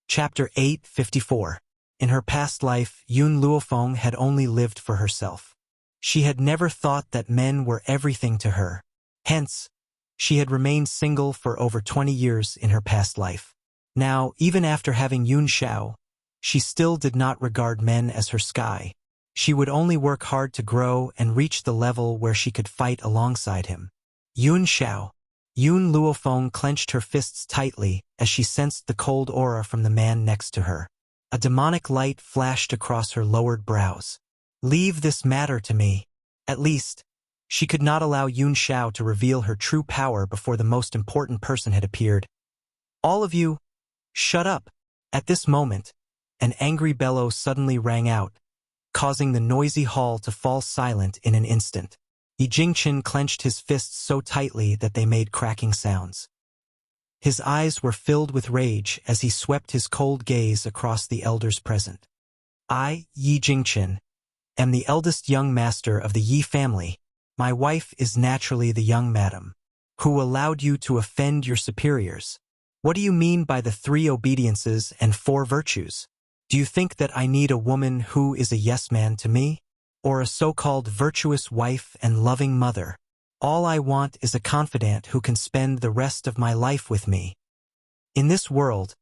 Chapter 854. In her past life, Yun Luofeng had only lived for herself. She had never thought that men were everything to her. Hence, she had remained single for over 20 years in her past life. Now, even after having Yun Xiao, she still did not regard men as her sky. She would only work hard to grow and reach the level where she could fight alongside him. Yun Xiao. Yun Luofeng clenched her fists tightly as she sensed the cold aura from the man next to her. A demonic light flashed across her lowered brows. Leave this matter to me. At least, she could not allow Yun Xiao to reveal her true power before the most important person had appeared. All of you, shut up. At this moment, an angry bellow suddenly rang out, causing the noisy hall to fall silent in an instant. Yi Jingchen clenched his fists so tightly that they made cracking sounds. His eyes were filled with rage as he swept his cold gaze across the elders present. I, Yi Jingchen, am the eldest young master of the Yi family. My wife is naturally the young madam. Who allowed you to offend your superiors? What do you mean by the 3 obediences and 4 virtues? Do you think that I need a woman who is a yes man to me? Or a so-called virtuous wife and loving mother? All I want is a confidant who can spend the rest of my life with me. In this world,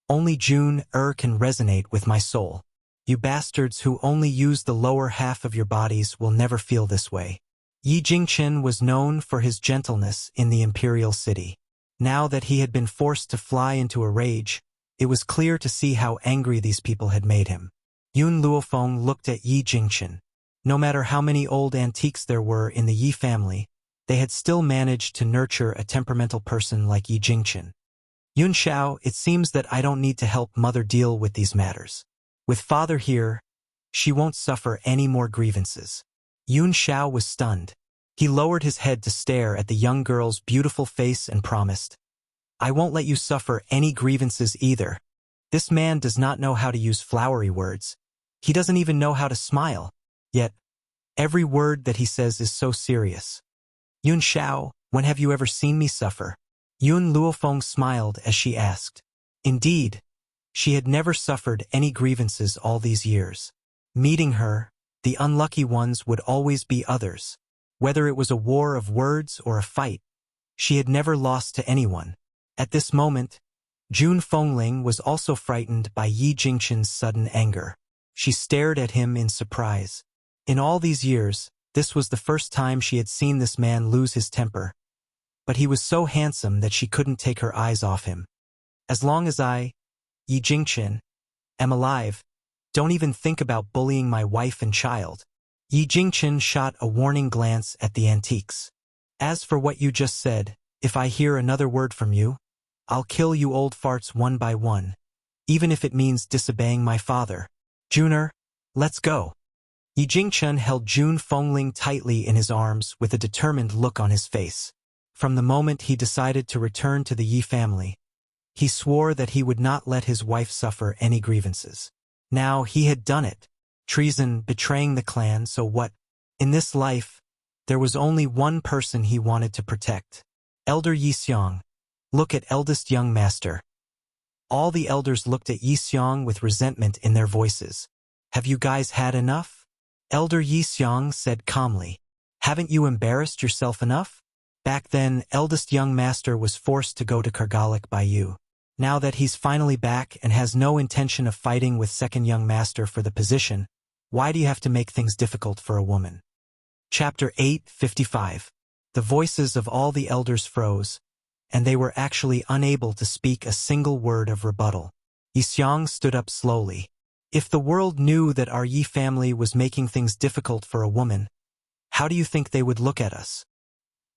only June can resonate with my soul. You bastards who only use the lower half of your bodies will never feel this way. Yi Jingchen was known for his gentleness in the imperial city. Now that he had been forced to fly into a rage, it was clear to see how angry these people had made him. Yun Luofeng looked at Yi Jingchen. No matter how many old antiques there were in the Yi family, they had still managed to nurture a temperamental person like Yi Jingchen. Yun Xiao, it seems that I don't need to help mother deal with these matters. With father here, she won't suffer any more grievances. Yun Xiao was stunned. He lowered his head to stare at the young girl's beautiful face and promised, I won't let you suffer any grievances either. This man does not know how to use flowery words. He doesn't even know how to smile. Yet, every word that he says is so serious. Yun Xiao, when have you ever seen me suffer? Yun Luofeng smiled as she asked. Indeed, she had never suffered any grievances all these years. Meeting her, the unlucky ones would always be others. Whether it was a war of words or a fight, she had never lost to anyone. At this moment, June Fengling was also frightened by Yi Jingchen's sudden anger. She stared at him in surprise. In all these years, this was the first time she had seen this man lose his temper. But he was so handsome that she couldn't take her eyes off him. As long as I, Yi Jingchen, am alive, don't even think about bullying my wife and child. Yi Jingchen shot a warning glance at the antiques. As for what you just said, if I hear another word from you, I'll kill you old farts one by one, even if it means disobeying my father. Juner, let's go. Yi Jingchen held June Fengling tightly in his arms with a determined look on his face. From the moment he decided to return to the Yi family, he swore that he would not let his wife suffer any grievances. Now he had done it. Treason, betraying the clan, so what? In this life, there was only one person he wanted to protect. Elder Yi Xiong. Look at eldest young master. All the elders looked at Yi Xiong with resentment in their voices. Have you guys had enough? Elder Yi Xiong said calmly. Haven't you embarrassed yourself enough? Back then, eldest young master was forced to go to Kargalik by you. Now that he's finally back and has no intention of fighting with second young master for the position, why do you have to make things difficult for a woman? Chapter 8:55. The voices of all the elders froze, and they were actually unable to speak a single word of rebuttal. Yi Xiong stood up slowly. If the world knew that our Yi family was making things difficult for a woman, how do you think they would look at us?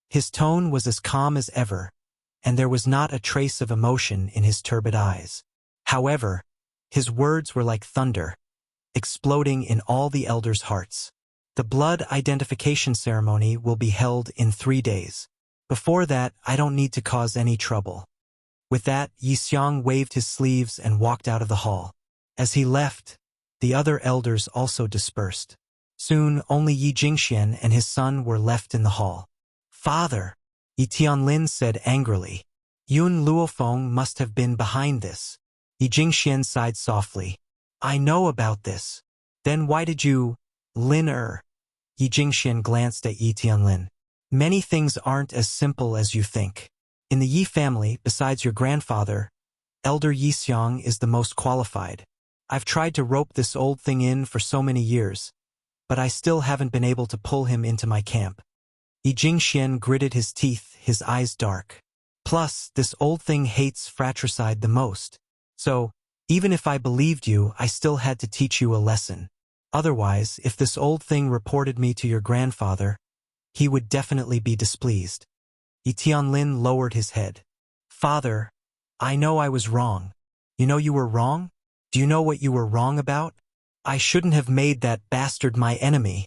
His tone was as calm as ever, and there was not a trace of emotion in his turbid eyes. However, his words were like thunder, exploding in all the elders' hearts. The blood identification ceremony will be held in 3 days. Before that, I don't need to cause any trouble. With that, Yi Xiong waved his sleeves and walked out of the hall. As he left, the other elders also dispersed. Soon, only Yi Jingxian and his son were left in the hall. Father, Yi Tianlin said angrily. Yun Luofeng must have been behind this. Yi Jingxian sighed softly. I know about this. Then why did you, Lin-er? Yi Jingxian glanced at Yi Tianlin. Many things aren't as simple as you think. In the Yi family, besides your grandfather, Elder Yixiang is the most qualified. I've tried to rope this old thing in for so many years, but I still haven't been able to pull him into my camp. Yi Jingxian gritted his teeth, his eyes dark. Plus, this old thing hates fratricide the most. So, even if I believed you, I still had to teach you a lesson. Otherwise, if this old thing reported me to your grandfather, he would definitely be displeased. Yi Tianlin lowered his head. Father, I know I was wrong. You know you were wrong? Do you know what you were wrong about? I shouldn't have made that bastard my enemy.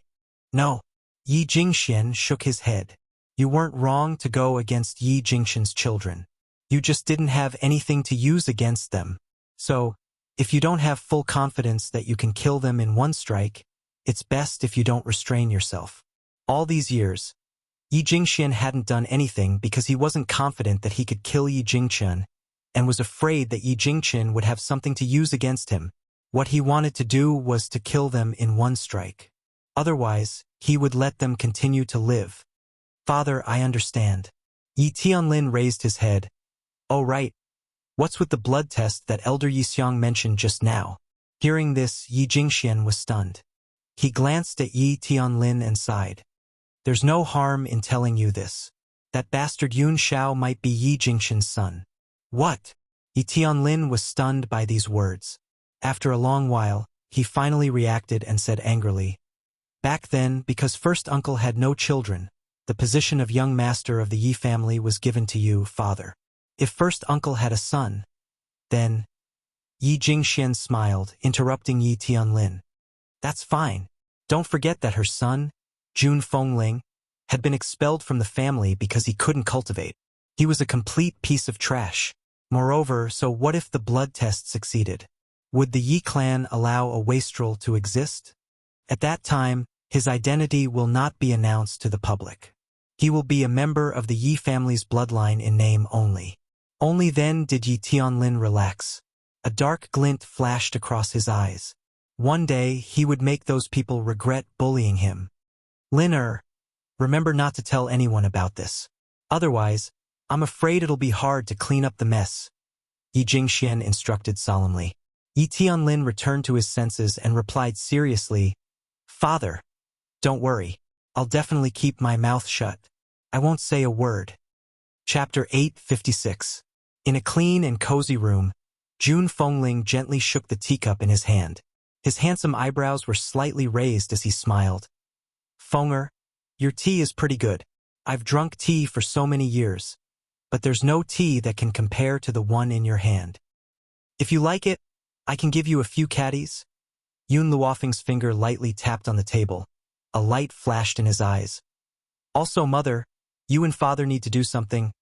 No. Yi Jingxian shook his head. You weren't wrong to go against Yi Jingxian's children. You just didn't have anything to use against them. So, if you don't have full confidence that you can kill them in one strike, it's best if you don't restrain yourself. All these years, Yi Jingxian hadn't done anything because he wasn't confident that he could kill Yi Jingxian and was afraid that Yi Jingxian would have something to use against him. What he wanted to do was to kill them in one strike. Otherwise, he would let them continue to live. Father, I understand. Yi Tianlin raised his head. Oh right. What's with the blood test that Elder Yixiang mentioned just now? Hearing this, Yi Jingxian was stunned. He glanced at Yi Tianlin and sighed. There's no harm in telling you this. That bastard Yun Xiao might be Yi Jingxian's son. What? Yi Tianlin was stunned by these words. After a long while, he finally reacted and said angrily, back then, because first uncle had no children, the position of young master of the Yi family was given to you, father. If first uncle had a son, then... Yi Jingxian smiled, interrupting Yi Tianlin. That's fine. Don't forget that her son, Jun Fengling, had been expelled from the family because he couldn't cultivate. He was a complete piece of trash. Moreover, so what if the blood test succeeded? Would the Yi clan allow a wastrel to exist? At that time, his identity will not be announced to the public. He will be a member of the Yi family's bloodline in name only. Only then did Yi Tianlin relax. A dark glint flashed across his eyes. One day, he would make those people regret bullying him. Lin remember not to tell anyone about this. Otherwise, I'm afraid it'll be hard to clean up the mess. Yi Jingxian instructed solemnly. Yi Tianlin returned to his senses and replied seriously, Father, don't worry. I'll definitely keep my mouth shut. I won't say a word. Chapter 856. In a clean and cozy room, Jun Fengling gently shook the teacup in his hand. His handsome eyebrows were slightly raised as he smiled. Fenger, your tea is pretty good. I've drunk tea for so many years, but there's no tea that can compare to the one in your hand. If you like it, I can give you a few caddies. Yun Luofeng's finger lightly tapped on the table. A light flashed in his eyes. Also, mother, you and father need to do something.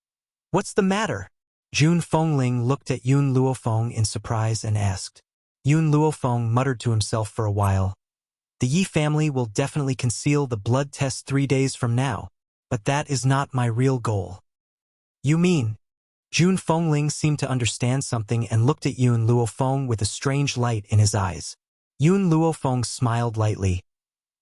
What's the matter? Jun Fengling looked at Yun Luofeng in surprise and asked. Yun Luofeng muttered to himself for a while. The Yi family will definitely conceal the blood test 3 days from now, but that is not my real goal. You mean? Jun Fengling seemed to understand something and looked at Yun Luofeng with a strange light in his eyes. Yun Luofeng smiled lightly.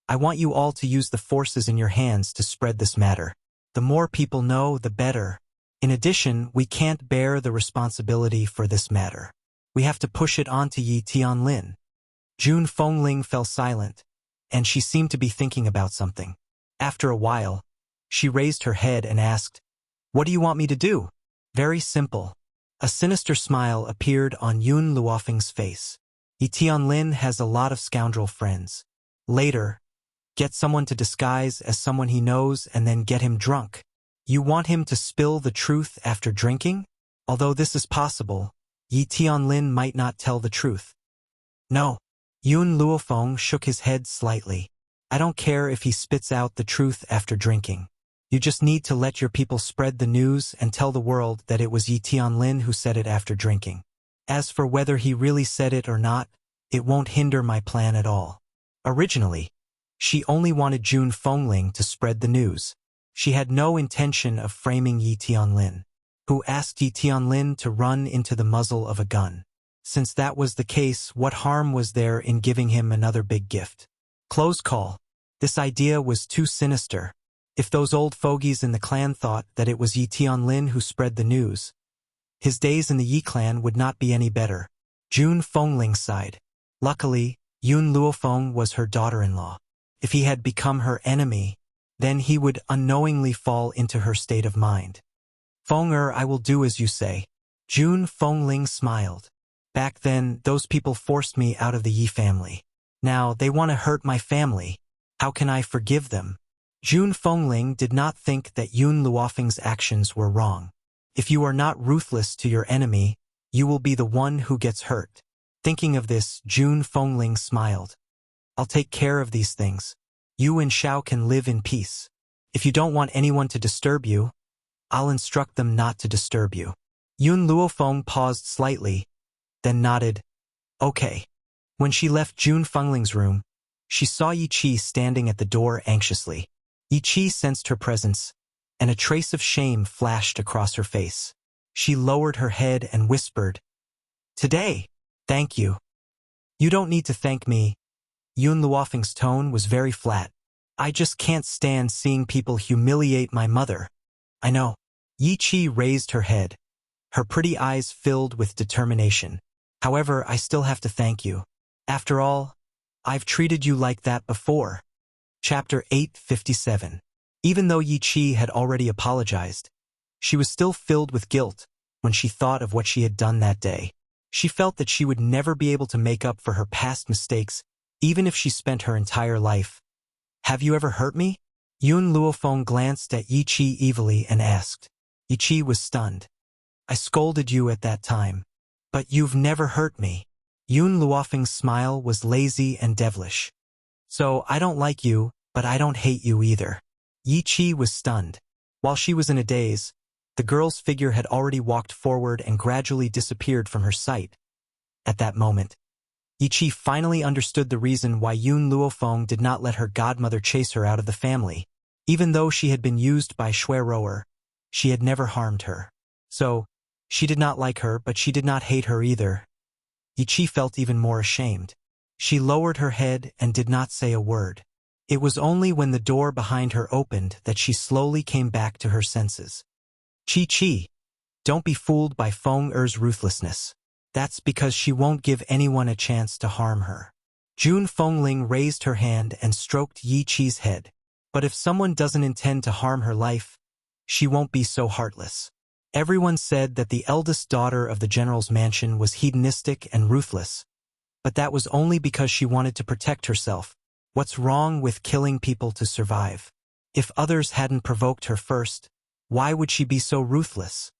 I want you all to use the forces in your hands to spread this matter. The more people know, the better. In addition, we can't bear the responsibility for this matter. We have to push it on to Yi Tianlin. Jun Fengling fell silent, and she seemed to be thinking about something. After a while, she raised her head and asked, What do you want me to do? Very simple. A sinister smile appeared on Yun Luofeng's face. Yi Tianlin has a lot of scoundrel friends. Later, get someone to disguise as someone he knows and then get him drunk. You want him to spill the truth after drinking? Although this is possible, Yi Tianlin might not tell the truth. No. Yun Luofeng shook his head slightly. I don't care if he spits out the truth after drinking. You just need to let your people spread the news and tell the world that it was Yi Tianlin who said it after drinking. As for whether he really said it or not, it won't hinder my plan at all. Originally, she only wanted Jun Fengling to spread the news. She had no intention of framing Yi Tianlin, who asked Yi Tianlin to run into the muzzle of a gun. Since that was the case, what harm was there in giving him another big gift? Close call. This idea was too sinister. If those old fogies in the clan thought that it was Yi Tianlin who spread the news, His days in the Yi clan would not be any better. Jun Fengling sighed. Luckily, Yun Luofeng was her daughter-in-law. If he had become her enemy, then he would unknowingly fall into her state of mind. Feng I will do as you say. Jun Fengling smiled. Back then, those people forced me out of the Yi family. Now, they want to hurt my family. How can I forgive them? Jun Fengling did not think that Yun Luofeng's actions were wrong. If you are not ruthless to your enemy, you will be the one who gets hurt. Thinking of this, Jun Fengling smiled. I'll take care of these things. You and Xiao can live in peace. If you don't want anyone to disturb you, I'll instruct them not to disturb you. Yun Luofeng paused slightly, then nodded. Okay. When she left Jun Fengling's room, she saw Yi Qi standing at the door anxiously. Yi Qi sensed her presence, and a trace of shame flashed across her face. She lowered her head and whispered, "Today, thank you." "You don't need to thank me." Yun Luofeng's tone was very flat. "I just can't stand seeing people humiliate my mother." "I know." Yi Qi raised her head. Her pretty eyes filled with determination. "However, I still have to thank you. After all, I've treated you like that before." Chapter 857. Even though Yi Qi had already apologized, she was still filled with guilt when she thought of what she had done that day. She felt that she would never be able to make up for her past mistakes, even if she spent her entire life. "Have you ever hurt me?" Yun Luofeng glanced at Yi Qi evilly and asked. Yi Qi was stunned. "I scolded you at that time. But you've never hurt me." Yun Luofeng's smile was lazy and devilish. "So I don't like you, but I don't hate you either." Yi Qi was stunned. While she was in a daze, the girl's figure had already walked forward and gradually disappeared from her sight. At that moment, Yi Qi finally understood the reason why Yun Luofeng did not let her godmother chase her out of the family. Even though she had been used by Shui Rower, she had never harmed her. So, she did not like her, but she did not hate her either. Yi Qi felt even more ashamed. She lowered her head and did not say a word. It was only when the door behind her opened that she slowly came back to her senses. Qi, don't be fooled by Feng Er's ruthlessness. That's because she won't give anyone a chance to harm her. Jun Fengling raised her hand and stroked Yi Qi's head. But if someone doesn't intend to harm her life, she won't be so heartless. Everyone said that the eldest daughter of the general's mansion was hedonistic and ruthless. But that was only because she wanted to protect herself. What's wrong with killing people to survive? If others hadn't provoked her first, why would she be so ruthless?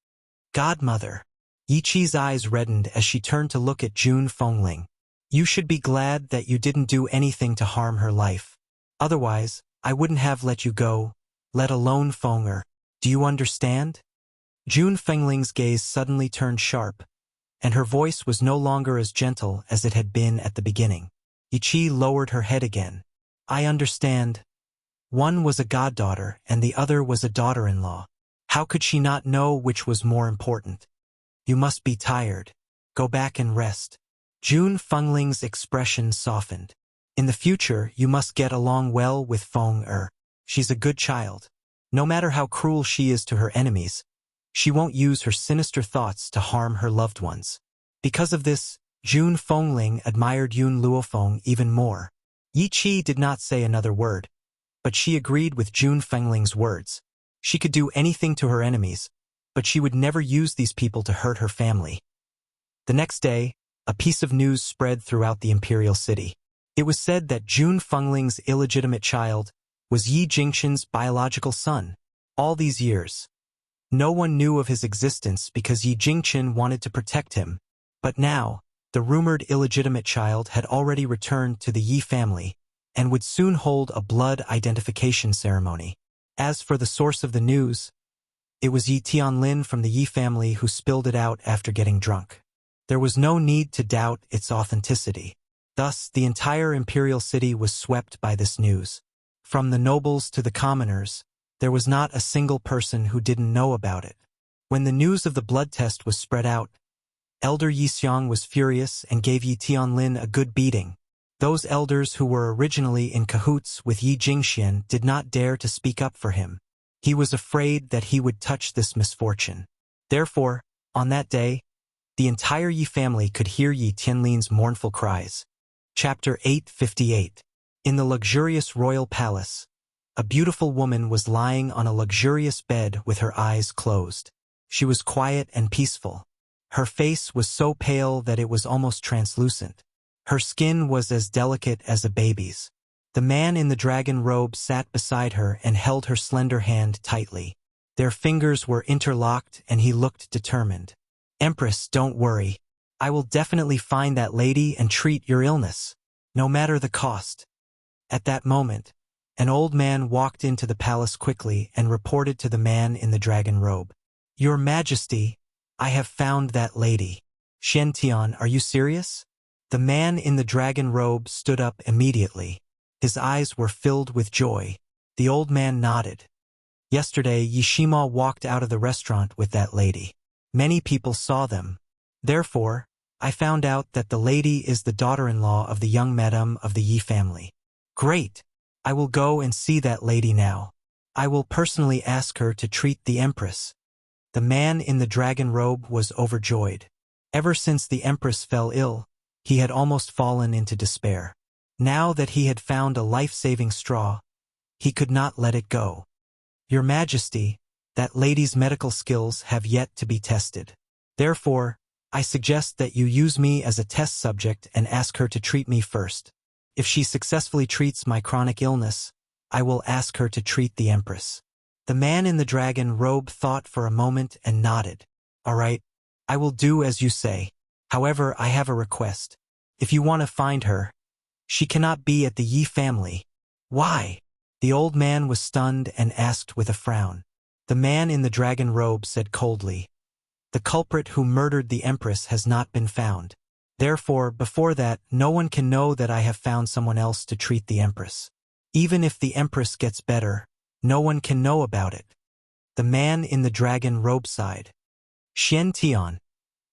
Godmother. Yi Qi's eyes reddened as she turned to look at Jun Fengling. You should be glad that you didn't do anything to harm her life. Otherwise, I wouldn't have let you go, let alone Feng Er. Do you understand? Jun Fengling's gaze suddenly turned sharp, and her voice was no longer as gentle as it had been at the beginning. Yi Qi lowered her head again. I understand. One was a goddaughter and the other was a daughter-in-law. How could she not know which was more important? You must be tired. Go back and rest. Jun Fengling's expression softened. In the future, you must get along well with Feng Er. She's a good child. No matter how cruel she is to her enemies, she won't use her sinister thoughts to harm her loved ones. Because of this, Jun Fengling admired Yun Luofeng even more. Yi Qi did not say another word, but she agreed with Jun Fengling's words. She could do anything to her enemies, but she would never use these people to hurt her family. The next day, a piece of news spread throughout the imperial city. It was said that Jun Fengling's illegitimate child was Yi Jingqian's biological son. All these years, no one knew of his existence because Yi Jingqian wanted to protect him. But now, the rumored illegitimate child had already returned to the Yi family and would soon hold a blood identification ceremony. As for the source of the news, it was Yi Tianlin from the Yi family who spilled it out after getting drunk. There was no need to doubt its authenticity. Thus, the entire imperial city was swept by this news. From the nobles to the commoners, there was not a single person who didn't know about it. When the news of the blood test was spread out, Elder Yi Xiang was furious and gave Yi Tianlin a good beating. Those elders who were originally in cahoots with Yi Jingqian did not dare to speak up for him. He was afraid that he would touch this misfortune. Therefore, On that day, the entire Yi family could hear Yi Tianlin's mournful cries. Chapter 858. In the luxurious royal palace, a beautiful woman was lying on a luxurious bed with her eyes closed. She was quiet and peaceful. Her face was so pale that it was almost translucent. Her skin was as delicate as a baby's. The man in the dragon robe sat beside her and held her slender hand tightly. Their fingers were interlocked and he looked determined. "Empress, don't worry. I will definitely find that lady and treat your illness, no matter the cost." At that moment, an old man walked into the palace quickly and reported to the man in the dragon robe. "Your Majesty, I have found that lady." "Shen Tian, are you serious?" The man in the dragon robe stood up immediately. His eyes were filled with joy. The old man nodded. "Yesterday, Yishima walked out of the restaurant with that lady. Many people saw them. Therefore, I found out that the lady is the daughter-in-law of the young madam of the Yi family." "Great! I will go and see that lady now. I will personally ask her to treat the empress." The man in the dragon robe was overjoyed. Ever since the empress fell ill, he had almost fallen into despair. Now that he had found a life-saving straw, he could not let it go. "Your Majesty, that lady's medical skills have yet to be tested. Therefore, I suggest that you use me as a test subject and ask her to treat me first. If she successfully treats my chronic illness, I will ask her to treat the empress." The man in the dragon robe thought for a moment and nodded. "All right, I will do as you say. However, I have a request. If you want to find her, she cannot be at the Yi family." "Why?" The old man was stunned and asked with a frown. The man in the dragon robe said coldly, "The culprit who murdered the empress has not been found. Therefore, before that, no one can know that I have found someone else to treat the empress. Even if the empress gets better, no one can know about it." The man in the dragon robe sighed. "Shen Tian,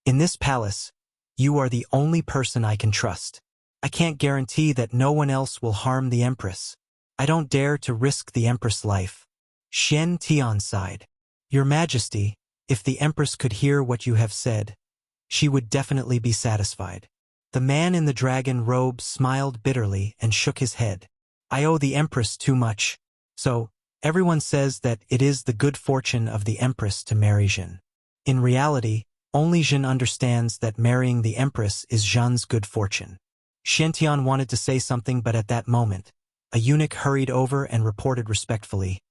in this palace, you are the only person I can trust. I can't guarantee that no one else will harm the empress. I don't dare to risk the empress' life." Shen Tian sighed. "Your Majesty, if the empress could hear what you have said, she would definitely be satisfied." The man in the dragon robe smiled bitterly and shook his head. "I owe the empress too much. So, everyone says that it is the good fortune of the empress to marry Jin. In reality, only Jin understands that marrying the empress is Jin's good fortune." Shen wanted to say something, but at that moment, a eunuch hurried over and reported respectfully,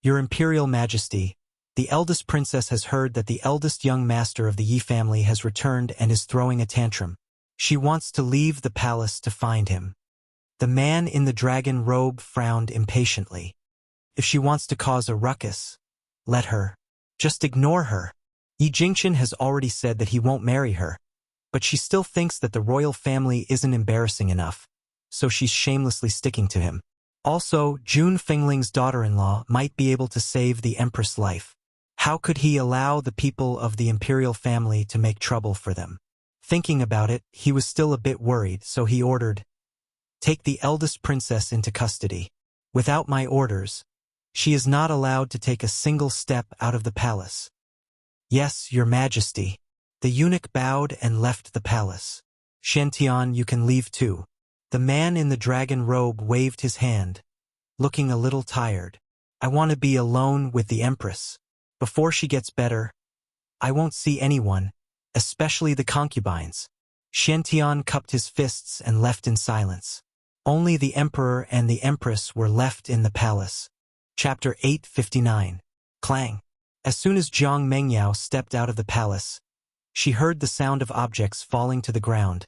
"Your Imperial Majesty, the eldest princess has heard that the eldest young master of the Yi family has returned and is throwing a tantrum. She wants to leave the palace to find him." The man in the dragon robe frowned impatiently. "If she wants to cause a ruckus, let her. Just ignore her. Yi Jingchen has already said that he won't marry her, but she still thinks that the royal family isn't embarrassing enough, so she's shamelessly sticking to him. Also, Jun Fengling's daughter-in-law might be able to save the empress' life. How could he allow the people of the imperial family to make trouble for them?" Thinking about it, he was still a bit worried, so he ordered, "Take the eldest princess into custody. Without my orders, she is not allowed to take a single step out of the palace." "Yes, Your Majesty." The eunuch bowed and left the palace. "Shen Tian, you can leave too." The man in the dragon robe waved his hand, looking a little tired. "I want to be alone with the empress. Before she gets better, I won't see anyone, especially the concubines." Shen Tian cupped his fists and left in silence. Only the emperor and the empress were left in the palace. Chapter 859. Clang. As soon as Jiang Mengyao stepped out of the palace, she heard the sound of objects falling to the ground,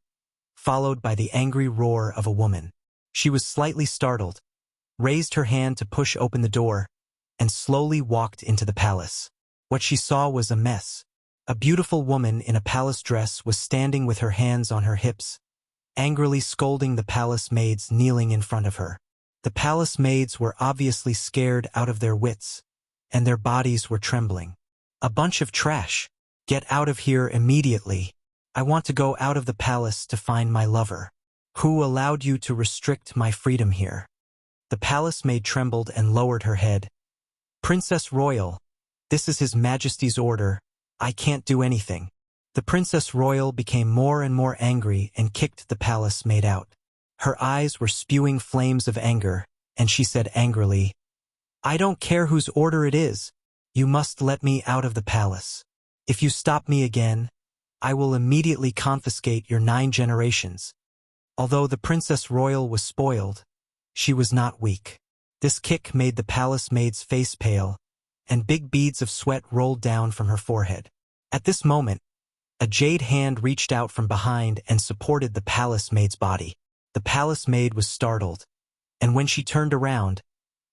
followed by the angry roar of a woman. She was slightly startled, raised her hand to push open the door, and slowly walked into the palace. What she saw was a mess. A beautiful woman in a palace dress was standing with her hands on her hips, angrily scolding the palace maids kneeling in front of her. The palace maids were obviously scared out of their wits, and their bodies were trembling. "A bunch of trash. Get out of here immediately. I want to go out of the palace to find my lover. Who allowed you to restrict my freedom here?" The palace maid trembled and lowered her head. "Princess Royal, this is His Majesty's order. I can't do anything. The Princess Royal became more and more angry and kicked the palace maid out. Her eyes were spewing flames of anger, and she said angrily, I don't care whose order it is. You must let me out of the palace. If you stop me again, I will immediately confiscate your 9 generations. Although the Princess Royal was spoiled, she was not weak. This kick made the palace maid's face pale, and big beads of sweat rolled down from her forehead. At this moment, a jade hand reached out from behind and supported the palace maid's body. The palace maid was startled, and when she turned around,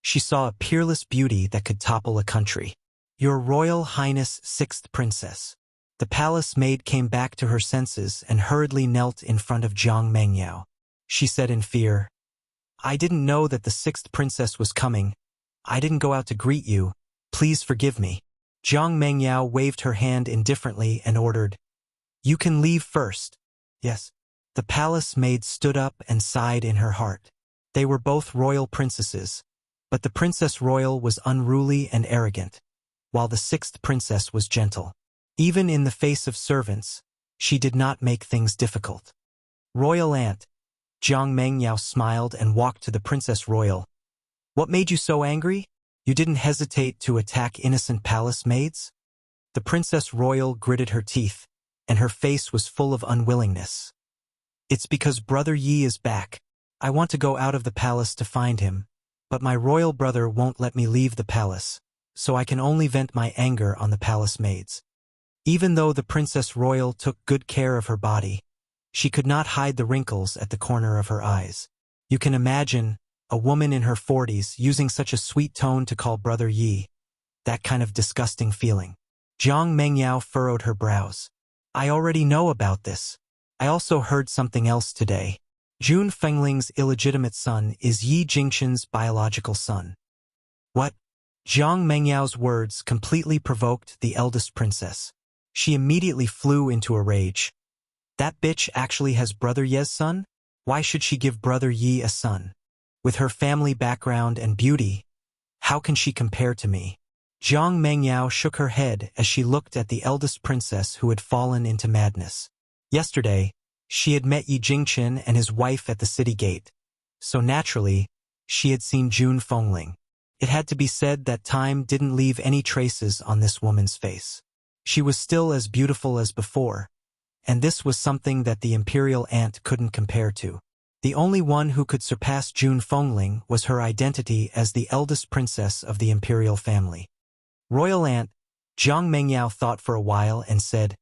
she saw a peerless beauty that could topple a country. Your Royal Highness 6th Princess. The palace maid came back to her senses and hurriedly knelt in front of Jiang Mengyao. She said in fear, I didn't know that the 6th princess was coming. I didn't go out to greet you. Please forgive me. Jiang Mengyao waved her hand indifferently and ordered, You can leave first. Yes. The palace maid stood up and sighed in her heart. They were both royal princesses, but the Princess Royal was unruly and arrogant, while the 6th princess was gentle. Even in the face of servants, she did not make things difficult. Royal Aunt, Jiang Mengyao smiled and walked to the Princess Royal. What made you so angry? You didn't hesitate to attack innocent palace maids? The Princess Royal gritted her teeth, and her face was full of unwillingness. It's because Brother Yi is back. I want to go out of the palace to find him, but my royal brother won't let me leave the palace, so I can only vent my anger on the palace maids. Even though the Princess Royal took good care of her body, she could not hide the wrinkles at the corner of her eyes. You can imagine a woman in her 40s using such a sweet tone to call Brother Yi. That kind of disgusting feeling. Jiang Mengyao furrowed her brows. I already know about this. I also heard something else today. Jun Fengling's illegitimate son is Yi Jingqian's biological son. What? Jiang Mengyao's words completely provoked the eldest princess. She immediately flew into a rage. That bitch actually has Brother Ye's son? Why should she give Brother Yi a son? With her family background and beauty, how can she compare to me? Jiang Mengyao shook her head as she looked at the eldest princess who had fallen into madness. Yesterday, she had met Yi Jingqian and his wife at the city gate, so naturally, she had seen Jun Fengling. It had to be said that time didn't leave any traces on this woman's face. She was still as beautiful as before, and this was something that the imperial aunt couldn't compare to. The only one who could surpass Jun Fengling was her identity as the eldest princess of the imperial family. Royal Aunt, Jiang Mengyao thought for a while and said,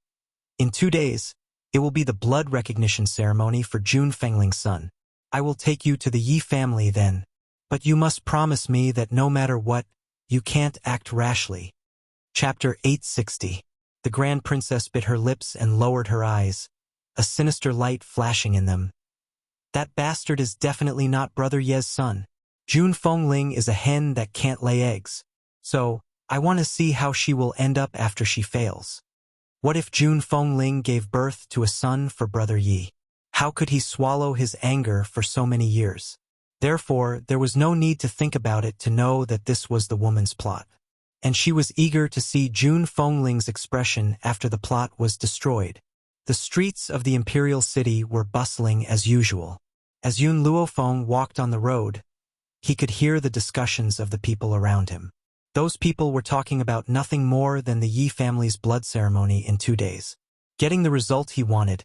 In 2 days, it will be the blood recognition ceremony for Jun Fengling's son. I will take you to the Yi family then, but you must promise me that no matter what, you can't act rashly. Chapter 860. The Grand Princess bit her lips and lowered her eyes, a sinister light flashing in them. That bastard is definitely not Brother Ye's son. Jun Fengling is a hen that can't lay eggs. So, I want to see how she will end up after she fails. What if Jun Fengling gave birth to a son for Brother Yi? How could he swallow his anger for so many years? Therefore, there was no need to think about it to know that this was the woman's plot. And she was eager to see Jun Fengling's expression after the plot was destroyed. The streets of the imperial city were bustling as usual. As Yun Luofeng walked on the road, he could hear the discussions of the people around him. Those people were talking about nothing more than the Yi family's blood ceremony in 2 days. Getting the result he wanted,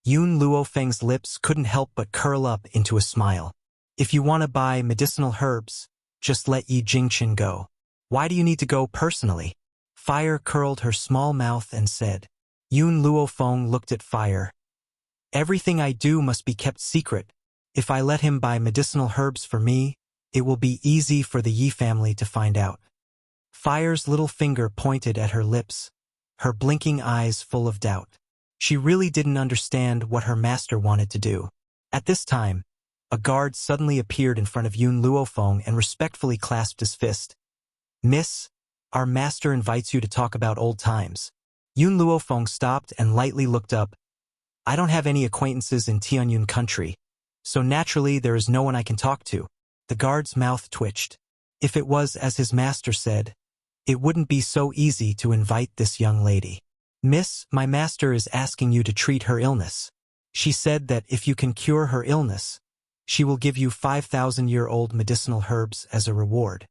Yun Luofeng's lips couldn't help but curl up into a smile. If you want to buy medicinal herbs, just let Yi Jingqian go. Why do you need to go personally? Fire curled her small mouth and said. Yun Luofeng looked at Fire. Everything I do must be kept secret. If I let him buy medicinal herbs for me, it will be easy for the Yi family to find out. Fire's little finger pointed at her lips, her blinking eyes full of doubt. She really didn't understand what her master wanted to do. At this time, a guard suddenly appeared in front of Yun Luofeng and respectfully clasped his fist. Miss, our master invites you to talk about old times. Yun Luofeng stopped and lightly looked up. I don't have any acquaintances in Tianyun country, so naturally there is no one I can talk to. The guard's mouth twitched. If it was as his master said, it wouldn't be so easy to invite this young lady. "Miss, my master is asking you to treat her illness. She said that if you can cure her illness, she will give you 5,000-year-old medicinal herbs as a reward."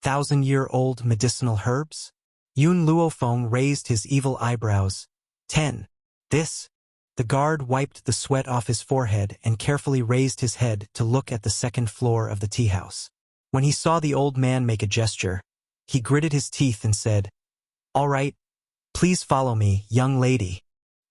1,000-year-old medicinal herbs? Yun Luofeng raised his evil eyebrows. 10. This? The guard wiped the sweat off his forehead and carefully raised his head to look at the second floor of the tea house. When he saw the old man make a gesture, he gritted his teeth and said, "All right, please follow me, young lady."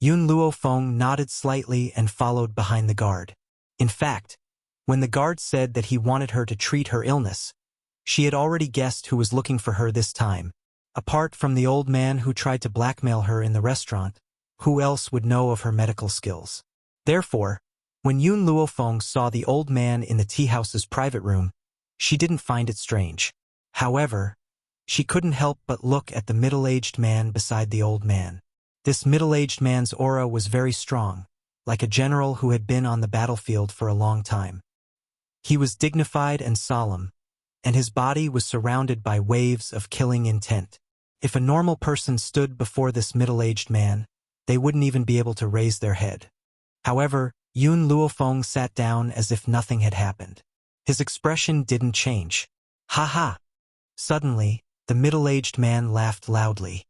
Yun Luofeng nodded slightly and followed behind the guard. In fact, when the guard said that he wanted her to treat her illness, she had already guessed who was looking for her this time. Apart from the old man who tried to blackmail her in the restaurant, who else would know of her medical skills? Therefore, when Yun Luofeng saw the old man in the tea house's private room, she didn't find it strange. However, she couldn't help but look at the middle-aged man beside the old man. This middle-aged man's aura was very strong, like a general who had been on the battlefield for a long time. He was dignified and solemn, and his body was surrounded by waves of killing intent. If a normal person stood before this middle-aged man, they wouldn't even be able to raise their head. However, Yun Luofeng sat down as if nothing had happened. His expression didn't change. "Ha ha!" Suddenly, the middle-aged man laughed loudly.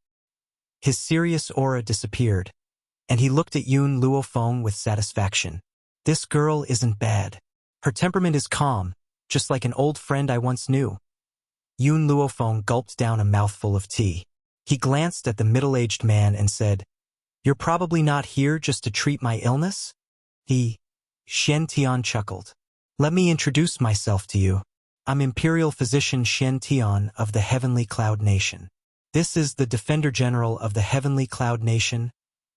His serious aura disappeared, and he looked at Yun Luofeng with satisfaction. "This girl isn't bad. Her temperament is calm, just like an old friend I once knew." Yun Luofeng gulped down a mouthful of tea. He glanced at the middle-aged man and said, "You're probably not here just to treat my illness?" Shen Tian chuckled. "Let me introduce myself to you. I'm Imperial Physician Shen Tian of the Heavenly Cloud Nation. This is the Defender General of the Heavenly Cloud Nation,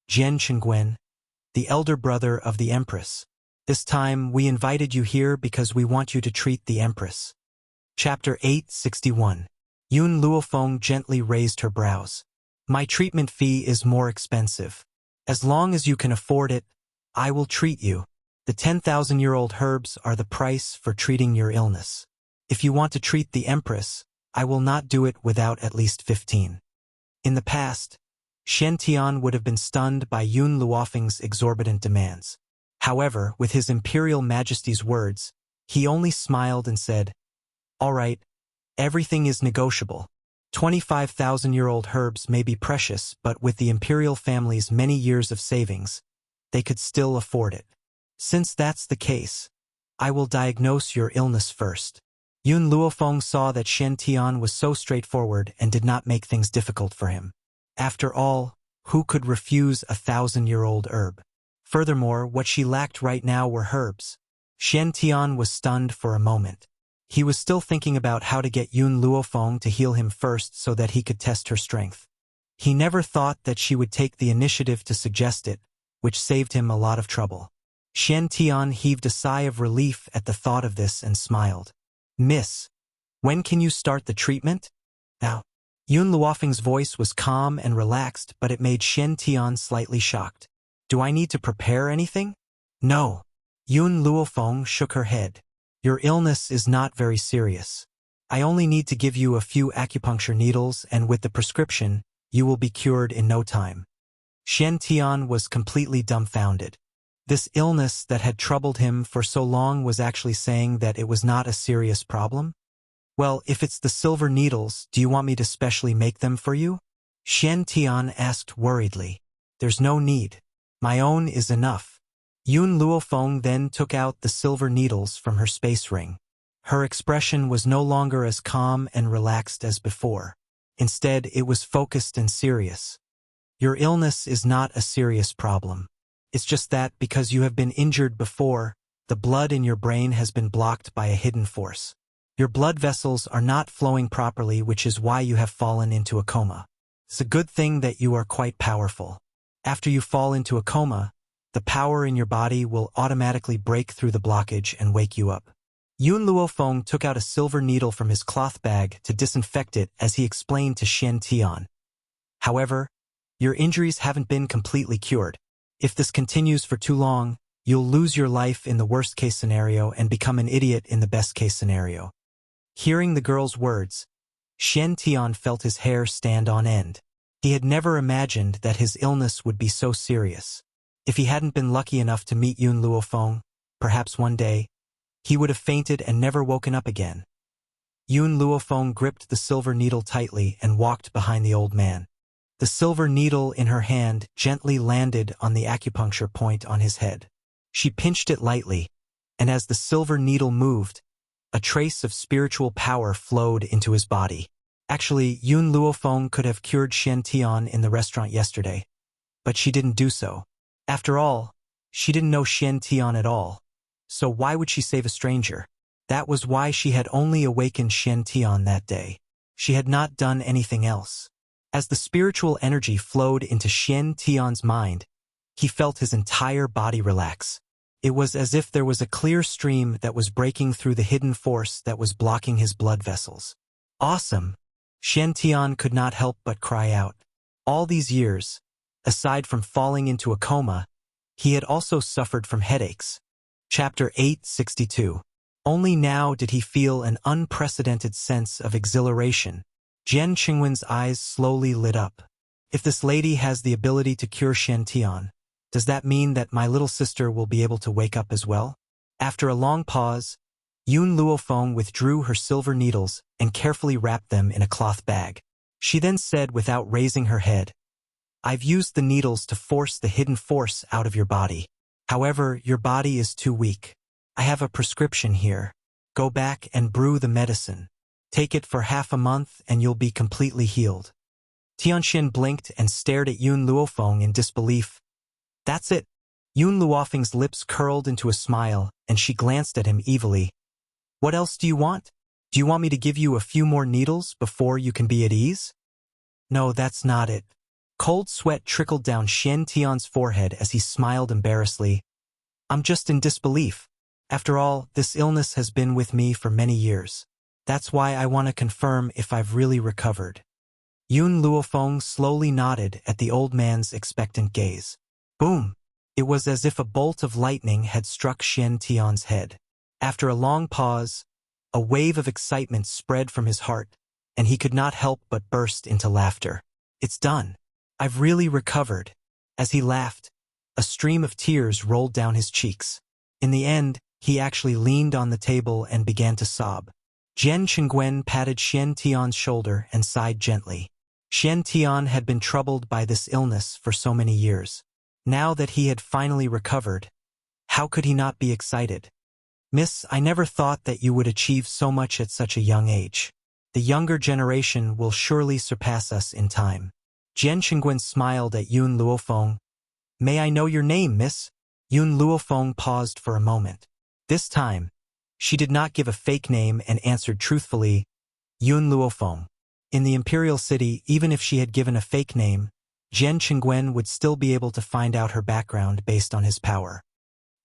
Jian Chengguen, the elder brother of the Empress. This time, we invited you here because we want you to treat the Empress." Chapter 861. Yun Luofeng gently raised her brows. "My treatment fee is more expensive. As long as you can afford it, I will treat you. The 10,000-year-old herbs are the price for treating your illness. If you want to treat the Empress, I will not do it without at least 15. In the past, Shen Tian would have been stunned by Yun Luofeng's exorbitant demands. However, with his Imperial Majesty's words, he only smiled and said, "All right, everything is negotiable. 25,000-year-old herbs may be precious, but with the Imperial family's many years of savings, they could still afford it. Since that's the case, I will diagnose your illness first." Yun Luofeng saw that Shen Tian was so straightforward and did not make things difficult for him. After all, who could refuse a 1,000-year-old herb? Furthermore, what she lacked right now were herbs. Shen Tian was stunned for a moment. He was still thinking about how to get Yun Luofeng to heal him first so that he could test her strength. He never thought that she would take the initiative to suggest it, which saved him a lot of trouble. Shen Tian heaved a sigh of relief at the thought of this and smiled. "Miss, when can you start the treatment?" Now, Yun Luofeng's voice was calm and relaxed, but it made Shen Tian slightly shocked. "Do I need to prepare anything?" "No." Yun Luofeng shook her head. "Your illness is not very serious. I only need to give you a few acupuncture needles, and with the prescription, you will be cured in no time." Shen Tian was completely dumbfounded. This illness that had troubled him for so long was actually saying that it was not a serious problem? "Well, if it's the silver needles, do you want me to specially make them for you?" Shen Tian asked worriedly. "There's no need. My own is enough." Yun Luofeng then took out the silver needles from her space ring. Her expression was no longer as calm and relaxed as before. Instead, it was focused and serious. "Your illness is not a serious problem. It's just that because you have been injured before, the blood in your brain has been blocked by a hidden force. Your blood vessels are not flowing properly, which is why you have fallen into a coma. It's a good thing that you are quite powerful. After you fall into a coma, the power in your body will automatically break through the blockage and wake you up." Yun Luofeng took out a silver needle from his cloth bag to disinfect it as he explained to Shen Tian. "However, your injuries haven't been completely cured. If this continues for too long, you'll lose your life in the worst-case scenario and become an idiot in the best-case scenario." Hearing the girl's words, Shen Tian felt his hair stand on end. He had never imagined that his illness would be so serious. If he hadn't been lucky enough to meet Yun Luofeng, perhaps one day, he would have fainted and never woken up again. Yun Luofeng gripped the silver needle tightly and walked behind the old man. The silver needle in her hand gently landed on the acupuncture point on his head. She pinched it lightly, and as the silver needle moved, a trace of spiritual power flowed into his body. Actually, Yun Luofeng could have cured Xian Tian in the restaurant yesterday, but she didn't do so. After all, she didn't know Xian Tian at all, so why would she save a stranger? That was why she had only awakened Xian Tian that day. She had not done anything else. As the spiritual energy flowed into Xian Tian's mind, he felt his entire body relax. It was as if there was a clear stream that was breaking through the hidden force that was blocking his blood vessels. Awesome! Xian Tian could not help but cry out. All these years, aside from falling into a coma, he had also suffered from headaches. Chapter 862. Only now did he feel an unprecedented sense of exhilaration. Jian Qingwen's eyes slowly lit up. If this lady has the ability to cure Xian Tian, does that mean that my little sister will be able to wake up as well? After a long pause, Yun Luofeng withdrew her silver needles and carefully wrapped them in a cloth bag. She then said without raising her head, "I've used the needles to force the hidden force out of your body. However, your body is too weak. I have a prescription here. Go back and brew the medicine. Take it for half a month and you'll be completely healed." Tianxin blinked and stared at Yun Luofeng in disbelief. "That's it." Yun Luofeng's lips curled into a smile and she glanced at him evilly. "What else do you want? Do you want me to give you a few more needles before you can be at ease?" "No, that's not it." Cold sweat trickled down Xian Tian's forehead as he smiled embarrassedly. "I'm just in disbelief. After all, this illness has been with me for many years. That's why I want to confirm if I've really recovered." Yun Luofeng slowly nodded at the old man's expectant gaze. Boom! It was as if a bolt of lightning had struck Xian Tian's head. After a long pause, a wave of excitement spread from his heart, and he could not help but burst into laughter. "It's done. I've really recovered." As he laughed, a stream of tears rolled down his cheeks. In the end, he actually leaned on the table and began to sob. Jian Qingwen patted Xian Tian's shoulder and sighed gently. Xian Tian had been troubled by this illness for so many years. Now that he had finally recovered, how could he not be excited? "Miss, I never thought that you would achieve so much at such a young age. The younger generation will surely surpass us in time." Jian Qingwen smiled at Yun Luofeng. "May I know your name, miss?" Yun Luofeng paused for a moment. This time, she did not give a fake name and answered truthfully, "Yun Luofeng." In the imperial city, even if she had given a fake name, Jian Qingwen would still be able to find out her background based on his power.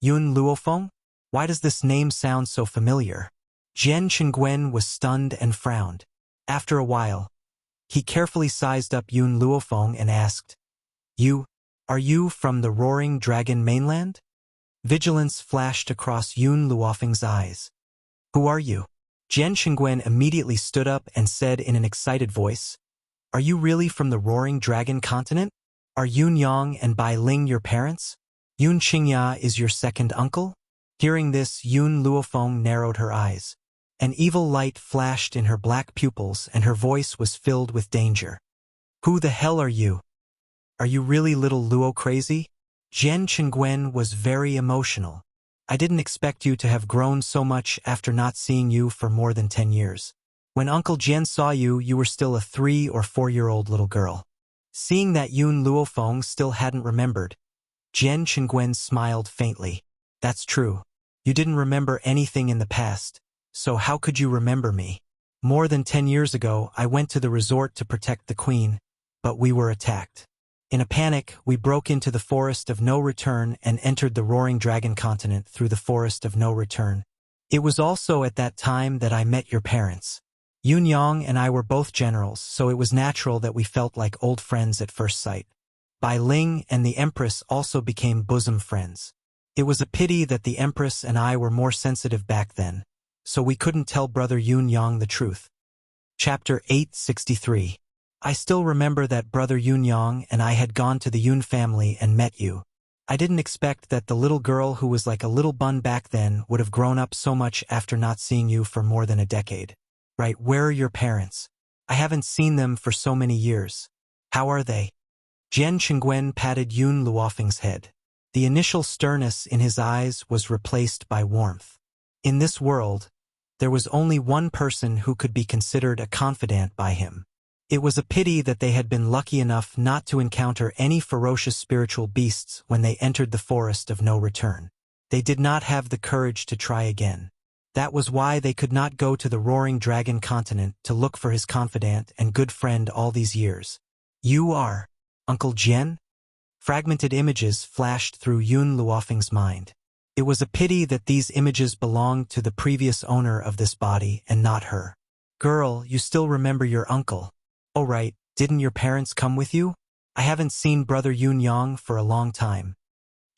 "Yun Luofeng? Why does this name sound so familiar?" Jian Qingwen was stunned and frowned. After a while, he carefully sized up Yun Luofeng and asked, Are you from the Roaring Dragon mainland?" Vigilance flashed across Yun Luofeng's eyes. "Who are you?" Jian Qingwen immediately stood up and said in an excited voice, "Are you really from the Roaring Dragon continent? Are Yun Yang and Bai Ling your parents? Yun Qingya is your second uncle?" Hearing this, Yun Luofeng narrowed her eyes. An evil light flashed in her black pupils and her voice was filled with danger. "Who the hell are you? Are you really little Luo crazy?" Jian Qingwen was very emotional. "I didn't expect you to have grown so much after not seeing you for more than 10 years. When Uncle Jian saw you, you were still a 3 or 4-year-old little girl." Seeing that Yun Luofeng still hadn't remembered, Jian Qingwen smiled faintly. "That's true. You didn't remember anything in the past, so how could you remember me? More than 10 years ago, I went to the resort to protect the queen, but we were attacked. In a panic, we broke into the Forest of No Return and entered the Roaring Dragon continent through the Forest of No Return. It was also at that time that I met your parents. Yun Yang and I were both generals, so it was natural that we felt like old friends at first sight. Bai Ling and the Empress also became bosom friends. It was a pity that the Empress and I were more sensitive back then, so we couldn't tell brother Yun Yang the truth." Chapter 863. I still remember that brother Yun and I had gone to the Yun family and met you. I didn't expect that the little girl who was like a little bun back then would have grown up so much after not seeing you for more than a decade. Right, where are your parents? I haven't seen them for so many years. How are they? Jian Qingwen patted Yun Luofeng's head. The initial sternness in his eyes was replaced by warmth. In this world, there was only one person who could be considered a confidant by him. It was a pity that they had been lucky enough not to encounter any ferocious spiritual beasts when they entered the forest of no return. They did not have the courage to try again. That was why they could not go to the Roaring Dragon continent to look for his confidant and good friend all these years. You are Uncle Jian? Fragmented images flashed through Yun Luofeng's mind. It was a pity that these images belonged to the previous owner of this body and not her. Girl, you still remember your uncle. Oh right, didn't your parents come with you? I haven't seen brother Yun for a long time.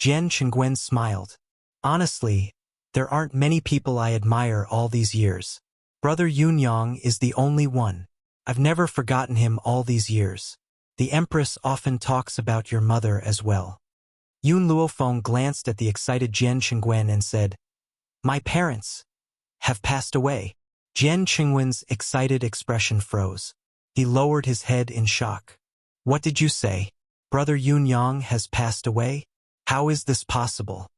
Jian Qingwen smiled. Honestly, there aren't many people I admire all these years. Brother Yun is the only one. I've never forgotten him all these years. The Empress often talks about your mother as well. Yun Luofeng glanced at the excited Jian Qingwen and said, My parents have passed away. Jian Qingwen's excited expression froze. He lowered his head in shock. What did you say? Brother Yun has passed away? How is this possible?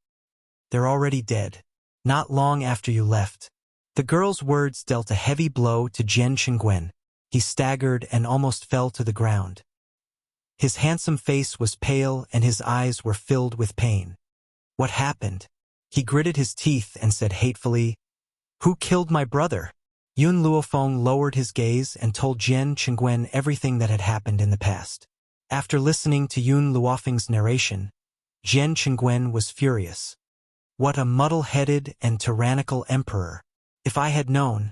They're already dead. Not long after you left. The girl's words dealt a heavy blow to Jian Qingwen. He staggered and almost fell to the ground. His handsome face was pale and his eyes were filled with pain. What happened? He gritted his teeth and said hatefully, Who killed my brother? Yun Luofeng lowered his gaze and told Jian Qingwen everything that had happened in the past. After listening to Yun Luofeng's narration, Jian Qingwen was furious. What a muddle-headed and tyrannical emperor. If I had known,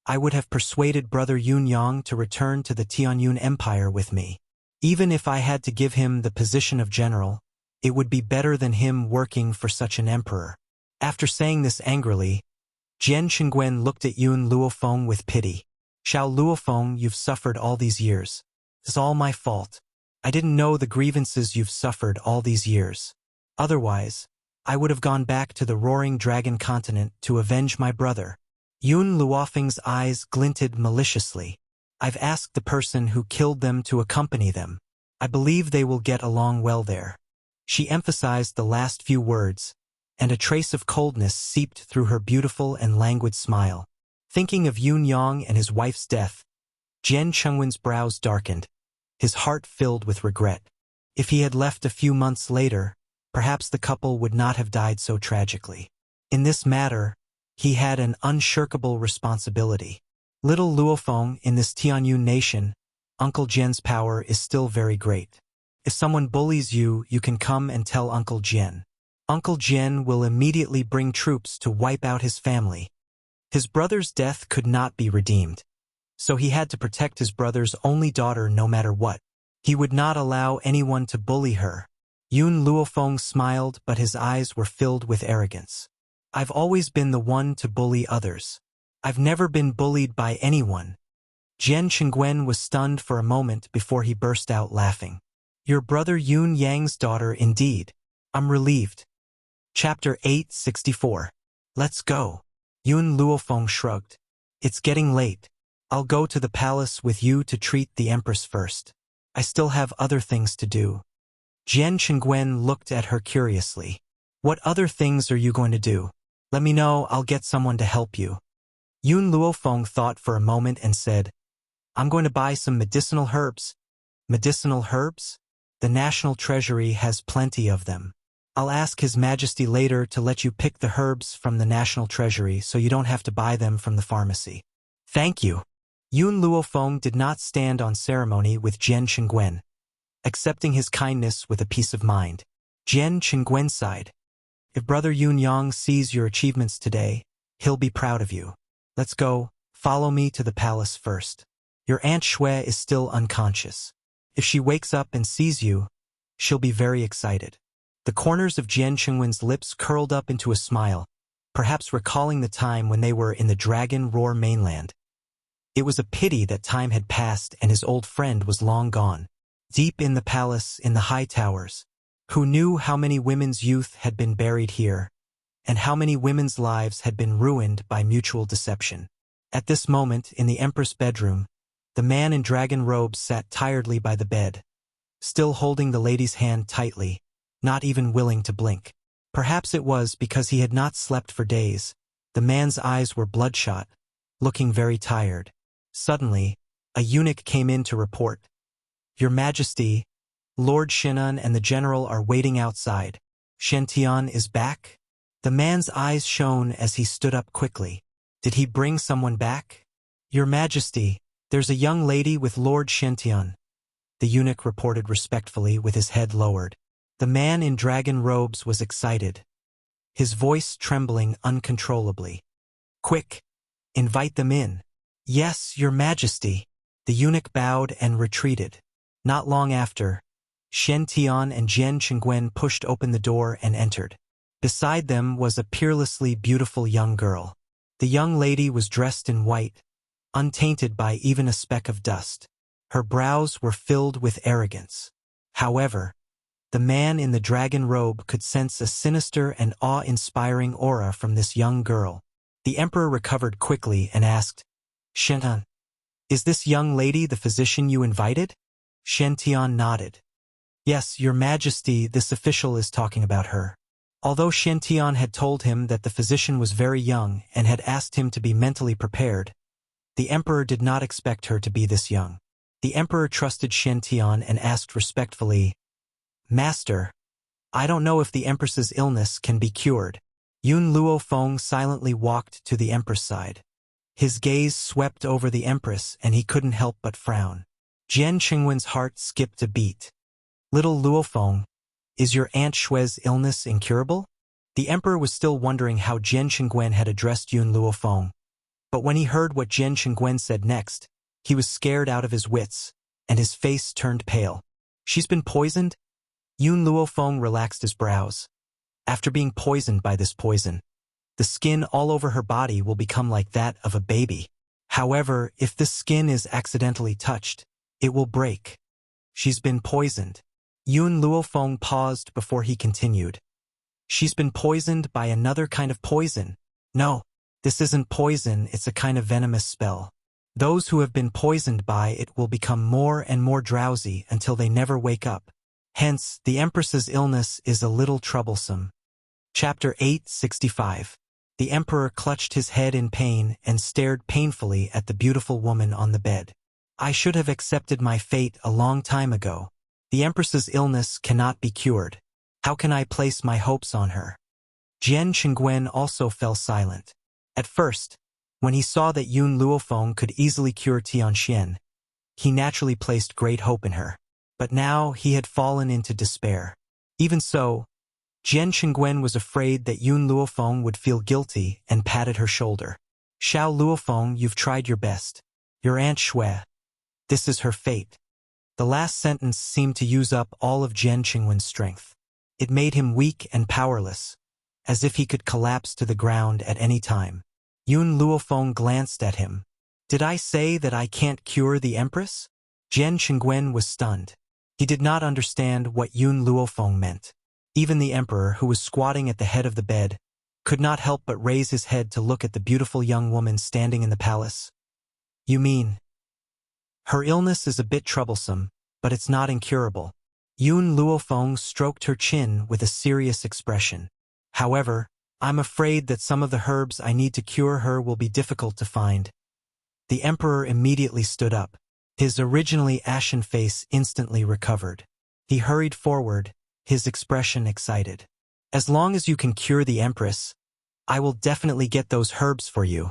I would have persuaded brother Yun to return to the Tianyun Empire with me. Even if I had to give him the position of general, it would be better than him working for such an emperor. After saying this angrily, Jian Qingwen looked at Yun Luofeng with pity. Xiao Luofeng, you've suffered all these years. It's all my fault. I didn't know the grievances you've suffered all these years. Otherwise, I would have gone back to the Roaring Dragon continent to avenge my brother. Yun Luofeng's eyes glinted maliciously. I've asked the person who killed them to accompany them. I believe they will get along well there. She emphasized the last few words, and a trace of coldness seeped through her beautiful and languid smile. Thinking of Yun and his wife's death, Jian Qingwen's brows darkened, his heart filled with regret. If he had left a few months later, perhaps the couple would not have died so tragically. In this matter, he had an unshirkable responsibility. Little Luofeng, in this Tianyun nation, Uncle Jian's power is still very great. If someone bullies you, you can come and tell Uncle Jian. Uncle Jian will immediately bring troops to wipe out his family. His brother's death could not be redeemed, so he had to protect his brother's only daughter no matter what. He would not allow anyone to bully her. Yun Luofeng smiled, but his eyes were filled with arrogance. I've always been the one to bully others. I've never been bullied by anyone. Jian Qingwen was stunned for a moment before he burst out laughing. Your brother Yun Yang's daughter indeed. I'm relieved. Chapter 864. Let's go. Yun Luofeng shrugged. It's getting late. I'll go to the palace with you to treat the Empress first. I still have other things to do. Jian Qingwen looked at her curiously. What other things are you going to do? Let me know, I'll get someone to help you. Yun Luofeng thought for a moment and said, I'm going to buy some medicinal herbs. Medicinal herbs? The National Treasury has plenty of them. I'll ask His Majesty later to let you pick the herbs from the National Treasury so you don't have to buy them from the pharmacy. Thank you. Yun Luofeng did not stand on ceremony with Jian Qingwen, accepting his kindness with a peace of mind. Jian Qingwen sighed. If brother Yun sees your achievements today, he'll be proud of you. Let's go. Follow me to the palace first. Your Aunt Shui is still unconscious. If she wakes up and sees you, she'll be very excited. The corners of Jian Qingwen's lips curled up into a smile, perhaps recalling the time when they were in the Dragon Roar mainland. It was a pity that time had passed and his old friend was long gone. Deep in the palace, in the high towers, who knew how many women's youth had been buried here, and how many women's lives had been ruined by mutual deception. At this moment, in the Empress' bedroom, the man in dragon robes sat tiredly by the bed, still holding the lady's hand tightly, not even willing to blink. Perhaps it was because he had not slept for days. The man's eyes were bloodshot, looking very tired. Suddenly, a eunuch came in to report, "Your Majesty, Lord Shinan and the general are waiting outside. Shen Tian is back?" The man's eyes shone as he stood up quickly. "Did he bring someone back?" "Your Majesty, there's a young lady with Lord Shen Tian," the eunuch reported respectfully with his head lowered. The man in dragon robes was excited, his voice trembling uncontrollably. "Quick, invite them in." "Yes, Your Majesty." The eunuch bowed and retreated. Not long after, Shen Tian and Jian Qingguen pushed open the door and entered. Beside them was a peerlessly beautiful young girl. The young lady was dressed in white, untainted by even a speck of dust. Her brows were filled with arrogance. However, the man in the dragon robe could sense a sinister and awe-inspiring aura from this young girl. The emperor recovered quickly and asked, "Shen Tian, is this young lady the physician you invited?" Shen Tian nodded. "Yes, Your Majesty, this official is talking about her." Although Shen Tian had told him that the physician was very young and had asked him to be mentally prepared, the emperor did not expect her to be this young. The emperor trusted Shen Tian and asked respectfully, "Master, I don't know if the empress's illness can be cured." Yun Luofeng silently walked to the empress' side. His gaze swept over the empress and he couldn't help but frown. Jian Qingwen's heart skipped a beat. "Little Luofeng, is your Aunt Shue's illness incurable?" The emperor was still wondering how Jian Qingguen had addressed Yun Luofeng, but when he heard what Jian Qingguen said next, he was scared out of his wits, and his face turned pale. "She's been poisoned?" Yun Luofeng relaxed his brows. "After being poisoned by this poison, the skin all over her body will become like that of a baby. However, if the skin is accidentally touched, it will break. She's been poisoned." Yun Luofeng paused before he continued. "She's been poisoned by another kind of poison." "No, this isn't poison, it's a kind of venomous spell. Those who have been poisoned by it will become more and more drowsy until they never wake up. Hence, the Empress's illness is a little troublesome." Chapter 865. The Emperor clutched his head in pain and stared painfully at the beautiful woman on the bed. "I should have accepted my fate a long time ago. The Empress's illness cannot be cured. How can I place my hopes on her?" Jian Qingguen also fell silent. At first, when he saw that Yun Luofeng could easily cure Tianxian, he naturally placed great hope in her. But now he had fallen into despair. Even so, Jian Qingguen was afraid that Yun Luofeng would feel guilty and patted her shoulder. "Xiao Luofeng, you've tried your best. Your Aunt Shui. This is her fate." The last sentence seemed to use up all of Jian Qingwen's strength. It made him weak and powerless, as if he could collapse to the ground at any time. Yun Luofeng glanced at him. "Did I say that I can't cure the Empress?" Jian Qingguen was stunned. He did not understand what Yun Luofeng meant. Even the emperor, who was squatting at the head of the bed, could not help but raise his head to look at the beautiful young woman standing in the palace. "You mean, her illness is a bit troublesome, but it's not incurable." Yun Luofeng stroked her chin with a serious expression. "However, I'm afraid that some of the herbs I need to cure her will be difficult to find." The emperor immediately stood up. His originally ashen face instantly recovered. He hurried forward, his expression excited. "As long as you can cure the Empress, I will definitely get those herbs for you."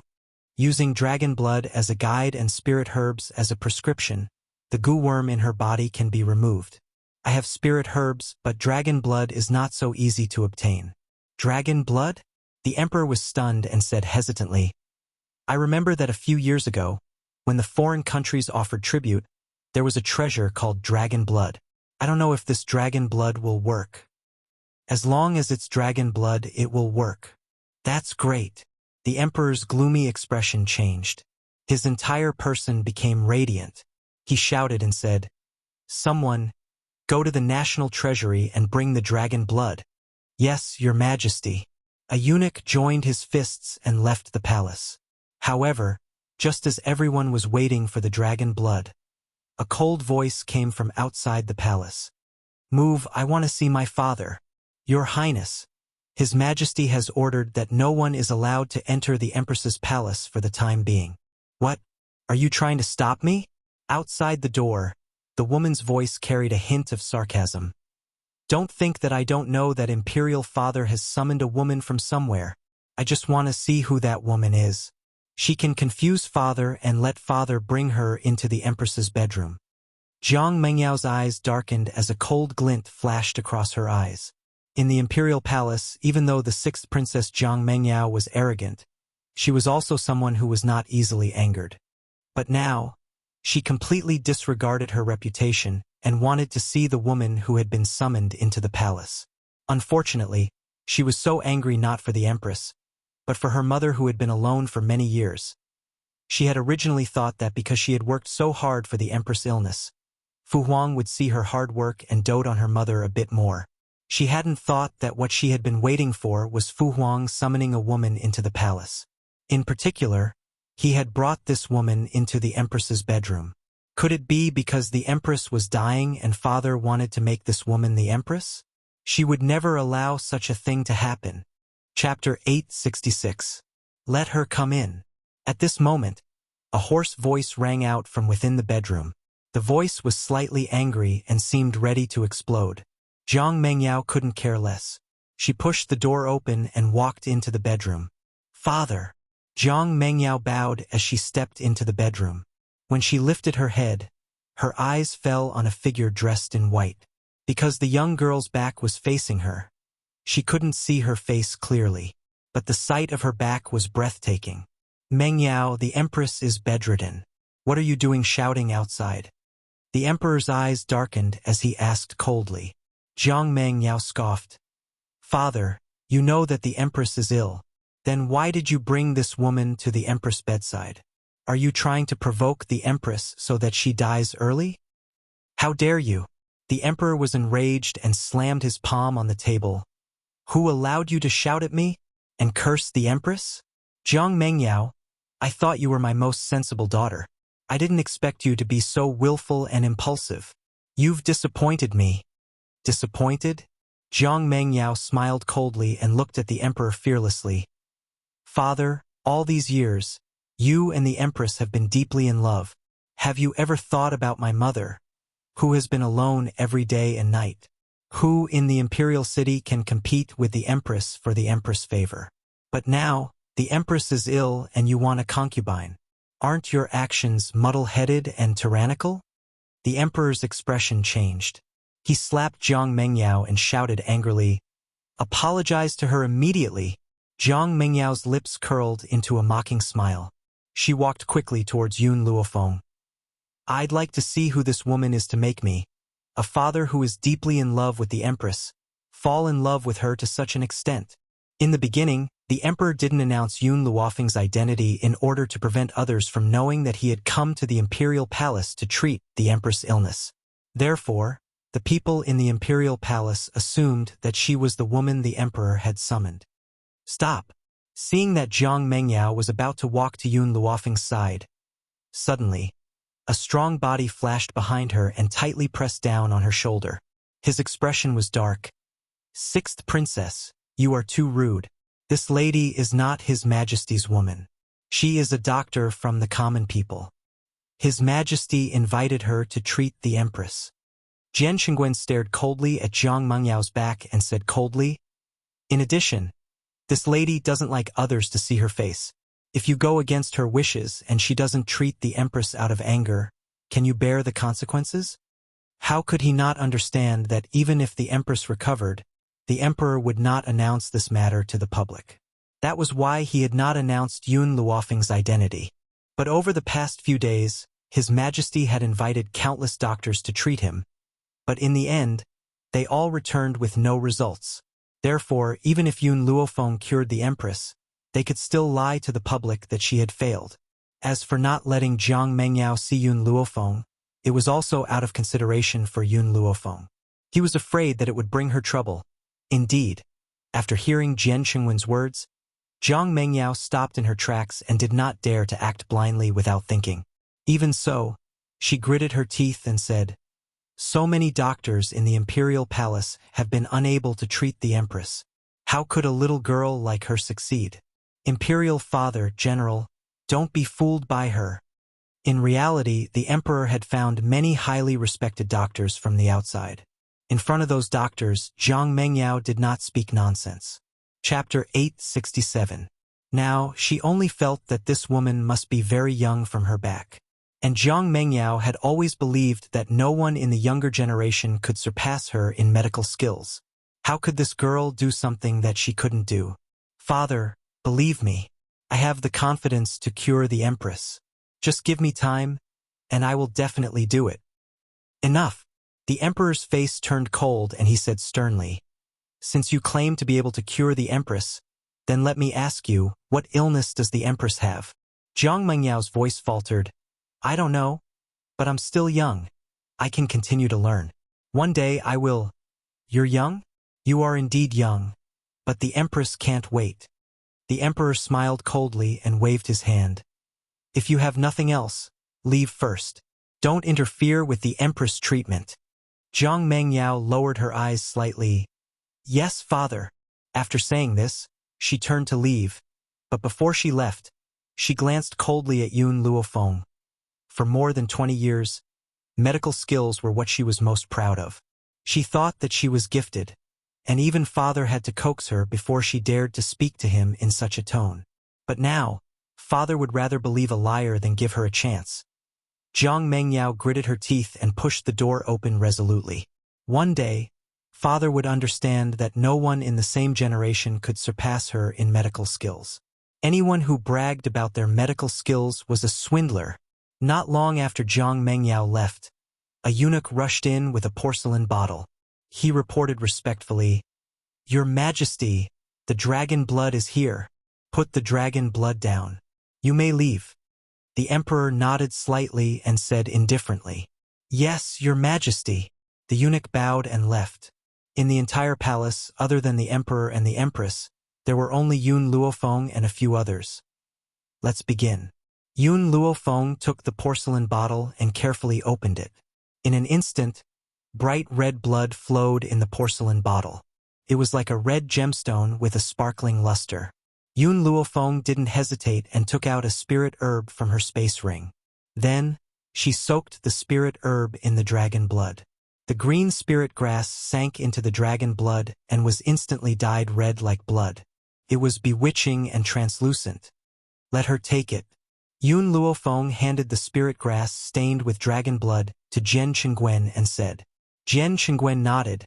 Using dragon blood as a guide and spirit herbs as a prescription, the goo worm in her body can be removed. I have spirit herbs, but dragon blood is not so easy to obtain. "Dragon blood?" The emperor was stunned and said hesitantly, "I remember that a few years ago, when the foreign countries offered tribute, there was a treasure called dragon blood. I don't know if this dragon blood will work." "As long as it's dragon blood, it will work." "That's great." The emperor's gloomy expression changed. His entire person became radiant. He shouted and said, "Someone, go to the national treasury and bring the dragon blood." "Yes, your majesty." A eunuch joined his fists and left the palace. However, just as everyone was waiting for the dragon blood, a cold voice came from outside the palace. "Move, I want to see my father." "Your Highness, His Majesty has ordered that no one is allowed to enter the Empress's palace for the time being." "What? Are you trying to stop me?" Outside the door, the woman's voice carried a hint of sarcasm. "Don't think that I don't know that Imperial Father has summoned a woman from somewhere. I just want to see who that woman is. She can confuse Father and let Father bring her into the Empress's bedroom." Jiang Mengyao's eyes darkened as a cold glint flashed across her eyes. In the Imperial Palace, even though the sixth Princess Jiang Mengyao was arrogant, she was also someone who was not easily angered. But now, she completely disregarded her reputation and wanted to see the woman who had been summoned into the palace. Unfortunately, she was so angry not for the Empress, but for her mother who had been alone for many years. She had originally thought that because she had worked so hard for the Empress' illness, Fu Huang would see her hard work and dote on her mother a bit more. She hadn't thought that what she had been waiting for was Fu Huang summoning a woman into the palace. In particular, he had brought this woman into the Empress's bedroom. Could it be because the Empress was dying and Father wanted to make this woman the Empress? She would never allow such a thing to happen. Chapter 866. Let her come in. At this moment, a hoarse voice rang out from within the bedroom. The voice was slightly angry and seemed ready to explode. Jiang Mengyao couldn't care less. She pushed the door open and walked into the bedroom. "Father!" Jiang Mengyao bowed as she stepped into the bedroom. When she lifted her head, her eyes fell on a figure dressed in white. Because the young girl's back was facing her, she couldn't see her face clearly, but the sight of her back was breathtaking. "Mengyao, the Empress is bedridden. What are you doing shouting outside?" The Emperor's eyes darkened as he asked coldly. Jiang Mengyao scoffed. "Father, you know that the Empress is ill. Then why did you bring this woman to the Empress' bedside? Are you trying to provoke the Empress so that she dies early? How dare you?" The Emperor was enraged and slammed his palm on the table. "Who allowed you to shout at me and curse the Empress? Jiang Mengyao, I thought you were my most sensible daughter. I didn't expect you to be so willful and impulsive. You've disappointed me." "Disappointed?" Jiang Mengyao smiled coldly and looked at the Emperor fearlessly. "Father, all these years, you and the Empress have been deeply in love. Have you ever thought about my mother, who has been alone every day and night? Who in the imperial city can compete with the Empress for the Empress' favor? But now, the Empress is ill and you want a concubine. Aren't your actions muddle-headed and tyrannical?" The Emperor's expression changed. He slapped Jiang Mengyao and shouted angrily, "Apologize to her immediately." Jiang Mengyao's lips curled into a mocking smile. She walked quickly towards Yun Luofeng. "I'd like to see who this woman is to make me, a father who is deeply in love with the Empress, fall in love with her to such an extent." In the beginning, the Emperor didn't announce Yun Luofeng's identity in order to prevent others from knowing that he had come to the Imperial Palace to treat the Empress' illness. Therefore, the people in the Imperial Palace assumed that she was the woman the Emperor had summoned. "Stop!" Seeing that Jiang Mengyao was about to walk to Yun Luofeng's side, suddenly, a strong body flashed behind her and tightly pressed down on her shoulder. His expression was dark. "Sixth Princess, you are too rude. This lady is not His Majesty's woman. She is a doctor from the common people. His Majesty invited her to treat the Empress." Jian Qingguen stared coldly at Jiang Mengyao's back and said coldly, "In addition, this lady doesn't like others to see her face. If you go against her wishes and she doesn't treat the Empress out of anger, can you bear the consequences?" How could he not understand that even if the Empress recovered, the Emperor would not announce this matter to the public? That was why he had not announced Yun Luofeng's identity. But over the past few days, His Majesty had invited countless doctors to treat him, but in the end, they all returned with no results. Therefore, even if Yun Luofeng cured the Empress, they could still lie to the public that she had failed. As for not letting Jiang Mengyao see Yun Luofeng, it was also out of consideration for Yun Luofeng. He was afraid that it would bring her trouble. Indeed, after hearing Jian Qingwen's words, Jiang Mengyao stopped in her tracks and did not dare to act blindly without thinking. Even so, she gritted her teeth and said, "So many doctors in the imperial palace have been unable to treat the empress. How could a little girl like her succeed? Imperial father, general, don't be fooled by her." In reality, the emperor had found many highly respected doctors from the outside. In front of those doctors, Jiang Mengyao did not speak nonsense. Chapter 867. Now, she only felt that this woman must be very young from her back. And Jiang Mengyao had always believed that no one in the younger generation could surpass her in medical skills. How could this girl do something that she couldn't do? "Father, believe me, I have the confidence to cure the empress. Just give me time, and I will definitely do it." "Enough." The emperor's face turned cold and he said sternly, "Since you claim to be able to cure the empress, then let me ask you, what illness does the empress have?" Jiang Mengyao's voice faltered. "I don't know, but I'm still young. I can continue to learn. One day I will." "You're young? You are indeed young, but the empress can't wait." The emperor smiled coldly and waved his hand. "If you have nothing else, leave first. Don't interfere with the empress treatment." Jiang Mengyao lowered her eyes slightly. "Yes, father." After saying this, she turned to leave, but before she left, she glanced coldly at Yun Luofeng. For more than 20 years, medical skills were what she was most proud of. She thought that she was gifted, and even father had to coax her before she dared to speak to him in such a tone. But now, father would rather believe a liar than give her a chance. Jiang Mengyao gritted her teeth and pushed the door open resolutely. One day, father would understand that no one in the same generation could surpass her in medical skills. Anyone who bragged about their medical skills was a swindler. Not long after Jiang Mengyao left, a eunuch rushed in with a porcelain bottle. He reported respectfully, "Your Majesty, the dragon blood is here. Put the dragon blood down. You may leave." The emperor nodded slightly and said indifferently, "Yes, Your Majesty." The eunuch bowed and left. In the entire palace, other than the emperor and the empress, there were only Yun Luofeng and a few others. "Let's begin." Yun Luofeng took the porcelain bottle and carefully opened it. In an instant, bright red blood flowed in the porcelain bottle. It was like a red gemstone with a sparkling luster. Yun Luofeng didn't hesitate and took out a spirit herb from her space ring. Then, she soaked the spirit herb in the dragon blood. The green spirit grass sank into the dragon blood and was instantly dyed red like blood. It was bewitching and translucent. "Let her take it." Yun Luofeng handed the spirit grass stained with dragon blood to Jian Qingwen and said. Jian Qingwen nodded,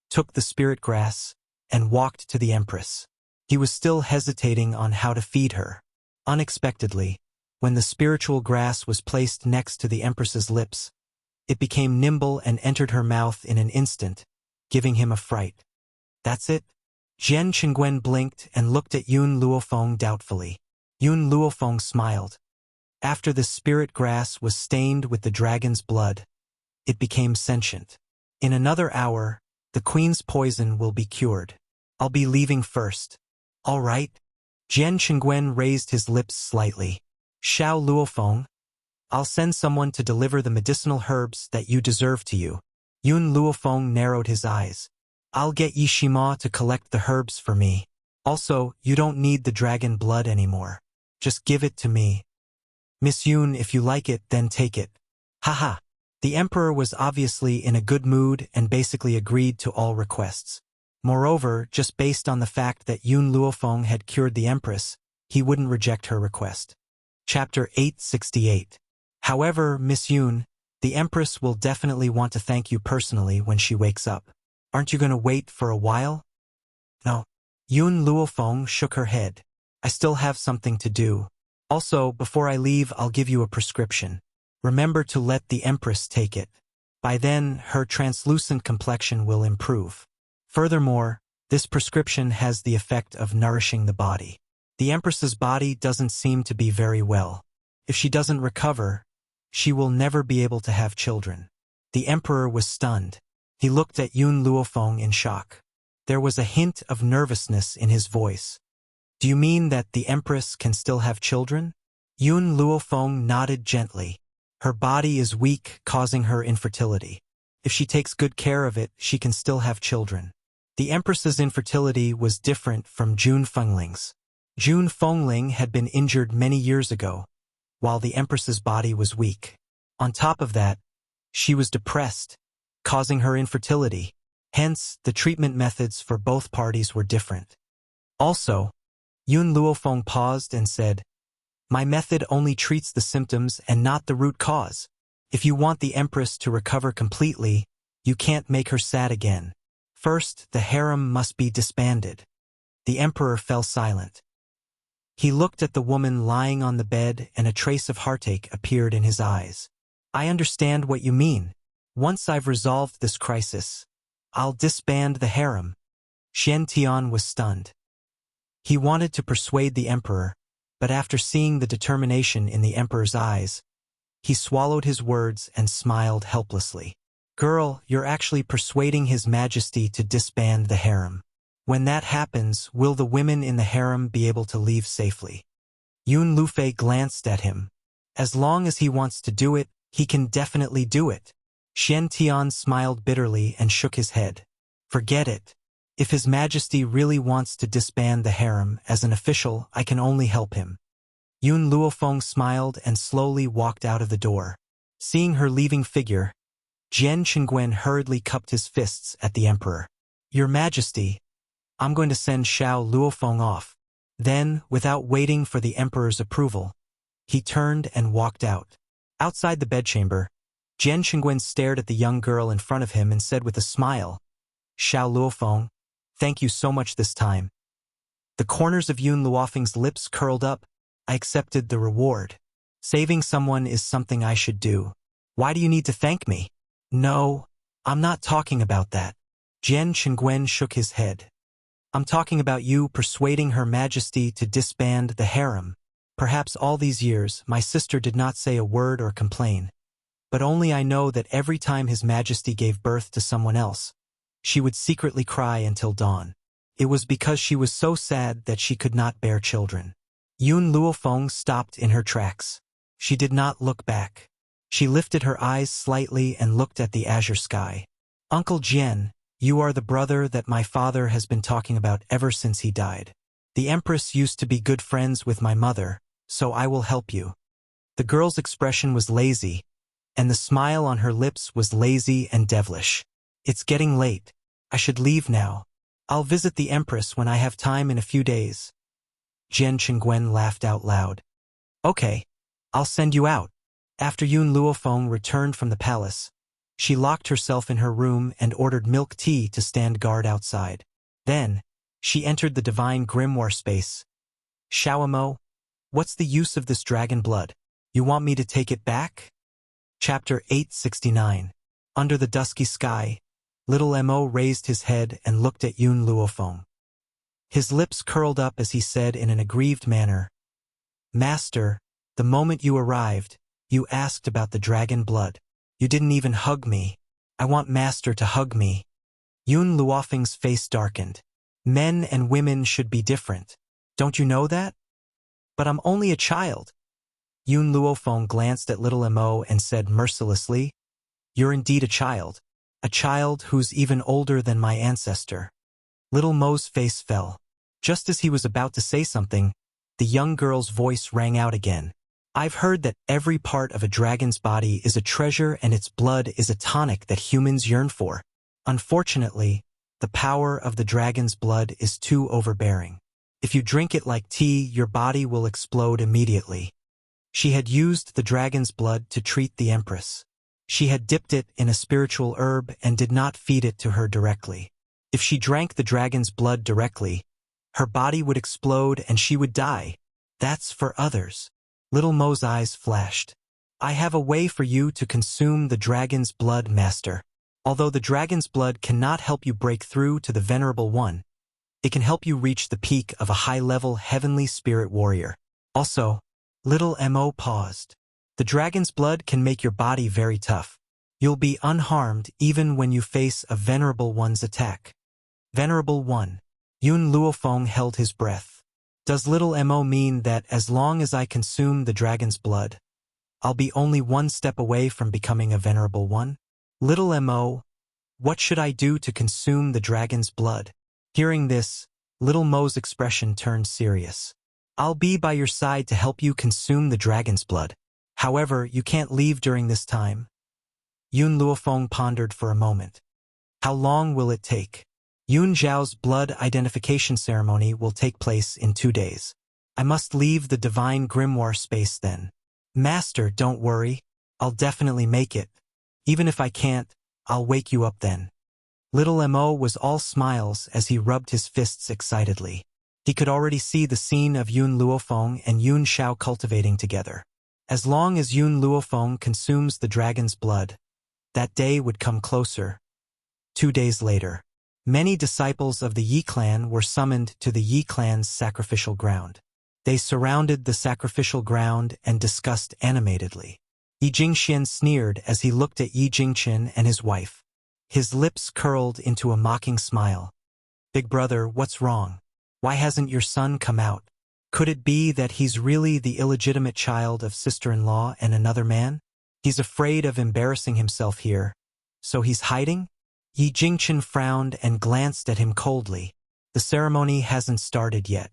took the spirit grass, and walked to the empress. He was still hesitating on how to feed her. Unexpectedly, when the spiritual grass was placed next to the empress's lips, it became nimble and entered her mouth in an instant, giving him a fright. "That's it?" Jian Qingwen blinked and looked at Yun Luofeng doubtfully. Yun Luofeng smiled. After the spirit grass was stained with the dragon's blood, it became sentient. "In another hour, the queen's poison will be cured. I'll be leaving first." "All right." Jian Qingwen raised his lips slightly. "Xiao Luofeng, I'll send someone to deliver the medicinal herbs that you deserve to you." Yun Luofeng narrowed his eyes. "I'll get Yishima to collect the herbs for me. Also, you don't need the dragon blood anymore. Just give it to me." "Miss Yun, if you like it, then take it." Haha. The emperor was obviously in a good mood and basically agreed to all requests. Moreover, just based on the fact that Yun Luofeng had cured the empress, he wouldn't reject her request. Chapter 868. "However, Miss Yun, the empress will definitely want to thank you personally when she wakes up. Aren't you going to wait for a while?" "No." Yun Luofeng shook her head. "I still have something to do. Also, before I leave, I'll give you a prescription. Remember to let the empress take it. By then, her translucent complexion will improve. Furthermore, this prescription has the effect of nourishing the body. The empress's body doesn't seem to be very well. If she doesn't recover, she will never be able to have children. The emperor was stunned. He looked at Yun Luofeng in shock. There was a hint of nervousness in his voice. Do you mean that the empress can still have children? Yun Luofeng nodded gently. Her body is weak, causing her infertility. If she takes good care of it, she can still have children. The empress's infertility was different from Jun Fengling's. Jun Fengling had been injured many years ago, while the empress's body was weak. On top of that, she was depressed, causing her infertility. Hence, the treatment methods for both parties were different. Also, Yun Luofeng paused and said, "My method only treats the symptoms and not the root cause. If you want the empress to recover completely, you can't make her sad again. First, the harem must be disbanded." The emperor fell silent. He looked at the woman lying on the bed, and a trace of heartache appeared in his eyes. "I understand what you mean. Once I've resolved this crisis, I'll disband the harem." Xian Tian was stunned. He wanted to persuade the emperor, but after seeing the determination in the emperor's eyes, he swallowed his words and smiled helplessly. "Girl, you're actually persuading His Majesty to disband the harem. When that happens, will the women in the harem be able to leave safely?" Yun Lufei glanced at him. "As long as he wants to do it, he can definitely do it." Xian Tian smiled bitterly and shook his head. "Forget it. If His Majesty really wants to disband the harem, as an official, I can only help him." Yun Luofeng smiled and slowly walked out of the door. Seeing her leaving figure, Jian Qingwen hurriedly cupped his fists at the emperor. "Your Majesty, I'm going to send Xiao Luofeng off." Then, without waiting for the emperor's approval, he turned and walked out. Outside the bedchamber, Jian Qingwen stared at the young girl in front of him and said with a smile, "Xiao Luofeng, thank you so much this time." The corners of Yun Luofeng's lips curled up. "I accepted the reward. Saving someone is something I should do. Why do you need to thank me?" "No, I'm not talking about that." Jian Qingwen shook his head. "I'm talking about you persuading Her Majesty to disband the harem. Perhaps all these years my sister did not say a word or complain. But only I know that every time His Majesty gave birth to someone else, she would secretly cry until dawn. It was because she was so sad that she could not bear children." Yun Luofeng stopped in her tracks. She did not look back. She lifted her eyes slightly and looked at the azure sky. "Uncle Jian, you are the brother that my father has been talking about ever since he died. The Empress used to be good friends with my mother, so I will help you." The girl's expression was lazy, and the smile on her lips was lazy and devilish. "It's getting late. I should leave now. I'll visit the Empress when I have time in a few days." Jian Qingwen laughed out loud. "Okay, I'll send you out." After Yun Luofeng returned from the palace, she locked herself in her room and ordered milk tea to stand guard outside. Then, she entered the divine grimoire space. "Xiaomo, what's the use of this dragon blood? You want me to take it back?" Chapter 869. Under the dusky sky, little Mo raised his head and looked at Yun Luofeng. His lips curled up as he said in an aggrieved manner, "Master, the moment you arrived, you asked about the dragon blood. You didn't even hug me. I want Master to hug me." Yun Luofeng's face darkened. "Men and women should be different. Don't you know that?" "But I'm only a child." Yun Luofeng glanced at little Mo and said mercilessly, "You're indeed a child who's even older than my ancestor." Little Mo's face fell. Just as he was about to say something, the young girl's voice rang out again. "I've heard that every part of a dragon's body is a treasure and its blood is a tonic that humans yearn for. Unfortunately, the power of the dragon's blood is too overbearing. If you drink it like tea, your body will explode immediately." She had used the dragon's blood to treat the Empress. She had dipped it in a spiritual herb and did not feed it to her directly. If she drank the dragon's blood directly, her body would explode and she would die. That's for others. Little Mo's eyes flashed. "I have a way for you to consume the dragon's blood, Master. Although the dragon's blood cannot help you break through to the Venerable One, it can help you reach the peak of a high-level heavenly spirit warrior. Also, Little Mo paused. The dragon's blood can make your body very tough. You'll be unharmed even when you face a Venerable One's attack. Venerable One. Yun Luofeng held his breath. Does Little Mo mean that as long as I consume the dragon's blood, I'll be only one step away from becoming a Venerable One? Little Mo, what should I do to consume the dragon's blood? Hearing this, Little Mo's expression turned serious. I'll be by your side to help you consume the dragon's blood. However, you can't leave during this time. Yun Luofeng pondered for a moment. How long will it take? Yun Zhao's blood identification ceremony will take place in 2 days. I must leave the divine grimoire space then. Master, don't worry. I'll definitely make it. Even if I can't, I'll wake you up then. Little Mo was all smiles as he rubbed his fists excitedly. He could already see the scene of Yun Luofeng and Yun Zhao cultivating together. As long as Yun Luofeng consumes the dragon's blood, that day would come closer. 2 days later, many disciples of the Yi clan were summoned to the Yi clan's sacrificial ground. They surrounded the sacrificial ground and discussed animatedly. Yi Jingxian sneered as he looked at Yi Jingchen and his wife. His lips curled into a mocking smile. Big brother, what's wrong? Why hasn't your son come out? Could it be that he's really the illegitimate child of sister-in-law and another man? He's afraid of embarrassing himself here, so he's hiding? Yi Jingchen frowned and glanced at him coldly. The ceremony hasn't started yet.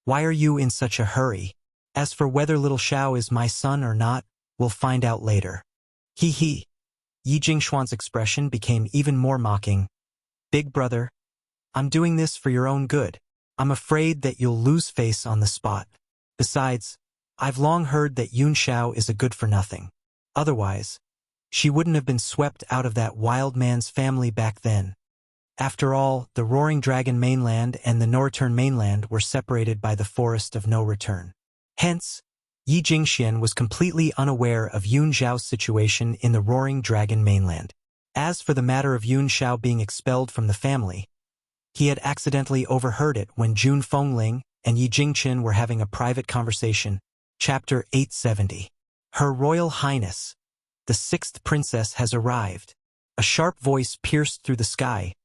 Why are you in such a hurry? As for whether little Xiao is my son or not, we'll find out later. Hee hee. Yi Jingshuan's expression became even more mocking. Big brother, I'm doing this for your own good. I'm afraid that you'll lose face on the spot. Besides, I've long heard that Yun Xiao is a good-for-nothing. Otherwise, she wouldn't have been swept out of that wild man's family back then. After all, the Roaring Dragon mainland and the No-Return mainland were separated by the Forest of No Return. Hence, Yi Jingxian was completely unaware of Yun Zhao's situation in the Roaring Dragon mainland. As for the matter of Yun Xiao being expelled from the family, he had accidentally overheard it when Jun Fengling and Yi Jingchen were having a private conversation. Chapter 870. Her Royal Highness, the 6th princess has arrived. A sharp voice pierced through the sky,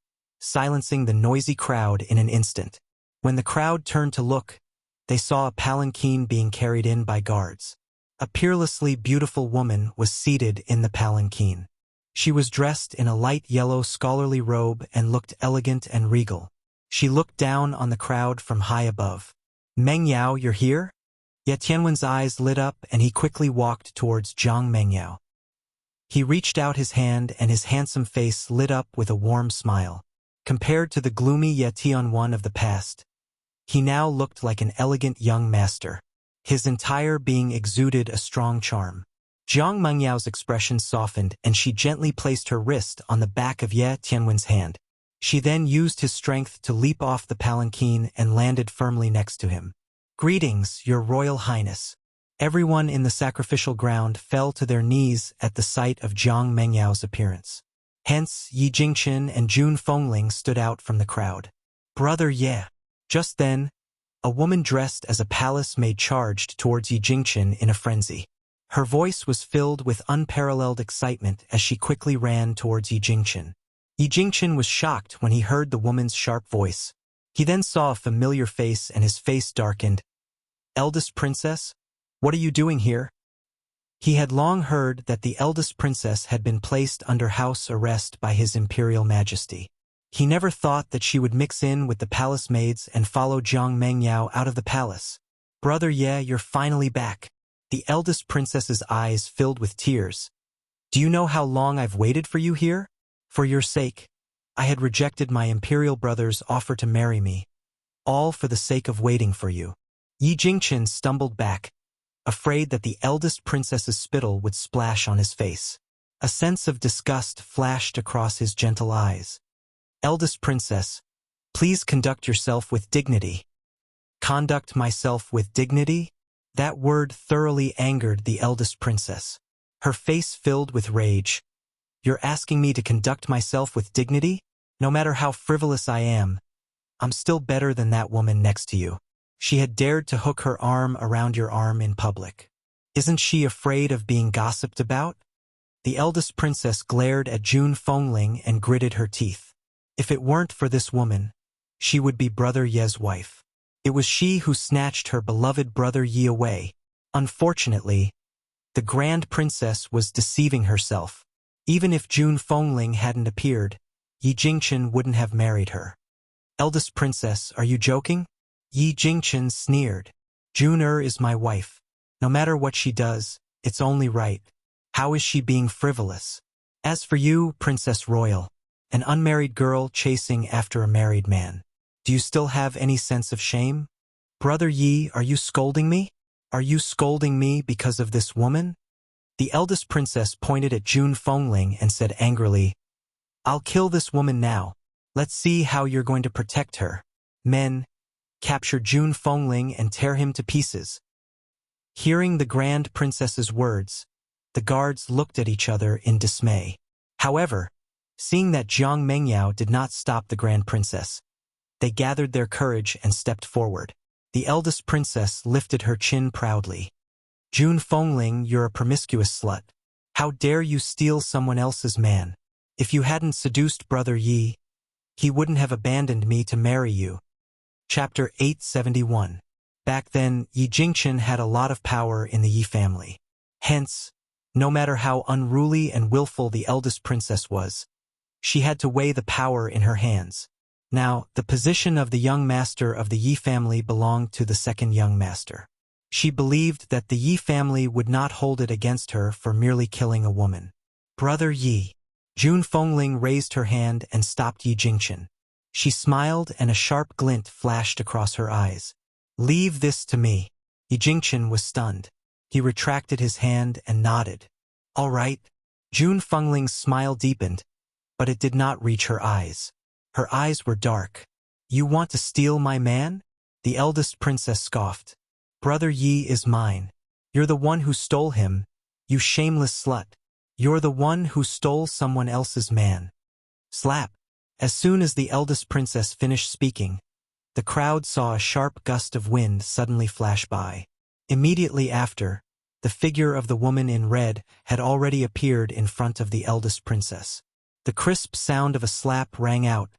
silencing the noisy crowd in an instant. When the crowd turned to look, they saw a palanquin being carried in by guards. A peerlessly beautiful woman was seated in the palanquin. She was dressed in a light yellow scholarly robe and looked elegant and regal. She looked down on the crowd from high above. Mengyao, you're here? Ye Tianwen's eyes lit up and he quickly walked towards Zhang Mengyao. He reached out his hand and his handsome face lit up with a warm smile. Compared to the gloomy Ye Tianwen of the past, he now looked like an elegant young master. His entire being exuded a strong charm. Zhang Mengyao's expression softened and she gently placed her wrist on the back of Ye Tianwen's hand. She then used his strength to leap off the palanquin and landed firmly next to him. Greetings, Your Royal Highness. Everyone in the sacrificial ground fell to their knees at the sight of Zhang Mengyao's appearance. Hence, Yi Jingchen and Jun Fengling stood out from the crowd. Brother Ye. Just then, a woman dressed as a palace maid charged towards Yi Jingchen in a frenzy. Her voice was filled with unparalleled excitement as she quickly ran towards Yi Jingchen. Yi Jingchen was shocked when he heard the woman's sharp voice. He then saw a familiar face and his face darkened. Eldest princess? What are you doing here? He had long heard that the eldest princess had been placed under house arrest by His Imperial Majesty. He never thought that she would mix in with the palace maids and follow Zhang Mengyao out of the palace. Brother Ye, you're finally back. The eldest princess's eyes filled with tears. Do you know how long I've waited for you here? For your sake, I had rejected my imperial brother's offer to marry me, all for the sake of waiting for you. Yi Jingchen stumbled back, afraid that the eldest princess's spittle would splash on his face. A sense of disgust flashed across his gentle eyes. Eldest princess, please conduct yourself with dignity. Conduct myself with dignity? That word thoroughly angered the eldest princess. Her face filled with rage. You're asking me to conduct myself with dignity? No matter how frivolous I am, I'm still better than that woman next to you. She had dared to hook her arm around your arm in public. Isn't she afraid of being gossiped about? The eldest princess glared at Jun Fengling and gritted her teeth. If it weren't for this woman, she would be Brother Ye's wife. It was she who snatched her beloved Brother Yi away. Unfortunately, the Grand Princess was deceiving herself. Even if Jun Fengling hadn't appeared, Yi Jingchen wouldn't have married her. Eldest princess, are you joking? Yi Jingchen sneered. Jun is my wife. No matter what she does, it's only right. How is she being frivolous? As for you, Princess Royal, an unmarried girl chasing after a married man, do you still have any sense of shame? Brother Yi, are you scolding me? Are you scolding me because of this woman? The eldest princess pointed at Jun Fengling and said angrily, I'll kill this woman now. Let's see how you're going to protect her. Men, capture Jun Fengling and tear him to pieces. Hearing the Grand Princess's words, the guards looked at each other in dismay. However, seeing that Jiang Mengyao did not stop the Grand Princess, they gathered their courage and stepped forward. The eldest princess lifted her chin proudly. Jun Fengling, you're a promiscuous slut. How dare you steal someone else's man? If you hadn't seduced Brother Yi, he wouldn't have abandoned me to marry you. Chapter 871. Back then, Yi Jingchen had a lot of power in the Yi family. Hence, no matter how unruly and willful the eldest princess was, she had to weigh the power in her hands. Now, the position of the young master of the Yi family belonged to the second young master. She believed that the Yi family would not hold it against her for merely killing a woman. Brother Yi. Jun Fengling raised her hand and stopped Yi Jingchen. She smiled and a sharp glint flashed across her eyes. Leave this to me. Yi Jingchen was stunned. He retracted his hand and nodded. All right. Jun Fengling's smile deepened, but it did not reach her eyes. Her eyes were dark. You want to steal my man? The eldest princess scoffed. Brother Yi is mine. You're the one who stole him, you shameless slut. You're the one who stole someone else's man. Slap. As soon as the eldest princess finished speaking, the crowd saw a sharp gust of wind suddenly flash by. Immediately after, the figure of the woman in red had already appeared in front of the eldest princess. The crisp sound of a slap rang out,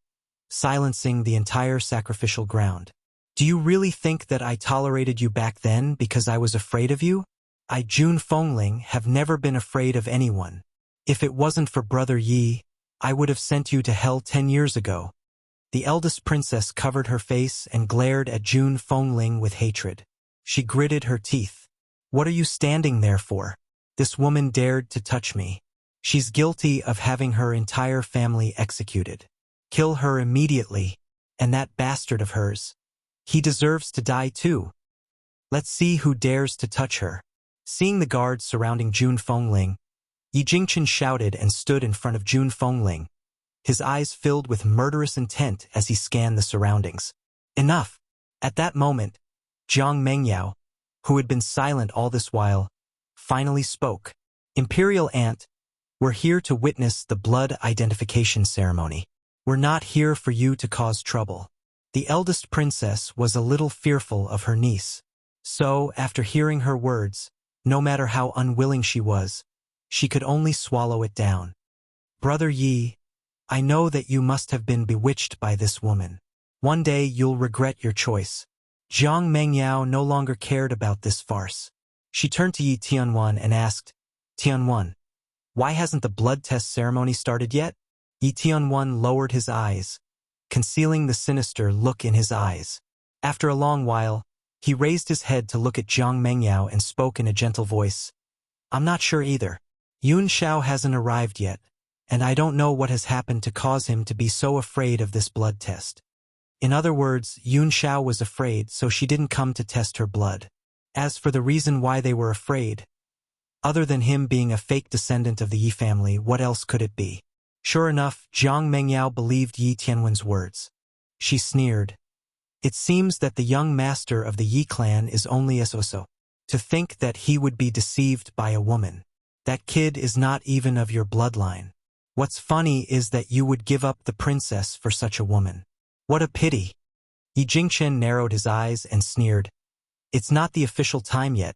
silencing the entire sacrificial ground. Do you really think that I tolerated you back then because I was afraid of you? I, Jun Fengling, have never been afraid of anyone. If it wasn't for Brother Yi, I would have sent you to hell 10 years ago. The eldest princess covered her face and glared at Jun Fengling with hatred. She gritted her teeth. What are you standing there for? This woman dared to touch me. She's guilty of having her entire family executed. Kill her immediately, and that bastard of hers. He deserves to die too. Let's see who dares to touch her. Seeing the guards surrounding Jun Fengling, Yi Jingchen shouted and stood in front of Jun Fengling, his eyes filled with murderous intent as he scanned the surroundings. Enough! At that moment, Jiang Mengyao, who had been silent all this while, finally spoke. Imperial Aunt, we're here to witness the blood identification ceremony. We're not here for you to cause trouble. The eldest princess was a little fearful of her niece. So, after hearing her words, no matter how unwilling she was, she could only swallow it down. Brother Yi, I know that you must have been bewitched by this woman. One day you'll regret your choice. Jiang Mengyao no longer cared about this farce. She turned to Yi Tianwan and asked, Tianwan, why hasn't the blood test ceremony started yet? Yi Tianwan lowered his eyes, concealing the sinister look in his eyes. After a long while, he raised his head to look at Jiang Mengyao and spoke in a gentle voice. I'm not sure either. Yun Xiao hasn't arrived yet, and I don't know what has happened to cause him to be so afraid of this blood test. In other words, Yun Xiao was afraid, so she didn't come to test her blood. As for the reason why they were afraid, other than him being a fake descendant of the Yi family, what else could it be? Sure enough, Jiang Mengyao believed Yi Tianwen's words. She sneered. It seems that the young master of the Yi clan is only a so-so. To think that he would be deceived by a woman. That kid is not even of your bloodline. What's funny is that you would give up the princess for such a woman. What a pity. Yi Jingchen narrowed his eyes and sneered. It's not the official time yet.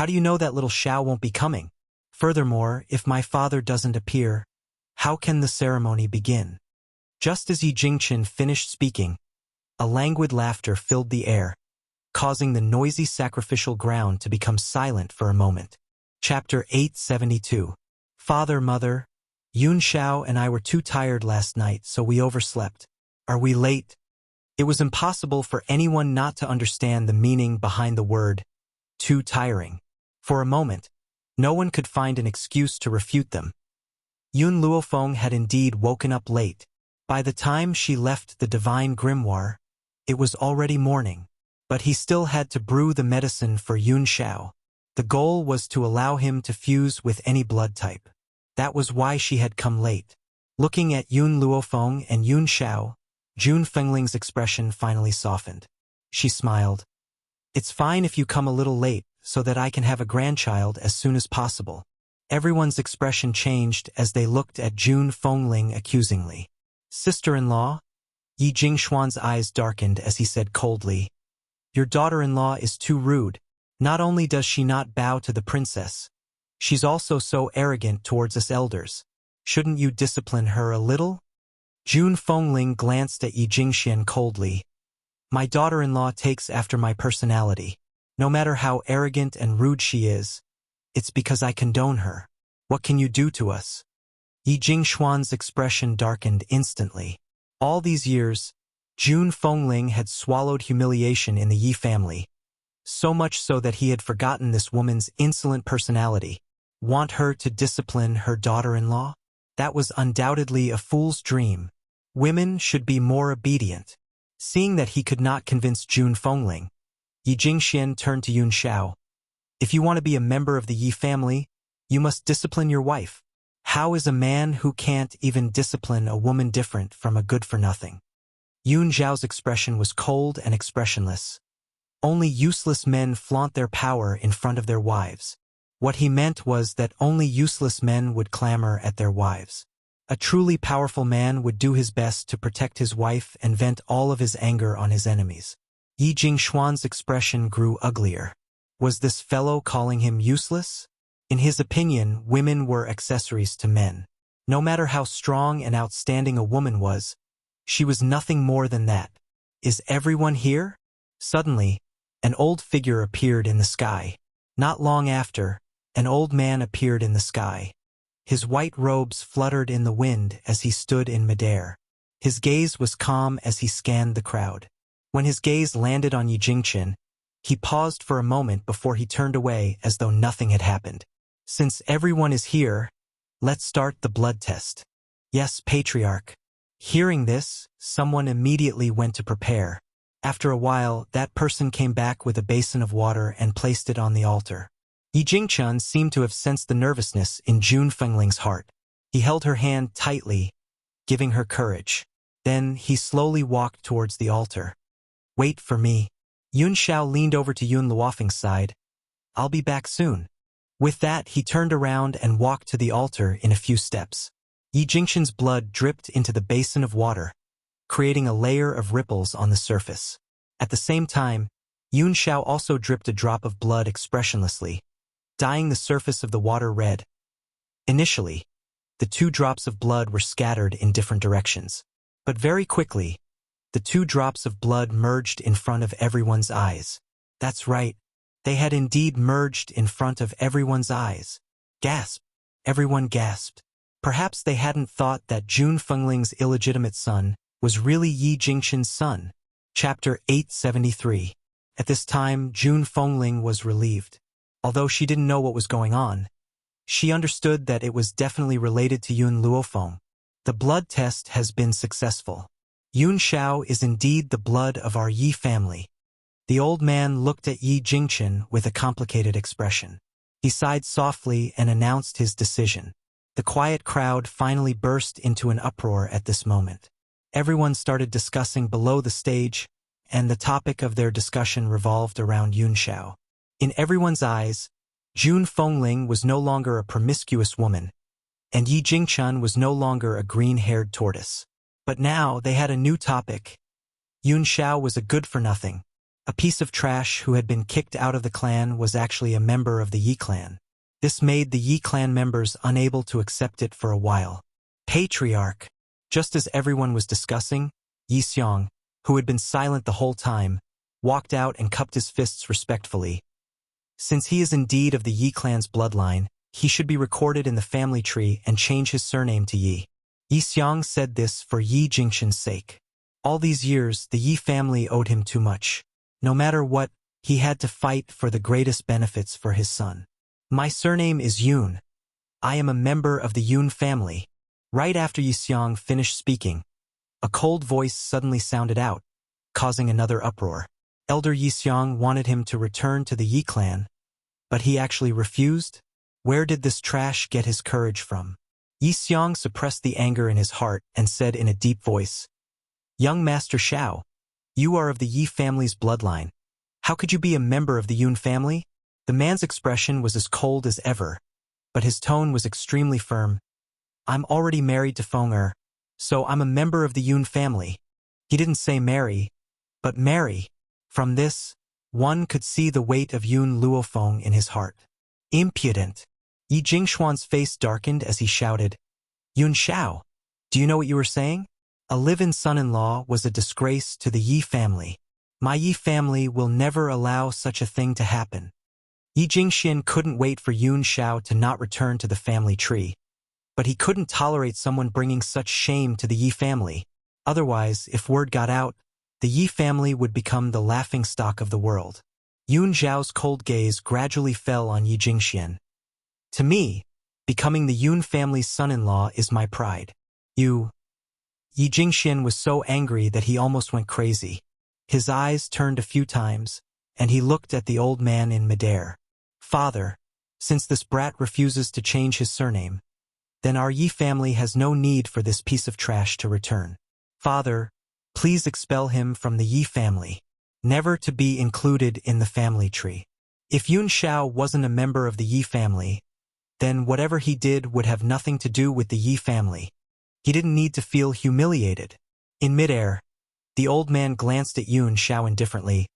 How do you know that little Xiao won't be coming? Furthermore, if my father doesn't appear, how can the ceremony begin? Just as Yi Jingchen finished speaking, a languid laughter filled the air, causing the noisy sacrificial ground to become silent for a moment. Chapter 872. Father, Mother, Yun Xiao and I were too tired last night, so we overslept. Are we late? It was impossible for anyone not to understand the meaning behind the word, too tiring. For a moment, no one could find an excuse to refute them. Yun Luofeng had indeed woken up late. By the time she left the divine grimoire, it was already morning. But he still had to brew the medicine for Yun Xiao. The goal was to allow him to fuse with any blood type. That was why she had come late. Looking at Yun Luofeng and Yun Xiao, Jun Fengling's expression finally softened. She smiled. It's fine if you come a little late, so that I can have a grandchild as soon as possible. Everyone's expression changed as they looked at Jun Fengling accusingly. Sister-in-law? Yi Jingxuan's eyes darkened as he said coldly, Your daughter-in-law is too rude. Not only does she not bow to the princess, she's also so arrogant towards us elders. Shouldn't you discipline her a little? Jun Fengling glanced at Yi Jingxian coldly. My daughter-in-law takes after my personality. No matter how arrogant and rude she is, it's because I condone her. What can you do to us? Yi Jingxuan's expression darkened instantly. All these years, Jun Fengling had swallowed humiliation in the Yi family, so much so that he had forgotten this woman's insolent personality. Want her to discipline her daughter-in-law? That was undoubtedly a fool's dream. Women should be more obedient. Seeing that he could not convince Jun Fengling, Yi Jingxian turned to Yun Xiao. If you want to be a member of the Yi family, you must discipline your wife. How is a man who can't even discipline a woman different from a good-for-nothing? Yun Xiao's expression was cold and expressionless. Only useless men flaunt their power in front of their wives. What he meant was that only useless men would clamor at their wives. A truly powerful man would do his best to protect his wife and vent all of his anger on his enemies. Yi Jingxuan's expression grew uglier. Was this fellow calling him useless? In his opinion, women were accessories to men. No matter how strong and outstanding a woman was, she was nothing more than that. Is everyone here? Suddenly, an old figure appeared in the sky. Not long after, an old man appeared in the sky. His white robes fluttered in the wind as he stood in midair. His gaze was calm as he scanned the crowd. When his gaze landed on Yi Jingchen, he paused for a moment before he turned away as though nothing had happened. Since everyone is here, let's start the blood test. Yes, Patriarch. Hearing this, someone immediately went to prepare. After a while, that person came back with a basin of water and placed it on the altar. Yi Jingchen seemed to have sensed the nervousness in Jun Fengling's heart. He held her hand tightly, giving her courage. Then he slowly walked towards the altar. Wait for me. Yun Xiao leaned over to Yun Luofeng's side. I'll be back soon. With that, he turned around and walked to the altar in a few steps. Yi Jingxuan's blood dripped into the basin of water, creating a layer of ripples on the surface. At the same time, Yun Xiao also dripped a drop of blood expressionlessly, dyeing the surface of the water red. Initially, the two drops of blood were scattered in different directions. But very quickly, the two drops of blood merged in front of everyone's eyes. That's right, they had indeed merged in front of everyone's eyes. Gasp! Everyone gasped. Perhaps they hadn't thought that Jun Fengling's illegitimate son was really Yi Jingxuan's son. Chapter 873. At this time, Jun Fengling was relieved. Although she didn't know what was going on, she understood that it was definitely related to Yun Luofeng. The blood test has been successful. Yun Xiao is indeed the blood of our Yi family. The old man looked at Yi Jingchen with a complicated expression. He sighed softly and announced his decision. The quiet crowd finally burst into an uproar at this moment. Everyone started discussing below the stage, and the topic of their discussion revolved around Yun Xiao. In everyone's eyes, Jun Fengling was no longer a promiscuous woman, and Yi Jingchen was no longer a green-haired tortoise. But now they had a new topic. Yun Xiao was a good-for-nothing. A piece of trash who had been kicked out of the clan was actually a member of the Yi clan. This made the Yi clan members unable to accept it for a while. Patriarch. Just as everyone was discussing, Yi Xiong, who had been silent the whole time, walked out and cupped his fists respectfully. Since he is indeed of the Yi clan's bloodline, he should be recorded in the family tree and change his surname to Yi. Yi Xiong said this for Yi Jingxian's sake. All these years, the Yi family owed him too much. No matter what, he had to fight for the greatest benefits for his son. My surname is Yun. I am a member of the Yun family. Right after Yi Xiong finished speaking, a cold voice suddenly sounded out, causing another uproar. Elder Yi Xiong wanted him to return to the Yi clan, but he actually refused? Where did this trash get his courage from? Yi Xiong suppressed the anger in his heart and said in a deep voice, "Young Master Xiao, you are of the Yi family's bloodline. How could you be a member of the Yun family?" The man's expression was as cold as ever, but his tone was extremely firm. "I'm already married to Feng Er, so I'm a member of the Yun family." He didn't say marry, but marry. From this, one could see the weight of Yun Luofeng in his heart. Impudent. Yi Jingxuan's face darkened as he shouted, "Yun Xiao, do you know what you were saying? A live-in son-in-law was a disgrace to the Yi family. My Yi family will never allow such a thing to happen." Yi Jingxian couldn't wait for Yun Xiao to not return to the family tree, but he couldn't tolerate someone bringing such shame to the Yi family. Otherwise, if word got out, the Yi family would become the laughingstock of the world. Yun Zhao's cold gaze gradually fell on Yi Jingxian. "To me, becoming the Yun family's son-in-law is my pride. You..." Yi Jingxian was so angry that he almost went crazy. His eyes turned a few times, and he looked at the old man in midair. "Father, since this brat refuses to change his surname, then our Yi family has no need for this piece of trash to return. Father, please expel him from the Yi family, never to be included in the family tree." If Yun Xiao wasn't a member of the Yi family, then whatever he did would have nothing to do with the Yi family. He didn't need to feel humiliated. In midair, the old man glanced at Yun Xiao indifferently.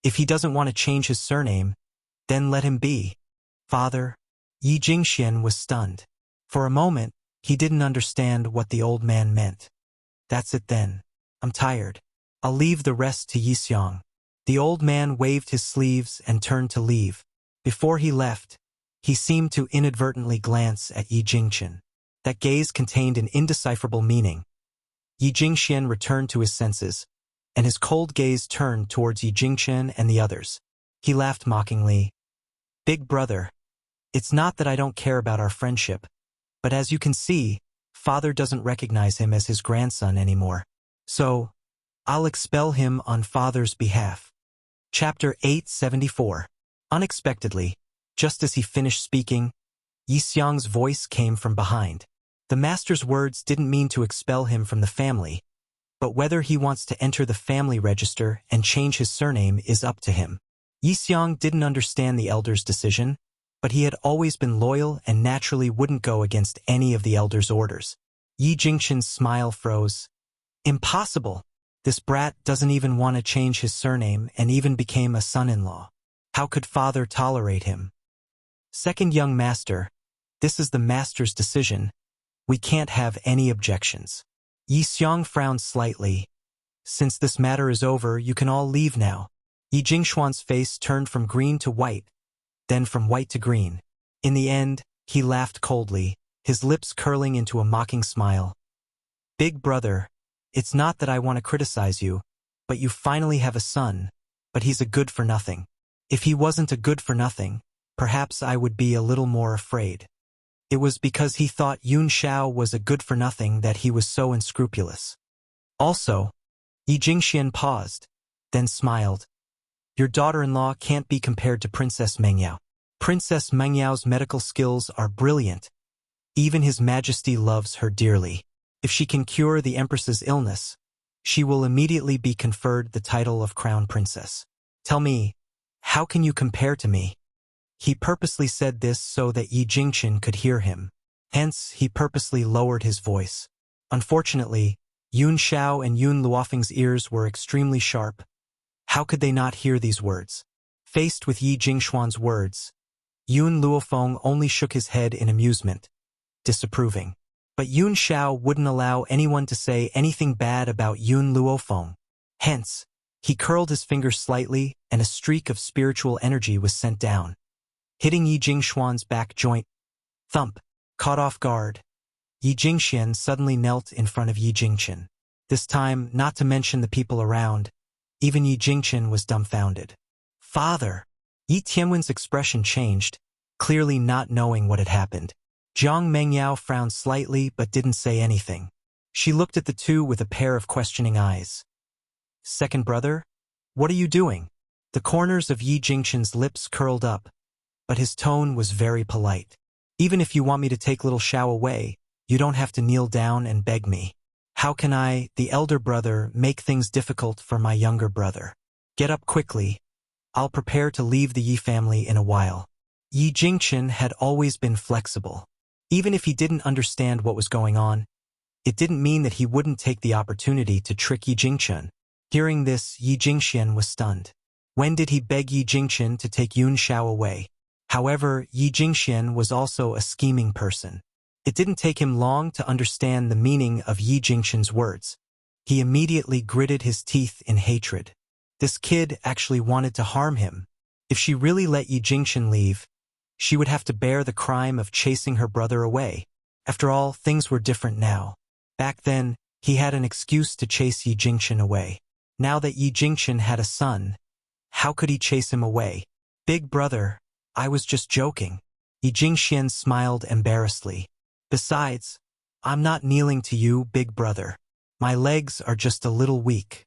If he doesn't want to change his surname, then let him be. Father, Yi Jingxian was stunned. For a moment, he didn't understand what the old man meant. "That's it then. I'm tired. I'll leave the rest to Yi Xiong." The old man waved his sleeves and turned to leave. Before he left, he seemed to inadvertently glance at Yi Jingxian. That gaze contained an indecipherable meaning. Yi Jingxian returned to his senses, and his cold gaze turned towards Yi Jingxian and the others. He laughed mockingly. "Big brother, it's not that I don't care about our friendship, but as you can see, Father doesn't recognize him as his grandson anymore. So, I'll expel him on Father's behalf." Chapter 874. Unexpectedly, just as he finished speaking, Yi Xiong's voice came from behind. The master's words didn't mean to expel him from the family, but whether he wants to enter the family register and change his surname is up to him. Yi Xiong didn't understand the elder's decision, but he had always been loyal and naturally wouldn't go against any of the elder's orders. Yi Jingxian's smile froze. "Impossible! This brat doesn't even want to change his surname and even became a son-in-law. How could Father tolerate him?" "Second young master, this is the master's decision. We can't have any objections." Yi Xiong frowned slightly. "Since this matter is over, you can all leave now." Yi Jingxuan's face turned from green to white, then from white to green. In the end, he laughed coldly, his lips curling into a mocking smile. "Big brother, it's not that I want to criticize you, but you finally have a son, but he's a good-for-nothing. If he wasn't a good-for-nothing, perhaps I would be a little more afraid." It was because he thought Yun Xiao was a good-for-nothing that he was so unscrupulous. Also, Yi Jingxian paused, then smiled. "Your daughter-in-law can't be compared to Princess Mengyao. Princess Mengyao medical skills are brilliant. Even His Majesty loves her dearly. If she can cure the Empress's illness, she will immediately be conferred the title of Crown Princess. Tell me, how can you compare to me?" He purposely said this so that Yi Jingxian could hear him. Hence, he purposely lowered his voice. Unfortunately, Yun Xiao and Yun Luofeng's ears were extremely sharp. How could they not hear these words? Faced with Yi Jingshuan's words, Yun Luofeng only shook his head in amusement, disapproving. But Yun Xiao wouldn't allow anyone to say anything bad about Yun Luofeng. Hence, he curled his fingers slightly and a streak of spiritual energy was sent down, hitting Yi Jingshuan's back joint. Thump. Caught off guard, Yi Jingxian suddenly knelt in front of Yi Jingchen. This time, not to mention the people around, even Yi Jingchen was dumbfounded. Father! Yi Tianwen's expression changed, clearly not knowing what had happened. Jiang Mengyao frowned slightly but didn't say anything. She looked at the two with a pair of questioning eyes. Second brother? What are you doing? The corners of Yi Jingchen's lips curled up, but his tone was very polite. Even if you want me to take little Xiao away, you don't have to kneel down and beg me. How can I, the elder brother, make things difficult for my younger brother? Get up quickly. I'll prepare to leave the Yi family in a while. Yi Jingchen had always been flexible. Even if he didn't understand what was going on, it didn't mean that he wouldn't take the opportunity to trick Yi Jingchen. Hearing this, Yi Jingxian was stunned. When did he beg Yi Jingchen to take Yun Xiao away? However, Yi Jingxian was also a scheming person. It didn't take him long to understand the meaning of Yi Jingchen's words. He immediately gritted his teeth in hatred. This kid actually wanted to harm him. If she really let Yi Jingchen leave, she would have to bear the crime of chasing her brother away. After all, things were different now. Back then, he had an excuse to chase Yi Jingchen away. Now that Yi Jingchen had a son, how could he chase him away? Big brother, I was just joking. Yi Jingxian smiled embarrassedly. Besides, I'm not kneeling to you, big brother. My legs are just a little weak.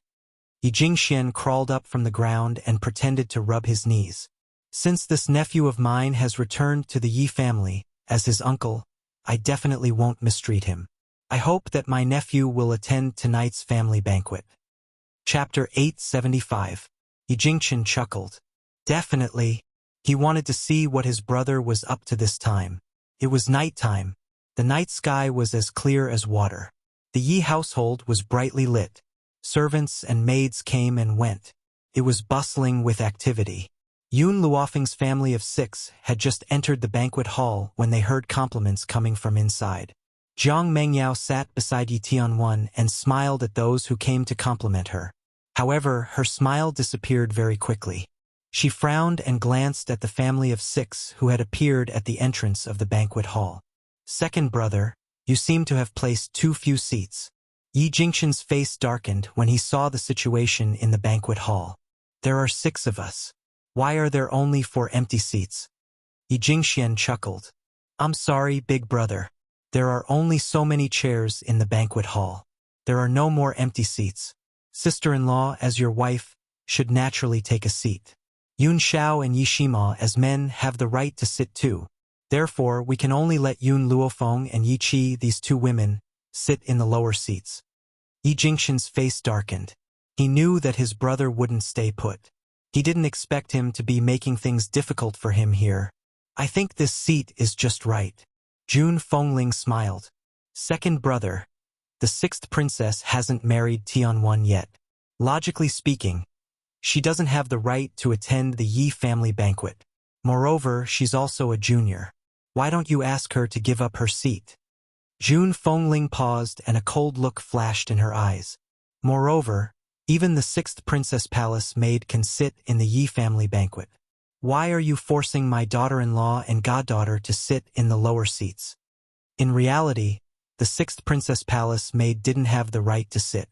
Yi Jingxian crawled up from the ground and pretended to rub his knees. Since this nephew of mine has returned to the Yi family, as his uncle, I definitely won't mistreat him. I hope that my nephew will attend tonight's family banquet. Chapter 875. Yi Jingchen chuckled. Definitely. He wanted to see what his brother was up to this time. It was nighttime. The night sky was as clear as water. The Yi household was brightly lit. Servants and maids came and went. It was bustling with activity. Yun Luofeng's family of 6 had just entered the banquet hall when they heard compliments coming from inside. Jiang Mengyao sat beside Yi Tianwen and smiled at those who came to compliment her. However, her smile disappeared very quickly. She frowned and glanced at the family of 6 who had appeared at the entrance of the banquet hall. Second brother, you seem to have placed too few seats. Yi Jingchen's face darkened when he saw the situation in the banquet hall. There are 6 of us. Why are there only 4 empty seats? Yi Jingxian chuckled. I'm sorry, big brother. There are only so many chairs in the banquet hall. There are no more empty seats. Sister-in-law, as your wife, should naturally take a seat. Yun Xiao and Yi Shima as men have the right to sit too. Therefore, we can only let Yun Luofeng and Yi Qi, these 2 women, sit in the lower seats. Yi Jingxian's face darkened. He knew that his brother wouldn't stay put. He didn't expect him to be making things difficult for him here. I think this seat is just right. Jun Fengling smiled. Second brother, the 6th princess hasn't married Tianwen yet. Logically speaking, she doesn't have the right to attend the Yi family banquet. Moreover, she's also a junior. Why don't you ask her to give up her seat? Jun Fengling paused and a cold look flashed in her eyes. Moreover, even the 6th princess palace maid can sit in the Yi family banquet. Why are you forcing my daughter-in-law and goddaughter to sit in the lower seats? In reality, the 6th princess palace maid didn't have the right to sit.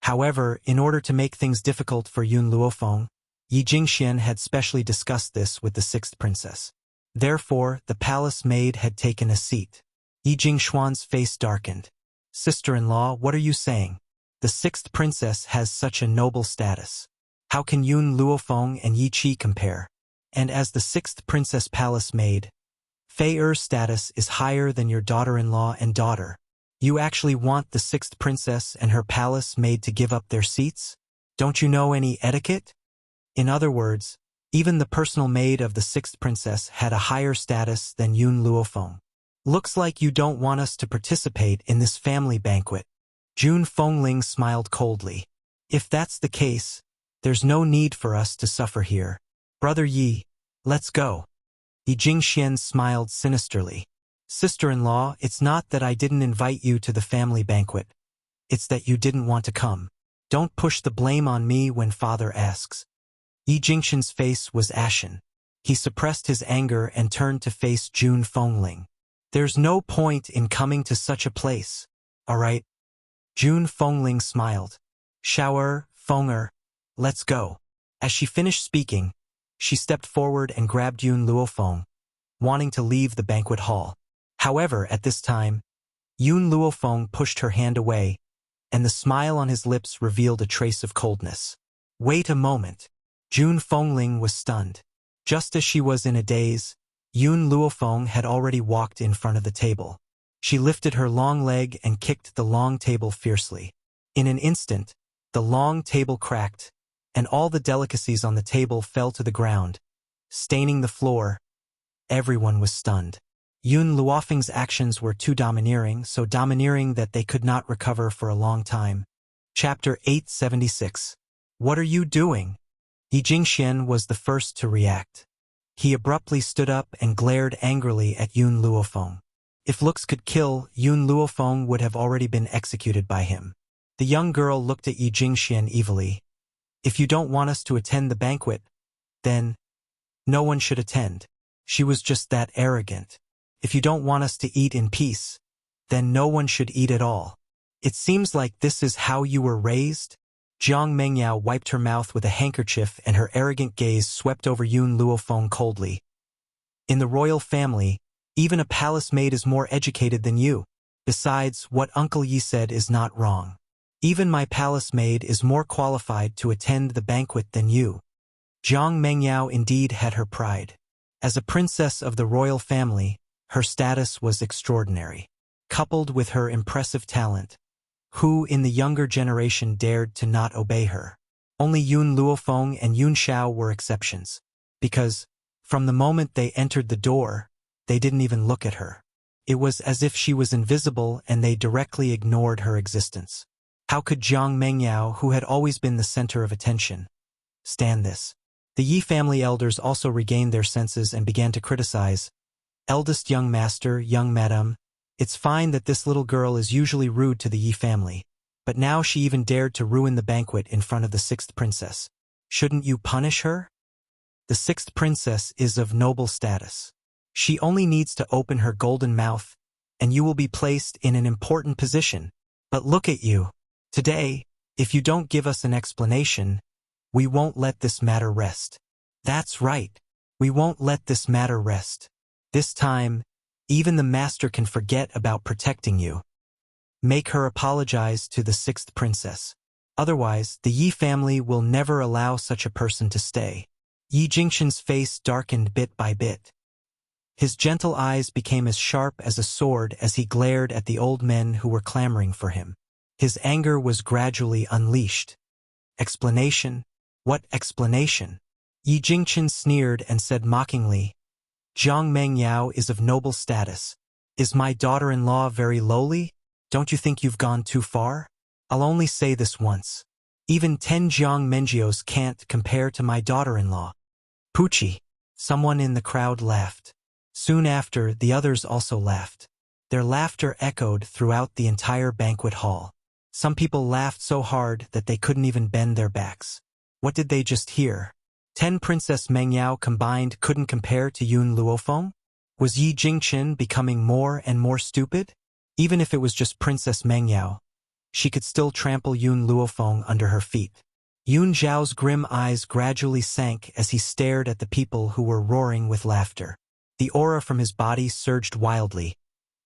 However, in order to make things difficult for Yun Luofeng, Yi Jingxian had specially discussed this with the 6th princess. Therefore, the palace maid had taken a seat. Yi Jingshuan's face darkened. Sister-in-law, what are you saying? The 6th princess has such a noble status. How can Yun Luofeng and Yi Qi compare? And as the 6th princess palace maid, Fei Er's status is higher than your daughter-in-law and daughter. You actually want the 6th princess and her palace maid to give up their seats? Don't you know any etiquette? In other words, even the personal maid of the 6th princess had a higher status than Yun Luofeng. Looks like you don't want us to participate in this family banquet. Jun Fengling smiled coldly. If that's the case, There's no need for us to suffer here. Brother Yi, let's go. Yi Jingxian smiled sinisterly. Sister-in-law, it's not that I didn't invite you to the family banquet. It's that you didn't want to come. Don't push the blame on me when father asks. Yi Jingxian's face was ashen. He suppressed his anger and turned to face Jun Fengling. There's no point in coming to such a place. All right. Jun Fengling smiled. Shower, Fenger, let's go. As she finished speaking, she stepped forward and grabbed Yun Luofeng, wanting to leave the banquet hall. However, at this time, Yun Luofeng pushed her hand away, and the smile on his lips revealed a trace of coldness. Wait a moment. Jun Fengling was stunned. Just as she was in a daze, Yun Luofeng had already walked in front of the table. She lifted her long leg and kicked the long table fiercely. In an instant, the long table cracked, and all the delicacies on the table fell to the ground, staining the floor. Everyone was stunned. Yun Luofeng's actions were too domineering, so domineering that they could not recover for a long time. Chapter 876. What are you doing? Yi Jingxian was the first to react. He abruptly stood up and glared angrily at Yun Luofeng. If looks could kill, Yun Luofeng would have already been executed by him. The young girl looked at Yi Jingxian evilly. If you don't want us to attend the banquet, then no one should attend. She was just that arrogant. If you don't want us to eat in peace, then no one should eat at all. It seems like this is how you were raised? Jiang Mengyao wiped her mouth with a handkerchief and her arrogant gaze swept over Yun Luofeng coldly. In the royal family, even a palace maid is more educated than you. Besides, what Uncle Yi said is not wrong. Even my palace maid is more qualified to attend the banquet than you. Jiang Mengyao indeed had her pride. As a princess of the royal family, her status was extraordinary. Coupled with her impressive talent, who in the younger generation dared to not obey her? Only Yun Luofeng and Yun Xiao were exceptions, because, from the moment they entered the door, they didn't even look at her. It was as if she was invisible and they directly ignored her existence. How could Jiang Mengyao, who had always been the center of attention, stand this? The Yi family elders also regained their senses and began to criticize. Eldest young master, young madam, it's fine that this little girl is usually rude to the Yi family, but now she even dared to ruin the banquet in front of the sixth princess. Shouldn't you punish her? The sixth princess is of noble status. She only needs to open her golden mouth, and you will be placed in an important position. But look at you. Today, if you don't give us an explanation, we won't let this matter rest. That's right. We won't let this matter rest. This time, even the master can forget about protecting you. Make her apologize to the sixth princess. Otherwise, the Yi family will never allow such a person to stay. Yi Jingxian's face darkened bit by bit. His gentle eyes became as sharp as a sword as he glared at the old men who were clamoring for him. His anger was gradually unleashed. Explanation? What explanation? Yi Jingxian sneered and said mockingly, Jiang Mengyao is of noble status. Is my daughter-in-law very lowly? Don't you think you've gone too far? I'll only say this once. Even 10 Jiang Mengjios can't compare to my daughter-in-law. Poochie. Someone in the crowd laughed. Soon after, the others also laughed. Their laughter echoed throughout the entire banquet hall. Some people laughed so hard that they couldn't even bend their backs. What did they just hear? 10 Princess Mengyao combined couldn't compare to Yun Luofeng? Was Yi Jingxian becoming more and more stupid? Even if it was just Princess Mengyao, she could still trample Yun Luofeng under her feet. Yun Zhao's grim eyes gradually sank as he stared at the people who were roaring with laughter. The aura from his body surged wildly,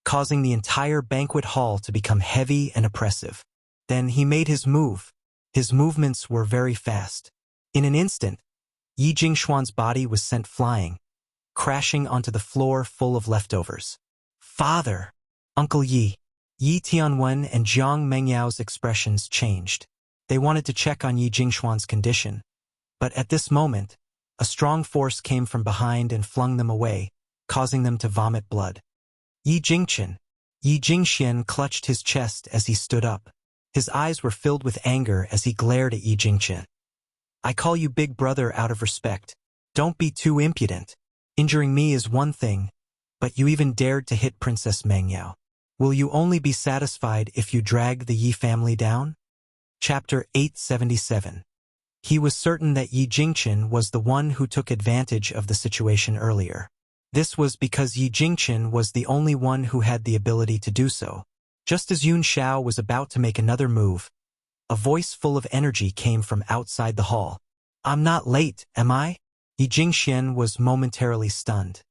causing the entire banquet hall to become heavy and oppressive. Then he made his move. His movements were very fast. In an instant, Yi Jingxuan's body was sent flying, crashing onto the floor full of leftovers. Father! Uncle Yi! Yi Tianwen and Jiang Mengyao's expressions changed. They wanted to check on Yi Jingxuan's condition, but at this moment, a strong force came from behind and flung them away, causing them to vomit blood. Yi Jingxian! Yi Jingxian clutched his chest as he stood up. His eyes were filled with anger as he glared at Yi Jingxian. I call you big brother out of respect. Don't be too impudent. Injuring me is one thing, but you even dared to hit Princess Mengyao. Will you only be satisfied if you drag the Yi family down? Chapter 877. He was certain that Yi Jingqian was the one who took advantage of the situation earlier. This was because Yi Jingqian was the only one who had the ability to do so. Just as Yun Xiao was about to make another move, a voice full of energy came from outside the hall. I'm not late, am I? Yi Jingqian was momentarily stunned.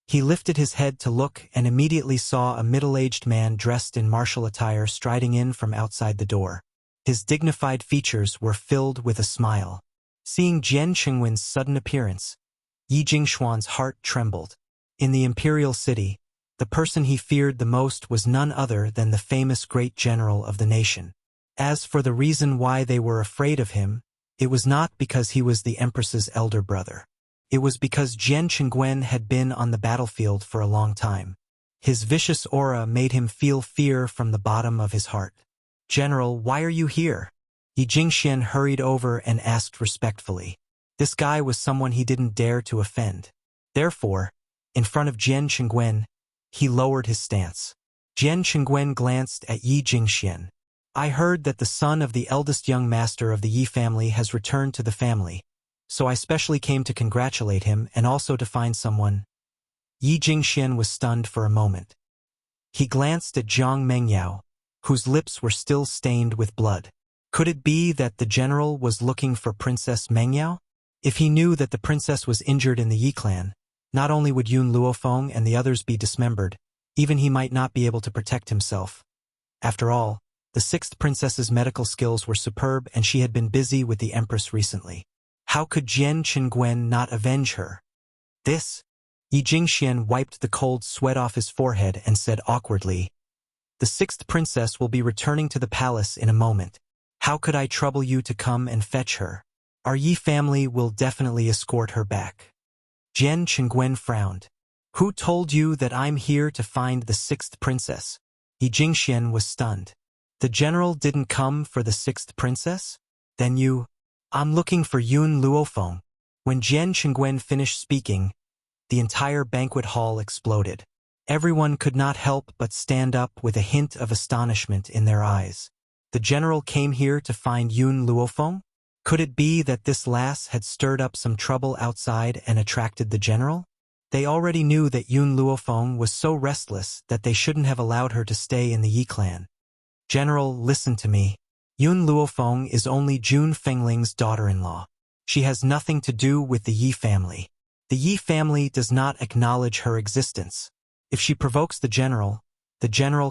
He lifted his head to look and immediately saw a middle-aged man dressed in martial attire striding in from outside the door. His dignified features were filled with a smile. Seeing Jian Qingwen's sudden appearance, Yi Jingxuan's heart trembled. In the imperial city, the person he feared the most was none other than the famous great general of the nation. As for the reason why they were afraid of him, it was not because he was the empress's elder brother. It was because Jian Qingwen had been on the battlefield for a long time. His vicious aura made him feel fear from the bottom of his heart. General, why are you here? Yi Jingxian hurried over and asked respectfully. This guy was someone he didn't dare to offend. Therefore, in front of Jian Qingwen, he lowered his stance. Jian Qingwen glanced at Yi Jingxian. I heard that the son of the eldest young master of the Yi family has returned to the family, so I specially came to congratulate him and also to find someone. Yi Jingxian was stunned for a moment. He glanced at Zhang Mengyao, whose lips were still stained with blood. Could it be that the general was looking for Princess Mengyao? If he knew that the princess was injured in the Yi clan, not only would Yun Luofeng and the others be dismembered, even he might not be able to protect himself. After all, the sixth princess's medical skills were superb and she had been busy with the empress recently. How could Jian Qingwen not avenge her? This? Yi Jingxian wiped the cold sweat off his forehead and said awkwardly, the sixth princess will be returning to the palace in a moment. How could I trouble you to come and fetch her? Our Yi family will definitely escort her back. Jian Qingwen frowned. Who told you that I'm here to find the sixth princess? Yi Jingxian was stunned. The general didn't come for the sixth princess? Then you... I'm looking for Yun Luofeng. When Jian Qingwen finished speaking, the entire banquet hall exploded. Everyone could not help but stand up with a hint of astonishment in their eyes. The general came here to find Yun Luofeng? Could it be that this lass had stirred up some trouble outside and attracted the general? They already knew that Yun Luofeng was so restless that they shouldn't have allowed her to stay in the Yi clan. General, listen to me. Yun Luofeng is only Jun Fengling's daughter-in-law. She has nothing to do with the Yi family. The Yi family does not acknowledge her existence. If she provokes the general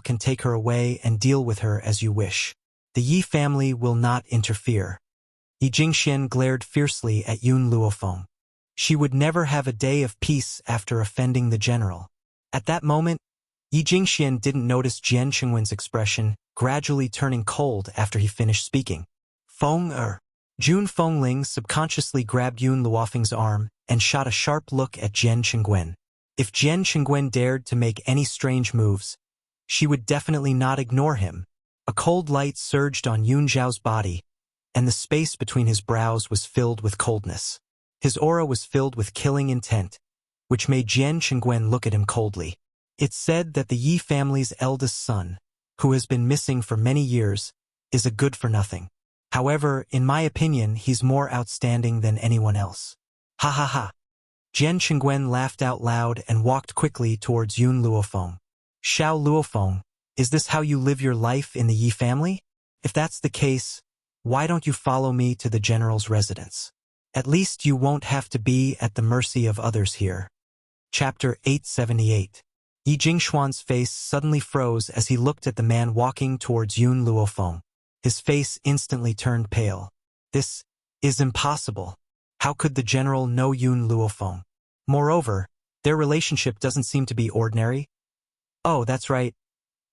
can take her away and deal with her as you wish. The Yi family will not interfere. Yi Jingxian glared fiercely at Yun Luofeng. She would never have a day of peace after offending the general. At that moment, Yi Jingxian didn't notice Jian Qingwen's expression gradually turning cold after he finished speaking. Jun Fengling subconsciously grabbed Yun Luofeng's arm and shot a sharp look at Jian Qingwen. If Jian Qingwen dared to make any strange moves, she would definitely not ignore him. A cold light surged on Yun Zhao's body, and the space between his brows was filled with coldness. His aura was filled with killing intent, which made Jian Qingwen look at him coldly. It's said that the Yi family's eldest son, who has been missing for many years, is a good-for-nothing. However, in my opinion, he's more outstanding than anyone else. Ha ha ha. Jian Qingwen laughed out loud and walked quickly towards Yun Luofeng. Xiao Luofeng, is this how you live your life in the Yi family? If that's the case, why don't you follow me to the general's residence? At least you won't have to be at the mercy of others here. Chapter 878. Yi Jingxuan's face suddenly froze as he looked at the man walking towards Yun Luofeng. His face instantly turned pale. This is impossible. How could the general know Yun Luofeng? Moreover, their relationship doesn't seem to be ordinary. Oh, that's right.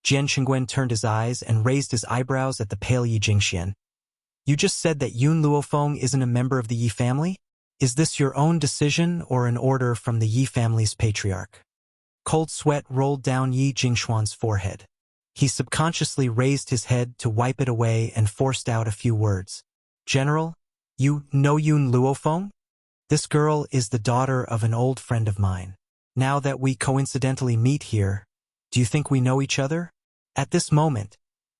Jian Qingwen turned his eyes and raised his eyebrows at the pale Yi Jingxian. You just said that Yun Luofeng isn't a member of the Yi family? Is this your own decision or an order from the Yi family's patriarch? Cold sweat rolled down Yi Jingxuan's forehead. He subconsciously raised his head to wipe it away and forced out a few words. General, You know Yun Luofeng? This girl is the daughter of an old friend of mine. Now that we coincidentally meet here, do you think we know each other? At this moment,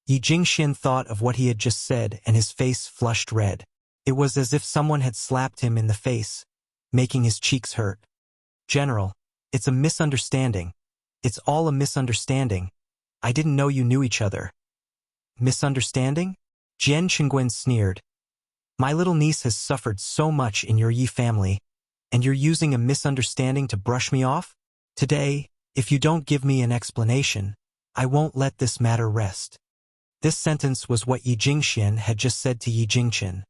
Yi Jingxian thought of what he had just said and his face flushed red. It was as if someone had slapped him in the face, making his cheeks hurt. General, it's a misunderstanding. It's all a misunderstanding. I didn't know you knew each other. Misunderstanding? Jian Qingguan sneered. My little niece has suffered so much in your Yi family, and you're using a misunderstanding to brush me off? Today, if you don't give me an explanation, I won't let this matter rest. This sentence was what Yi Jingxian had just said to Yi Jingchen,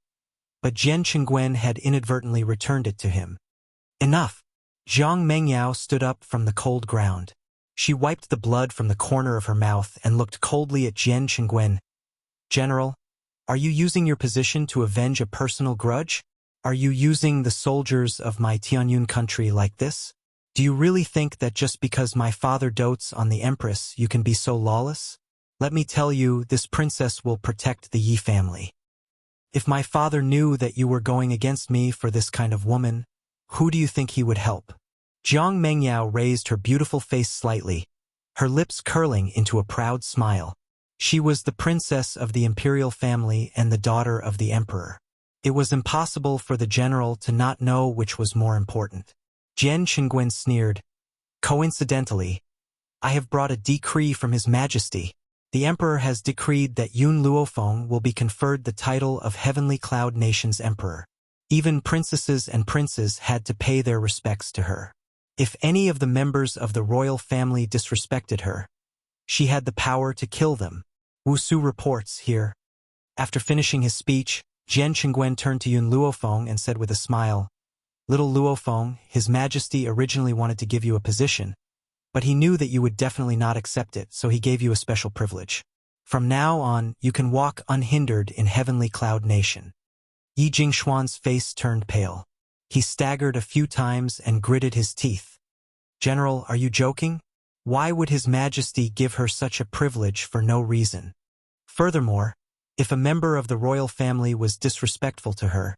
but Jian Qingguan had inadvertently returned it to him. Enough! Zhang Mengyao stood up from the cold ground. She wiped the blood from the corner of her mouth and looked coldly at Jian Qingguan. General, are you using your position to avenge a personal grudge? Are you using the soldiers of my Tianyun country like this? Do you really think that just because my father dotes on the empress you can be so lawless? Let me tell you, this princess will protect the Yi family. If my father knew that you were going against me for this kind of woman, who do you think he would help? Zhang Mengyao raised her beautiful face slightly, her lips curling into a proud smile. She was the princess of the imperial family and the daughter of the emperor. It was impossible for the general to not know which was more important. Jian Qingguan sneered. Coincidentally, I have brought a decree from His Majesty. The emperor has decreed that Yun Luofeng will be conferred the title of Heavenly Cloud Nation's emperor. Even princesses and princes had to pay their respects to her. If any of the members of the royal family disrespected her, she had the power to kill them. Wuxia reports here. After finishing his speech, Jian Qingguan turned to Yun Luofeng and said with a smile, Little Luofeng, His Majesty originally wanted to give you a position, but he knew that you would definitely not accept it, so he gave you a special privilege. From now on, you can walk unhindered in Heavenly Cloud Nation. Yi Jingxuan's face turned pale. He staggered a few times and gritted his teeth. General, are you joking? Why would His Majesty give her such a privilege for no reason? Furthermore, if a member of the royal family was disrespectful to her,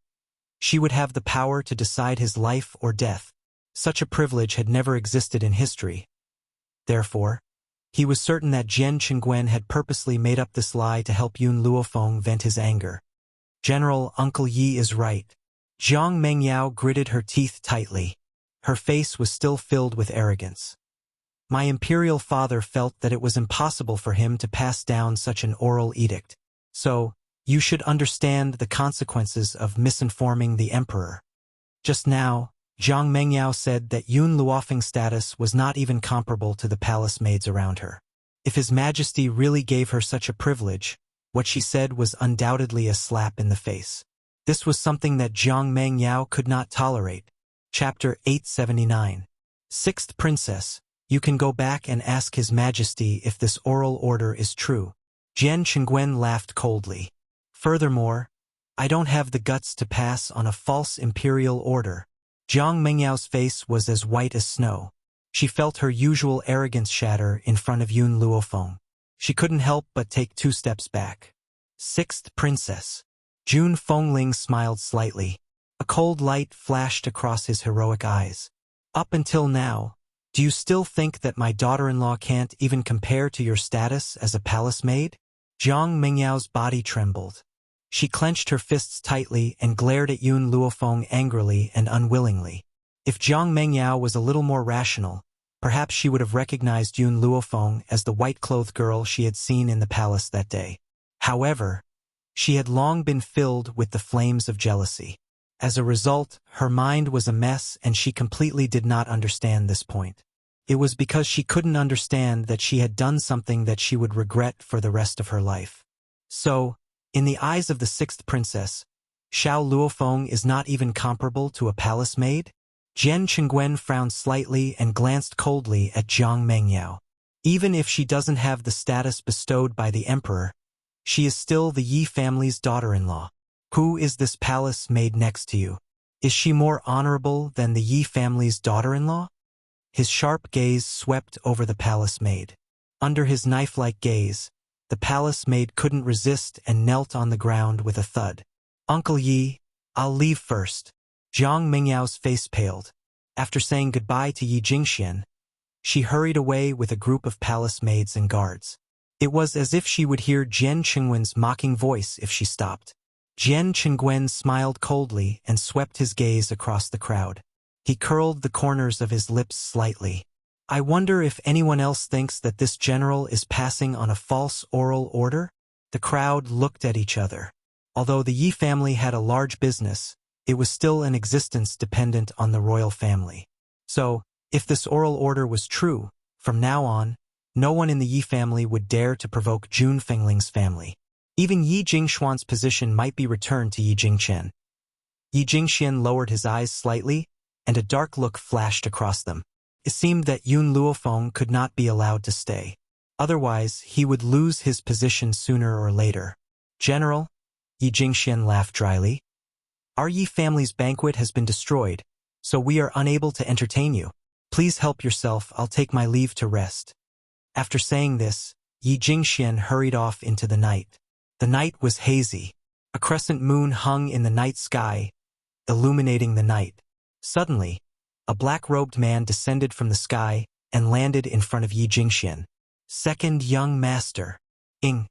she would have the power to decide his life or death. Such a privilege had never existed in history. Therefore, he was certain that Jian Qingguan had purposely made up this lie to help Yun Luofeng vent his anger. General, Uncle Yi is right. Zhang Mengyao gritted her teeth tightly. Her face was still filled with arrogance. My imperial father felt that it was impossible for him to pass down such an oral edict. So, you should understand the consequences of misinforming the emperor. Just now, Zhang Mengyao said that Yun Luofeng's status was not even comparable to the palace maids around her. If His Majesty really gave her such a privilege, what she said was undoubtedly a slap in the face. This was something that Zhang Mengyao could not tolerate. Chapter 879. Sixth Princess, you can go back and ask His Majesty if this oral order is true. Jian Qingguan laughed coldly. Furthermore, I don't have the guts to pass on a false imperial order. Zhang Mengyao's face was as white as snow. She felt her usual arrogance shatter in front of Yun Luofeng. She couldn't help but take 2 steps back. Sixth Princess. Jun Fengling smiled slightly. A cold light flashed across his heroic eyes. Up until now, do you still think that my daughter-in-law can't even compare to your status as a palace maid? Zhang Mengyao's body trembled. She clenched her fists tightly and glared at Yun Luofeng angrily and unwillingly. If Zhang Mengyao was a little more rational, perhaps she would have recognized Yun Luofeng as the white-clothed girl she had seen in the palace that day. However, she had long been filled with the flames of jealousy. As a result, her mind was a mess and she completely did not understand this point. It was because she couldn't understand that she had done something that she would regret for the rest of her life. So, in the eyes of the sixth princess, Xiao Luofeng is not even comparable to a palace maid? Jian Qingguan frowned slightly and glanced coldly at Zhang Mengyao. Even if she doesn't have the status bestowed by the emperor, she is still the Yi family's daughter-in-law. Who is this palace maid next to you? Is she more honorable than the Yi family's daughter-in-law? His sharp gaze swept over the palace maid. Under his knife-like gaze, the palace maid couldn't resist and knelt on the ground with a thud. Uncle Yi, I'll leave first. Jiang Mingyao's face paled. After saying goodbye to Yi Jingxian, she hurried away with a group of palace maids and guards. It was as if she would hear Jian Qingwen's mocking voice if she stopped. Jian Qingwen smiled coldly and swept his gaze across the crowd. He curled the corners of his lips slightly. I wonder if anyone else thinks that this general is passing on a false oral order? The crowd looked at each other. Although the Yi family had a large business, it was still an existence dependent on the royal family. So, if this oral order was true, from now on, no one in the Yi family would dare to provoke Jun Fengling's family. Even Yi Jingxuan's position might be returned to Yi Jingqian. Yi Jingxian lowered his eyes slightly, and a dark look flashed across them. It seemed that Yun Luofeng could not be allowed to stay. Otherwise, he would lose his position sooner or later. General, Yi Jingxian laughed dryly. Our Yi family's banquet has been destroyed, so we are unable to entertain you. Please help yourself, I'll take my leave to rest. After saying this, Yi Jingxian hurried off into the night. The night was hazy. A crescent moon hung in the night sky, illuminating the night. Suddenly, a black-robed man descended from the sky and landed in front of Yi Jingxian. Second young master. Ing,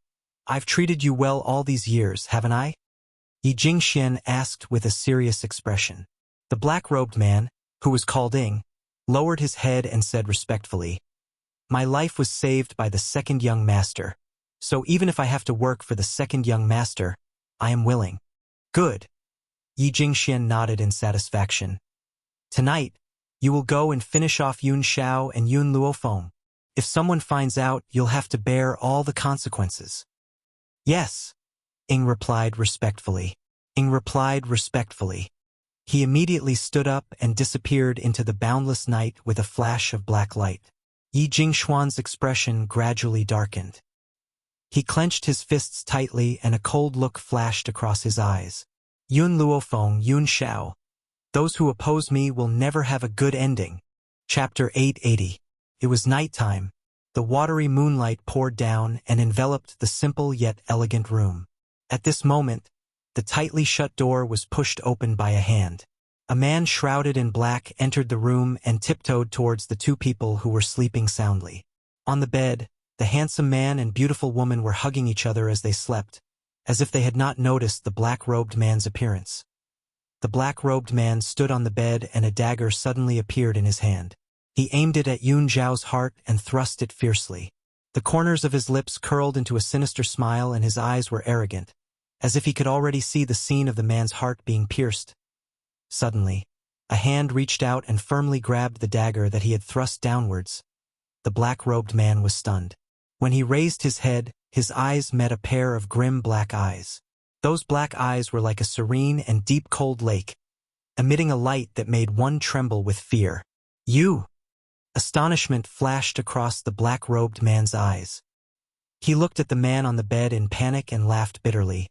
I've treated you well all these years, haven't I? Yi Jingxian asked with a serious expression. The black-robed man, who was called Ing, lowered his head and said respectfully, My life was saved by the second young master, so even if I have to work for the second young master, I am willing. Good. Yi Jingxian nodded in satisfaction. Tonight, you will go and finish off Yun Xiao and Yun Luofeng. If someone finds out, you'll have to bear all the consequences. Yes, Ing replied respectfully. He immediately stood up and disappeared into the boundless night with a flash of black light. Yi Jingxuan's expression gradually darkened. He clenched his fists tightly and a cold look flashed across his eyes. Yun Luofeng, Yun Xiao. Those who oppose me will never have a good ending. Chapter 880. It was nighttime. The watery moonlight poured down and enveloped the simple yet elegant room. At this moment, the tightly shut door was pushed open by a hand. A man shrouded in black entered the room and tiptoed towards the two people who were sleeping soundly. On the bed, the handsome man and beautiful woman were hugging each other as they slept, as if they had not noticed the black-robed man's appearance. The black-robed man stood on the bed and a dagger suddenly appeared in his hand. He aimed it at Yun Zhao's heart and thrust it fiercely. The corners of his lips curled into a sinister smile and his eyes were arrogant, as if he could already see the scene of the man's heart being pierced. Suddenly, a hand reached out and firmly grabbed the dagger that he had thrust downwards. The black-robed man was stunned. When he raised his head, his eyes met a pair of grim black eyes. Those black eyes were like a serene and deep cold lake, emitting a light that made one tremble with fear. You! Astonishment flashed across the black-robed man's eyes. He looked at the man on the bed in panic and laughed bitterly.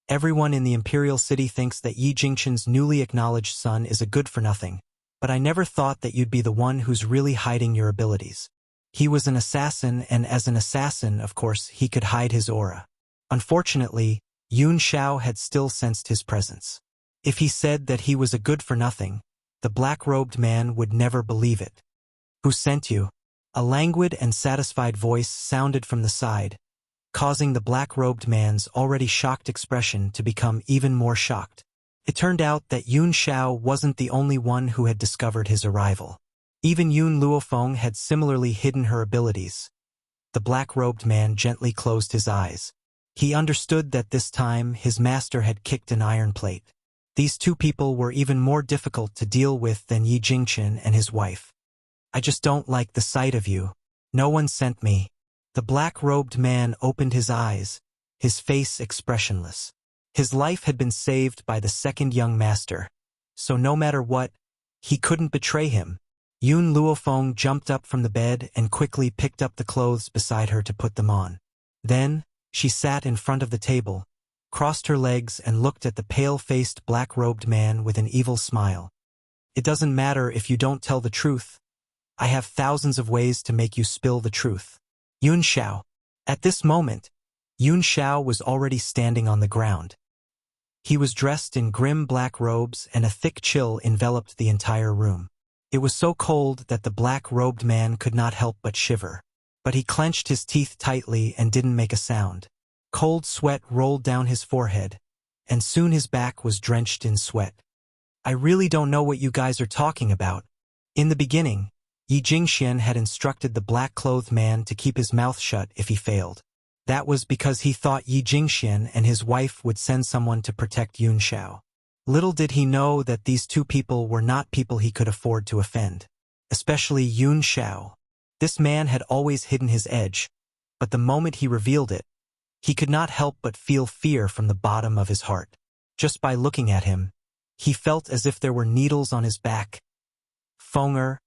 Everyone in the imperial city thinks that Yi Jingqian's newly acknowledged son is a good-for-nothing, but I never thought that you'd be the one who's really hiding your abilities. He was an assassin, and as an assassin, of course, he could hide his aura. Unfortunately, Yun Xiao had still sensed his presence. If he said that he was a good-for-nothing, the black-robed man would never believe it. Who sent you? A languid and satisfied voice sounded from the side, causing the black-robed man's already shocked expression to become even more shocked. It turned out that Yun Xiao wasn't the only one who had discovered his arrival. Even Yun Luofeng had similarly hidden her abilities. The black-robed man gently closed his eyes. He understood that this time his master had kicked an iron plate. These two people were even more difficult to deal with than Yi Jingqian and his wife. I just don't like the sight of you. No one sent me. The black-robed man opened his eyes, his face expressionless. His life had been saved by the second young master, so no matter what, he couldn't betray him. Yun Luofeng jumped up from the bed and quickly picked up the clothes beside her to put them on. Then, she sat in front of the table, crossed her legs and looked at the pale-faced black-robed man with an evil smile. It doesn't matter if you don't tell the truth. I have thousands of ways to make you spill the truth. Yun Xiao. At this moment, Yun Xiao was already standing on the ground. He was dressed in grim black robes and a thick chill enveloped the entire room. It was so cold that the black-robed man could not help but shiver. But he clenched his teeth tightly and didn't make a sound. Cold sweat rolled down his forehead, and soon his back was drenched in sweat. I really don't know what you guys are talking about. In the beginning, Yi Jingxian had instructed the black-clothed man to keep his mouth shut if he failed. That was because he thought Yi Jingxian and his wife would send someone to protect Yun Xiao. Little did he know that these two people were not people he could afford to offend. Especially Yun Xiao. This man had always hidden his edge, but the moment he revealed it, he could not help but feel fear from the bottom of his heart. Just by looking at him, he felt as if there were needles on his back. Feng,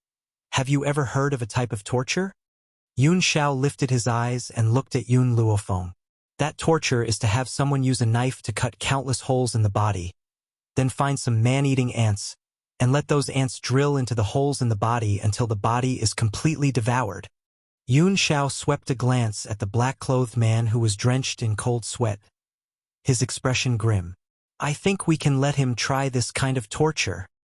have you ever heard of a type of torture? Yun Xiao lifted his eyes and looked at Yun Luofeng. That torture is to have someone use a knife to cut countless holes in the body, then find some man-eating ants, and let those ants drill into the holes in the body until the body is completely devoured. Yun Xiao swept a glance at the black-clothed man who was drenched in cold sweat, his expression grim. I think we can let him try this kind of torture.